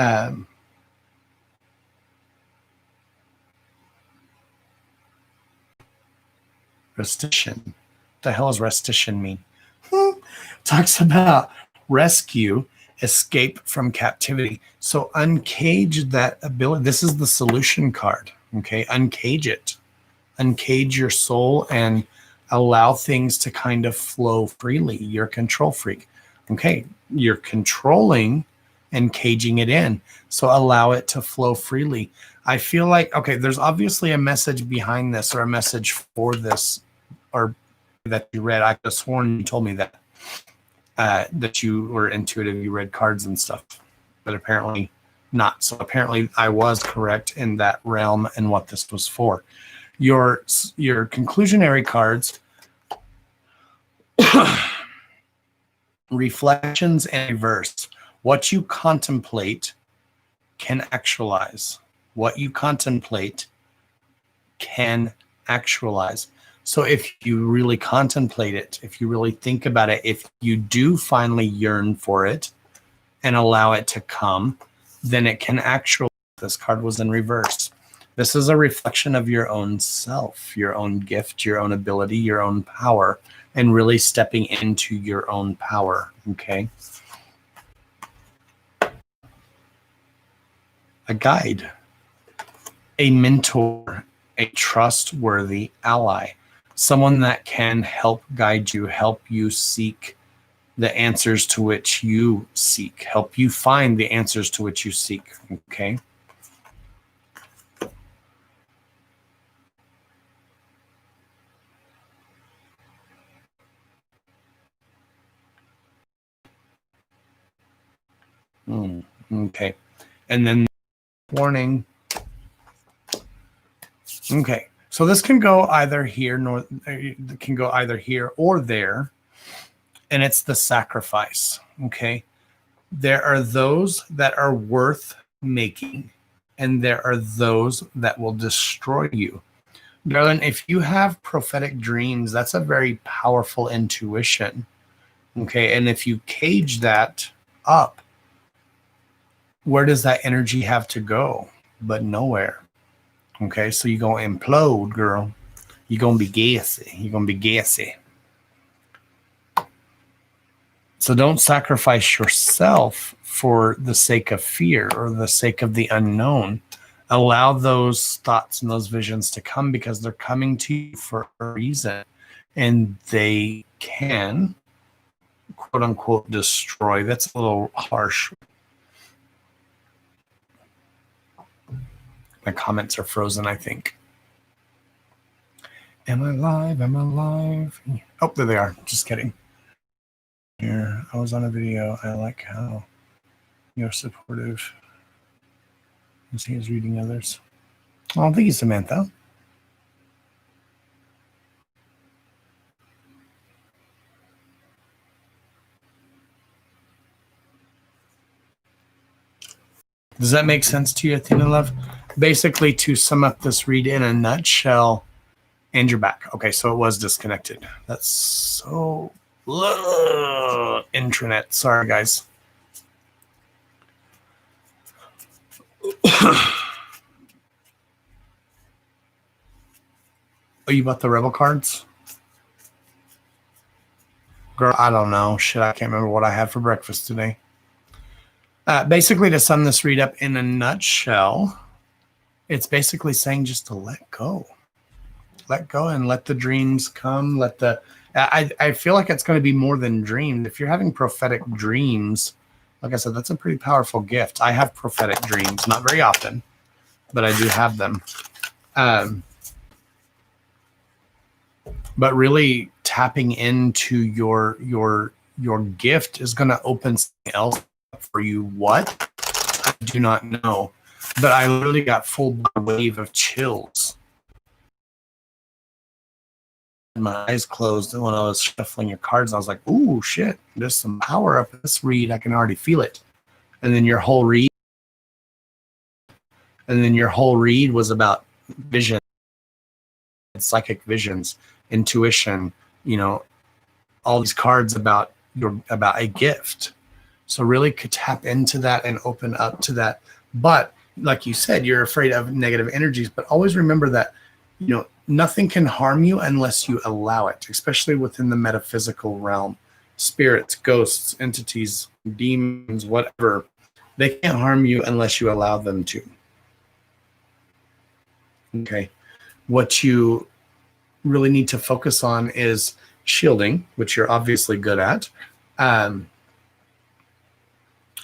What the hell does restitution mean? Talks about rescue, escape from captivity. So uncage that ability. This is the solution card. Okay. Uncage it. Uncage your soul and allow things to kind of flow freely. You're a control freak. Okay. You're controlling and caging it in. So allow it to flow freely. I feel like, okay, there's obviously a message behind this or a message for this or that you read. I could have sworn you told me that, that you were intuitive, you read cards and stuff, but apparently not. So apparently I was correct in that realm and what this was for. Your conclusionary cards, reflections and reverse. What you contemplate can actualize. What you contemplate can actualize. So if you really contemplate it, if you really think about it, if you do finally yearn for it and allow it to come, then it can actualize. This card was in reverse. This is a reflection of your own self, your own gift, your own ability, your own power, and really stepping into your own power, okay? A guide, a mentor, a trustworthy ally, someone that can help guide you, help you seek the answers to which you seek, help you find the answers to which you seek, okay? Okay. And then warning. Okay. So this can go either here, it can go either here or there. And it's the sacrifice. Okay. There are those that are worth making, and there are those that will destroy you. Darling, if you have prophetic dreams, that's a very powerful intuition. Okay. And if you cage that up, where does that energy have to go? But nowhere. Okay, so you're going to implode, girl. You're going to be gassy. You're going to be gassy. So don't sacrifice yourself for the sake of fear or the sake of the unknown. Allow those thoughts and those visions to come because they're coming to you for a reason. And they can, quote unquote, destroy. That's a little harsh. My comments are frozen, I think. Am I live? Am I live? Oh, there they are. Just kidding. Here, I was on a video. I like how you're supportive. As he is reading others. Oh, thank you, Samantha. Does that make sense to you, Athena Love? Basically, to sum up this read in a nutshell, and you're back. Okay, so it was disconnected. That's so intranet. Sorry, guys. Oh, you bought the Rebel cards? Girl, I don't know. Shit, I can't remember what I had for breakfast today. Basically, to sum this read up in a nutshell, it's basically saying just to let go. Let go and let the dreams come. I feel like it's going to be more than dreams. If you're having prophetic dreams, like I said, that's a pretty powerful gift. I have prophetic dreams, not very often, but I do have them. But really tapping into your gift is going to open something else for you. What? I do not know. But I literally got full wave of chills. My eyes closed, and when I was shuffling your cards, I was like, "Ooh, shit! There's some power up in this read. I can already feel it." And then your whole read, was about vision, psychic visions, intuition. You know, all these cards about a gift. So really could tap into that and open up to that. But like you said, you're afraid of negative energies. But always remember that, you know, nothing can harm you unless you allow it, especially within the metaphysical realm. Spirits, ghosts, entities, demons, whatever, they can't harm you unless you allow them to. Okay. What you really need to focus on is shielding, which you're obviously good at,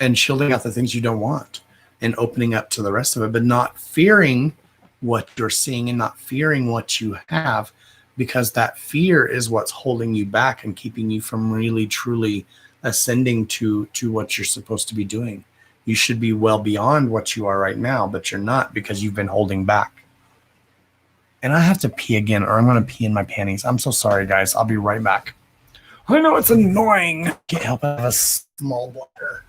and shielding out the things you don't want and opening up to the rest of it, but not fearing what you're seeing and not fearing what you have, because that fear is what's holding you back and keeping you from really truly ascending to what you're supposed to be doing. You should be well beyond what you are right now, but you're not because you've been holding back. And I have to pee again, or I'm going to pee in my panties. I'm so sorry, guys. I'll be right back. I know it's annoying. Can't help it. I have a small bladder.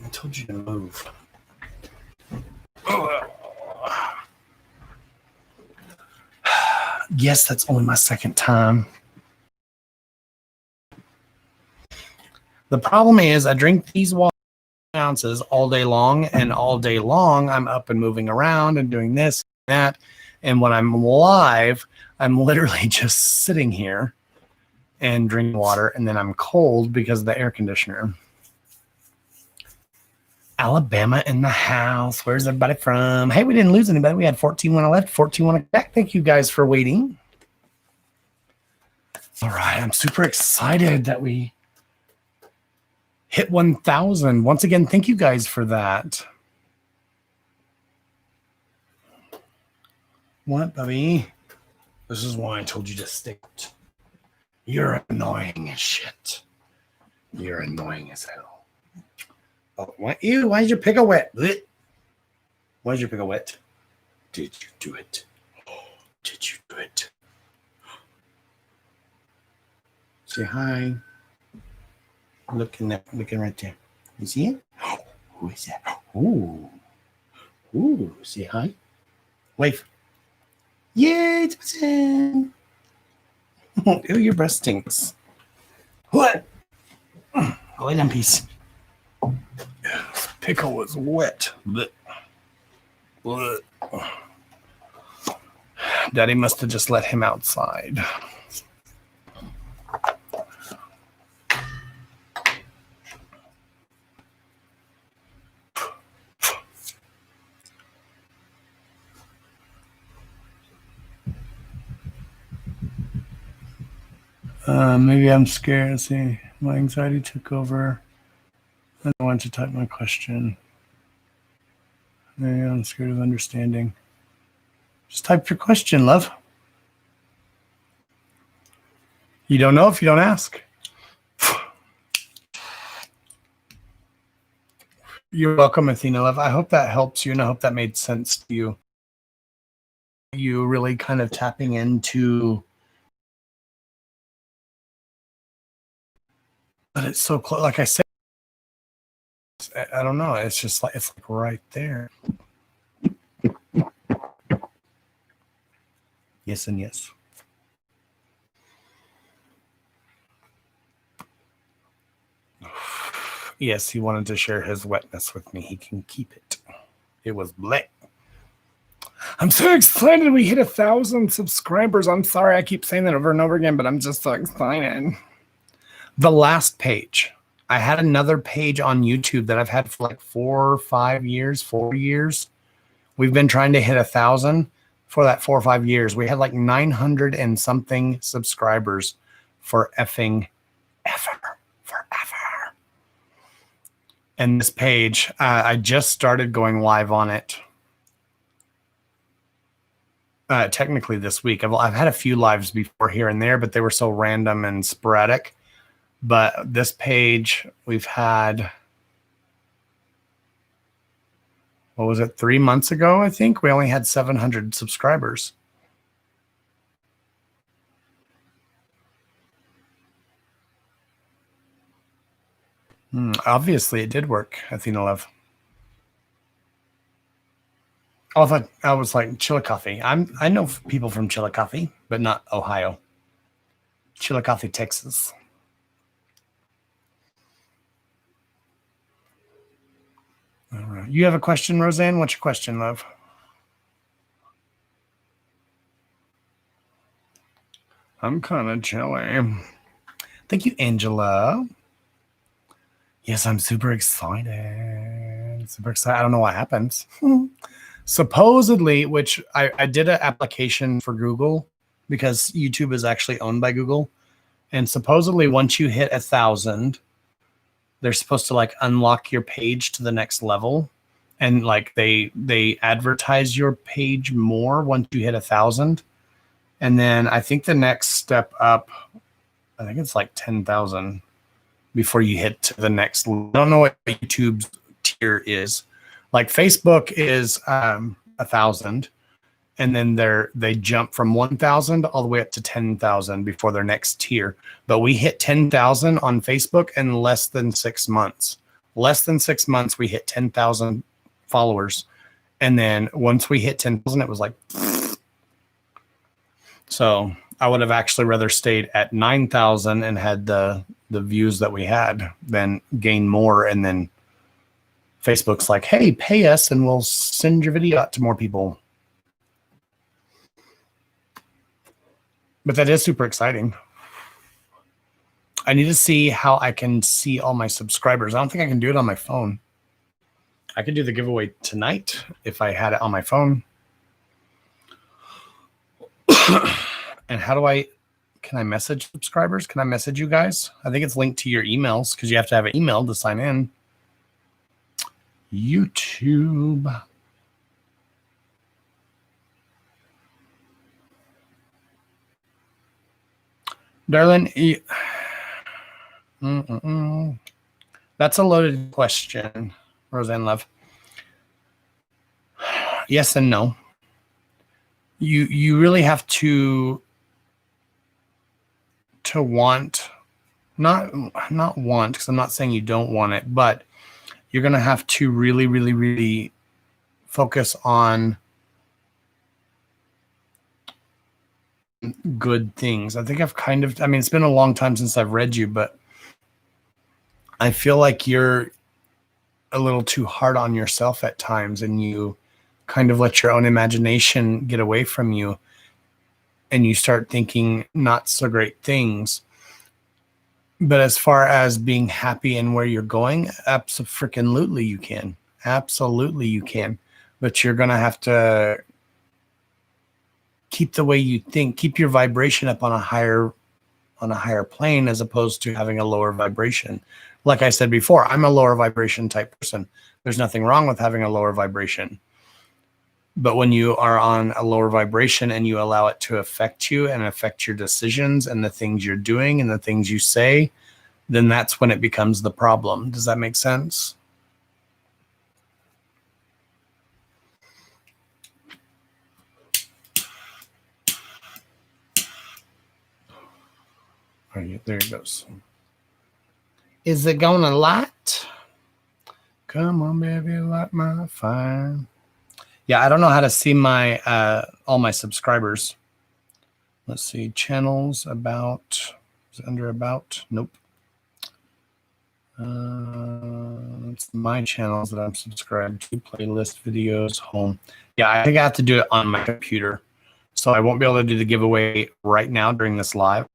I told you to move. Yes, that's only my second time. The problem is I drink these water ounces all day long, and all day long I'm up and moving around and doing this and that. And when I'm live, I'm literally just sitting here and drinking water, and then I'm cold because of the air conditioner. Alabama in the house. Where's everybody from? Hey, we didn't lose anybody. We had 14 when I left, 14 when I got back. Thank you guys for waiting. All right, I'm super excited that we hit 1,000. Once again, thank you guys for that. What, Bubby? This is why I told you to stick. You're annoying as shit. You're annoying as hell. Oh, what? Ew, why did your pickle wet? Blech. Why is your pickle wet? Did you do it? Did you do it? Say hi. Looking right there. You see it? Who is that? Ooh. Ooh, say hi. Wave. Yay, it's in. Ew, your breast stinks. What? I'll lay down peace. Pickle was wet. Blech. Blech. Daddy must have just let him outside. Maybe I'm scared. Let's see, my anxiety took over. I don't want to type my question. Maybe I'm scared of understanding. Just type your question, love. You don't know if you don't ask. You're welcome, Athena, love. I hope that helps you, and I hope that made sense to you. You really kind of tapping into, but it's so close. Like I said, I don't know. It's just like, it's like right there. Yes and yes. Yes, he wanted to share his wetness with me. He can keep it. It was black. I'm so excited we hit 1,000 subscribers. I'm sorry I keep saying that over and over again, but I'm just so excited. The last page. I had another page on YouTube that I've had for like 4 or 5 years, 4 years. We've been trying to hit 1,000 for that 4 or 5 years. We had like 900 and something subscribers for effing ever, forever. And this page, I just started going live on it. Technically this week. I've had a few lives before here and there, but they were so random and sporadic. But this page, we've had, what was it, 3 months ago, I think? We only had 700 subscribers. Obviously, it did work, Athena Love. Oh, I thought I was like Chillicothe. I know people from Chillicothe, but not Ohio. Chillicothe, Texas. All right. You have a question, Roseanne? What's your question, love? I'm kind of chilly. Thank you, Angela. Yes, I'm super excited. Super excited. I don't know what happens. Supposedly, which I did an application for Google because YouTube is actually owned by Google. And supposedly once you hit 1,000, they're supposed to like unlock your page to the next level. And like they advertise your page more once you hit 1,000. And then I think the next step up, I think it's like 10,000 before you hit to the next level. I don't know what YouTube's tier is. Like Facebook is 1,000, and then they jump from 1,000 all the way up to 10,000 before their next tier. But we hit 10,000 on Facebook in less than 6 months. Less than 6 months, we hit 10,000 followers, and then once we hit 10,000, it was like. So I would have actually rather stayed at 9,000 and had the views that we had than gain more, and then Facebook's like, hey, pay us and we'll send your video out to more people. But that is super exciting. I need to see how I can see all my subscribers. I don't think I can do it on my phone. I could do the giveaway tonight if I had it on my phone. And how do can I message subscribers? Can I message you guys? I think it's linked to your emails because you have to have an email to sign in. YouTube. Darlene, that's a loaded question, Roseanne Love. Yes and no. You really have to want, not want, because I'm not saying you don't want it, but you're going to have to really, really, really focus on good things. I think it's been a long time since I've read you, but I feel like you're a little too hard on yourself at times, and you kind of let your own imagination get away from you, and you start thinking not so great things. But as far as being happy and where you're going, absolutely you can. Absolutely you can. But you're going to have to keep the way you think, keep your vibration up on a higher plane, as opposed to having a lower vibration. Like I said before, I'm a lower vibration type person. There's nothing wrong with having a lower vibration. But when you are on a lower vibration and you allow it to affect you and affect your decisions and the things you're doing and the things you say, then that's when it becomes the problem. Does that make sense? All right, there it goes. Is it gonna light? Come on, baby, light my fire. Yeah, I don't know how to see my all my subscribers. Let's see, channels, about. Is it under about? Nope. It's my channels that I'm subscribed to. Playlist, videos, home. Yeah, I think I have to do it on my computer. So I won't be able to do the giveaway right now during this live.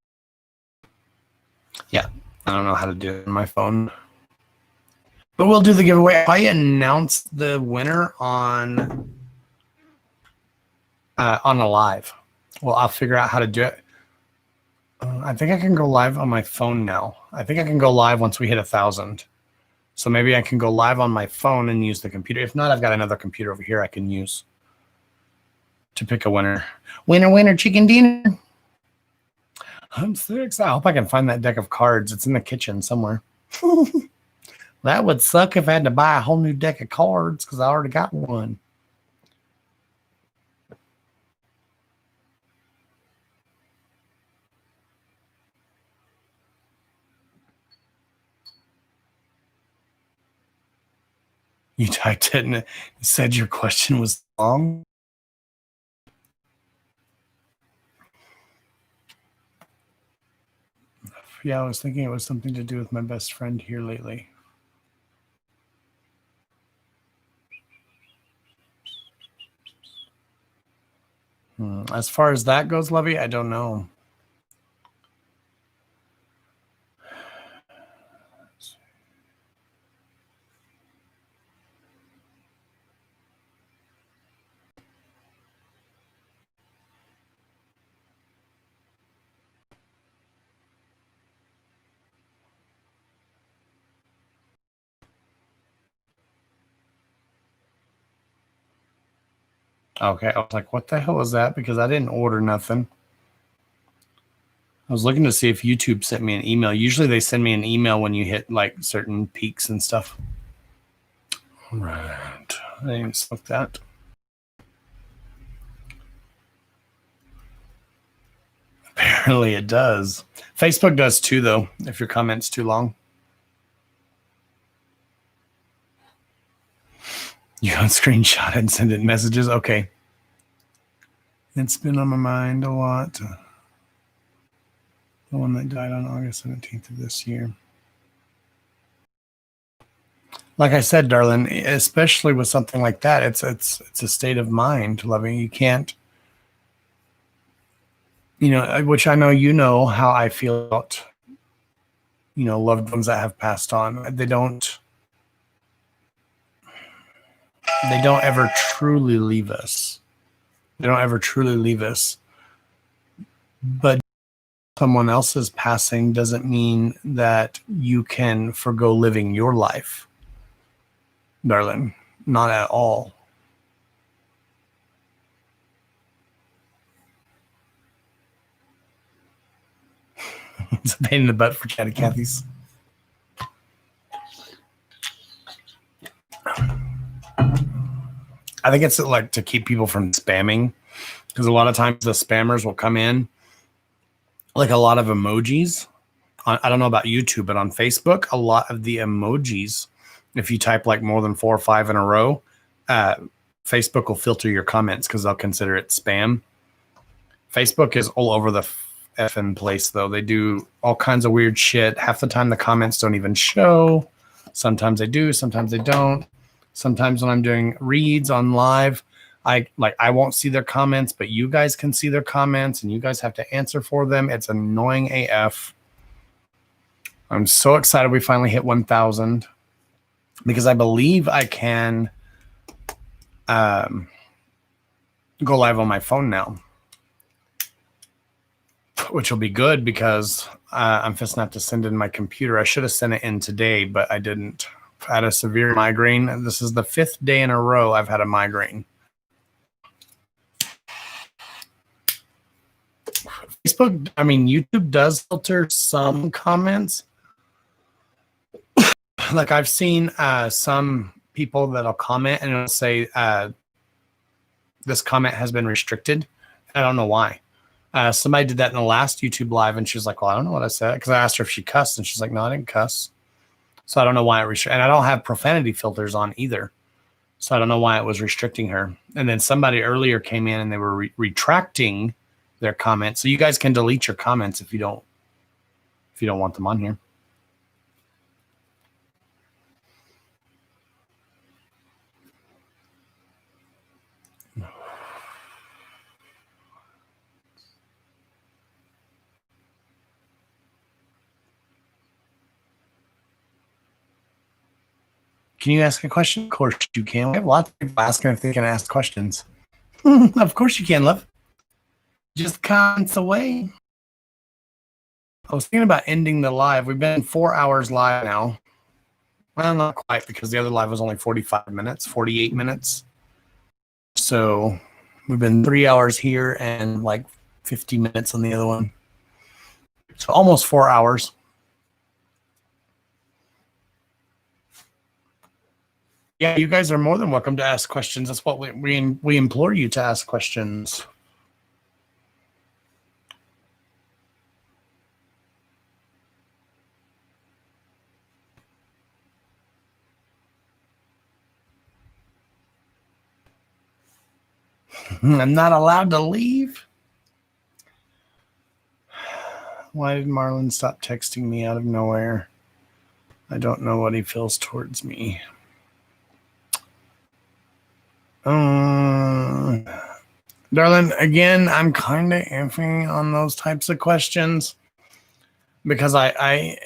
Yeah. I don't know how to do it on my phone. But we'll do the giveaway. I announce the winner on a live. Well, I'll figure out how to do it. I think I can go live on my phone now. I think I can go live once we hit 1,000. So maybe I can go live on my phone and use the computer. If not, I've got another computer over here I can use to pick a winner. Winner, winner, chicken dinner. I'm 6. I hope I can find that deck of cards. It's in the kitchen somewhere. That would suck if I had to buy a whole new deck of cards because I already got one. You typed it and it said your question was long. Yeah, I was thinking it was something to do with my best friend here lately. As far as that goes, Lovey, I don't know. Okay, I was like, what the hell is that? Because I didn't order nothing. I was looking to see if YouTube sent me an email. Usually they send me an email when you hit like certain peaks and stuff. All right. I didn't smoke that. Apparently it does. Facebook does too, though, if your comment's too long. You can screenshot it and send it in messages? Okay. It's been on my mind a lot. The one that died on August 17th of this year. Like I said, darling, especially with something like that, it's a state of mind, loving. You can't, which I know you know how I feel about, loved ones that have passed on. They don't ever truly leave us. They don't ever truly leave us. But someone else's passing doesn't mean that you can forgo living your life, darling. Not at all. It's a pain in the butt for Chatty Cathy's. I think it's like to keep people from spamming, because a lot of times the spammers will come in like a lot of emojis. I don't know about YouTube, but on Facebook, a lot of the emojis, if you type like more than 4 or 5 in a row, Facebook will filter your comments because they'll consider it spam. Facebook is all over the effing place, though. They do all kinds of weird shit. Half the time the comments don't even show. Sometimes they do, sometimes they don't. Sometimes when I'm doing reads on live, I won't see their comments, but you guys can see their comments and you guys have to answer for them. It's annoying AF. I'm so excited we finally hit 1,000 because I believe I can go live on my phone now, which will be good because I'm just going to have to send in my computer. I should have sent it in today, but I didn't. I've had a severe migraine. This is the 5th day in a row I've had a migraine. Facebook, YouTube does filter some comments. Like I've seen some people that'll comment and it'll say this comment has been restricted. I don't know why. Somebody did that in the last YouTube live and she was like, well, I don't know what I said, because I asked her if she cussed and she's like, no, I didn't cuss. So I don't know why it restricted. And I don't have profanity filters on either. So I don't know why it was restricting her. And then somebody earlier came in and they were retracting their comments. So you guys can delete your comments if you don't want them on here. Can you ask a question? Of course you can. We have lots of people asking if they can ask questions. Of course you can, love. Just comments away. I was thinking about ending the live. We've been 4 hours live now. Well, not quite, because the other live was only 45 minutes, 48 minutes. So we've been 3 hours here and like 50 minutes on the other one. So almost 4 hours. Yeah, you guys are more than welcome to ask questions. That's what we implore you to ask questions. I'm not allowed to leave. Why did Marlon stop texting me out of nowhere? I don't know what he feels towards me. Darling, again, I'm kind of iffy on those types of questions because I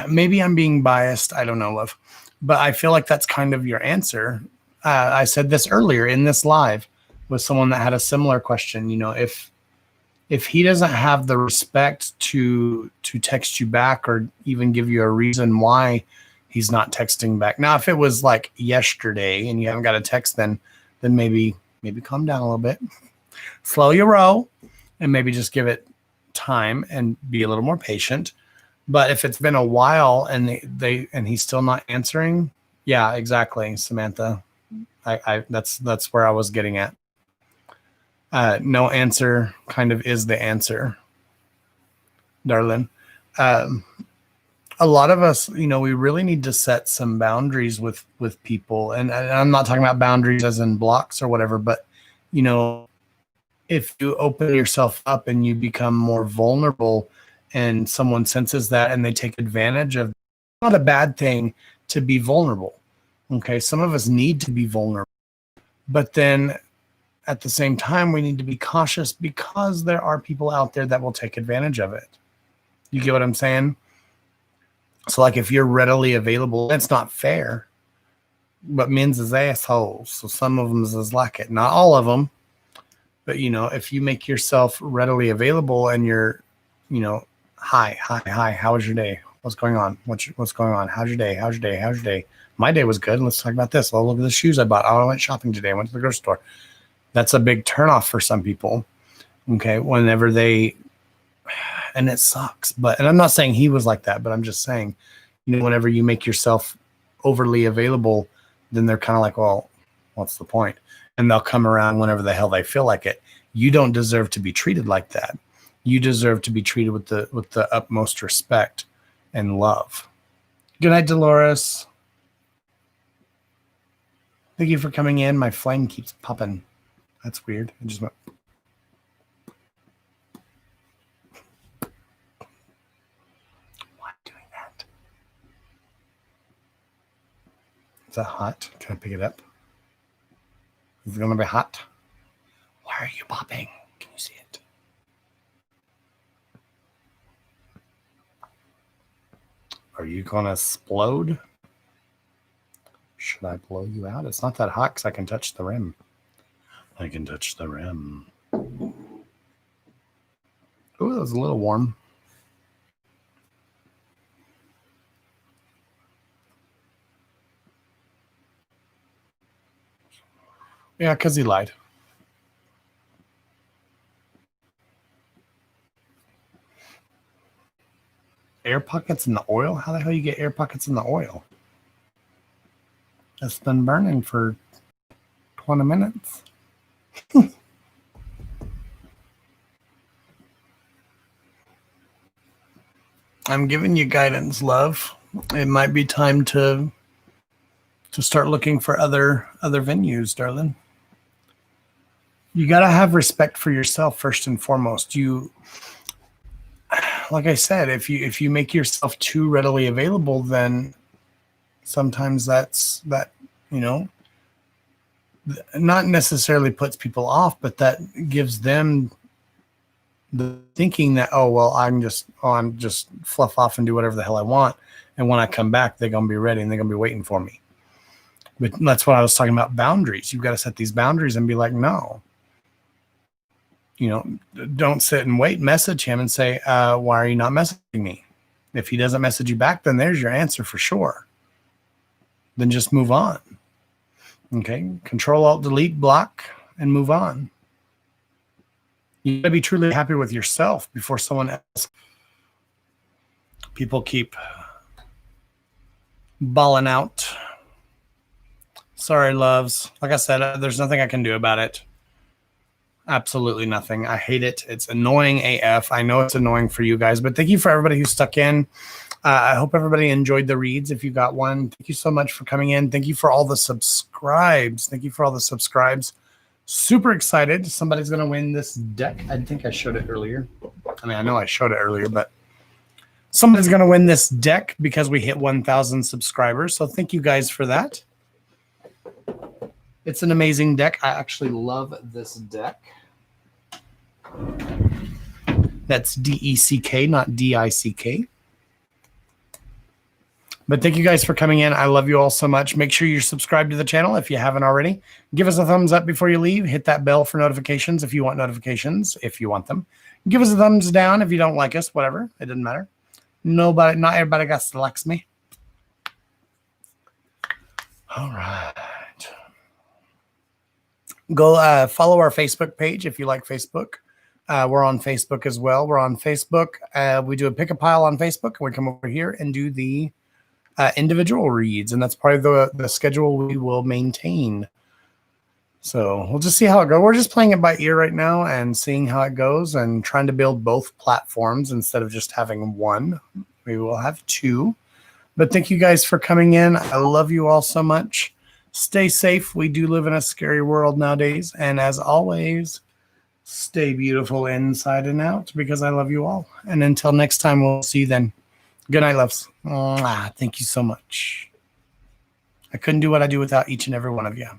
maybe I'm being biased. I don't know, love, but I feel like that's kind of your answer. I said this earlier in this live with someone that had a similar question. You know, if he doesn't have the respect to text you back or even give you a reason why he's not texting back. Now, if it was like yesterday and you haven't got a text, then maybe calm down a little bit, slow your roll, and maybe just give it time and be a little more patient. But if it's been a while and and he's still not answering, yeah, exactly, Samantha. I that's where I was getting at. No answer kind of is the answer, darling. A lot of us, you know, we really need to set some boundaries with people. And I'm not talking about boundaries as in blocks or whatever, but, you know, if you open yourself up and you become more vulnerable and someone senses that and they take advantage of, it's not a bad thing to be vulnerable. Okay. Some of us need to be vulnerable, but then at the same time, we need to be cautious because there are people out there that will take advantage of it. You get what I'm saying? So like if you're readily available, that's not fair, but men's is assholes. So some of them is like it, not all of them, but you know, if you make yourself readily available and you're, you know, hi, how was your day? What's going on? What's going on? How's your day? My day was good. Let's talk about this. Oh, look at the shoes I bought. Oh, I went shopping today. I went to the grocery store. That's a big turnoff for some people. Okay. Whenever they, and it sucks, and I'm not saying he was like that, but I'm just saying, you know, whenever you make yourself overly available, then they're kind of like, well, what's the point? And they'll come around whenever the hell they feel like it. You don't deserve to be treated like that. You deserve to be treated with the utmost respect and love. Good night, Dolores. Thank you for coming in. My flame keeps popping. That's weird. I just went. Why doing that? Is that hot? Can I pick it up? Is it going to be hot? Why are you popping? Can you see it? Are you going to explode? Should I blow you out? It's not that hot because I can touch the rim. I can touch the rim. Oh, that was a little warm. Yeah, because he lied. Air pockets in the oil? How the hell you get air pockets in the oil? It's been burning for 20 minutes. I'm giving you guidance, love. It might be time to start looking for other venues, darling. You got to have respect for yourself first and foremost. You, like I said, if you make yourself too readily available, then sometimes that, you know, not necessarily puts people off, but that gives them the thinking that, oh, well, I'm just fluff off and do whatever the hell I want. And when I come back, they're going to be ready and they're going to be waiting for me. But that's what I was talking about, boundaries. You've got to set these boundaries and be like, no. Don't sit and wait. Message him and say, why are you not messaging me? If he doesn't message you back, then there's your answer for sure. Then just move on. Okay? Control, Alt, Delete, block, and move on. You got to be truly happy with yourself before someone else. People keep balling out. Sorry, loves. Like I said, there's nothing I can do about it. Absolutely nothing. I hate it. It's annoying AF. I know it's annoying for you guys, but thank you for everybody who stuck in. I hope everybody enjoyed the reads. If you got one, thank you so much for coming in. Thank you for all the subscribes. Thank you for all the subscribes. Super excited. Somebody's going to win this deck. I think I showed it earlier. I mean, I know I showed it earlier, but somebody's going to win this deck because we hit 1,000 subscribers. So thank you guys for that. It's an amazing deck. I actually love this deck. That's D-E-C-K, not D-I-C-K. But thank you guys for coming in. I love you all so much. Make sure you're subscribed to the channel if you haven't already. Give us a thumbs up before you leave. Hit that bell for notifications if you want notifications, if you want them. Give us a thumbs down if you don't like us, whatever. It doesn't matter. Not everybody got to like me. All right. Go follow our Facebook page if you like Facebook. We're on Facebook as well. We're on Facebook. We do a pick a pile on Facebook. We come over here and do the individual reads, and that's part of the schedule we will maintain. So we'll just see how it goes. We're just playing it by ear right now and seeing how it goes and trying to build both platforms instead of just having one. We will have two. But thank you guys for coming in. I love you all so much. Stay safe. We do live in a scary world nowadays. And as always, stay beautiful inside and out because I love you all. And until next time, we'll see you then. Good night, loves. Thank you so much. I couldn't do what I do without each and every one of you.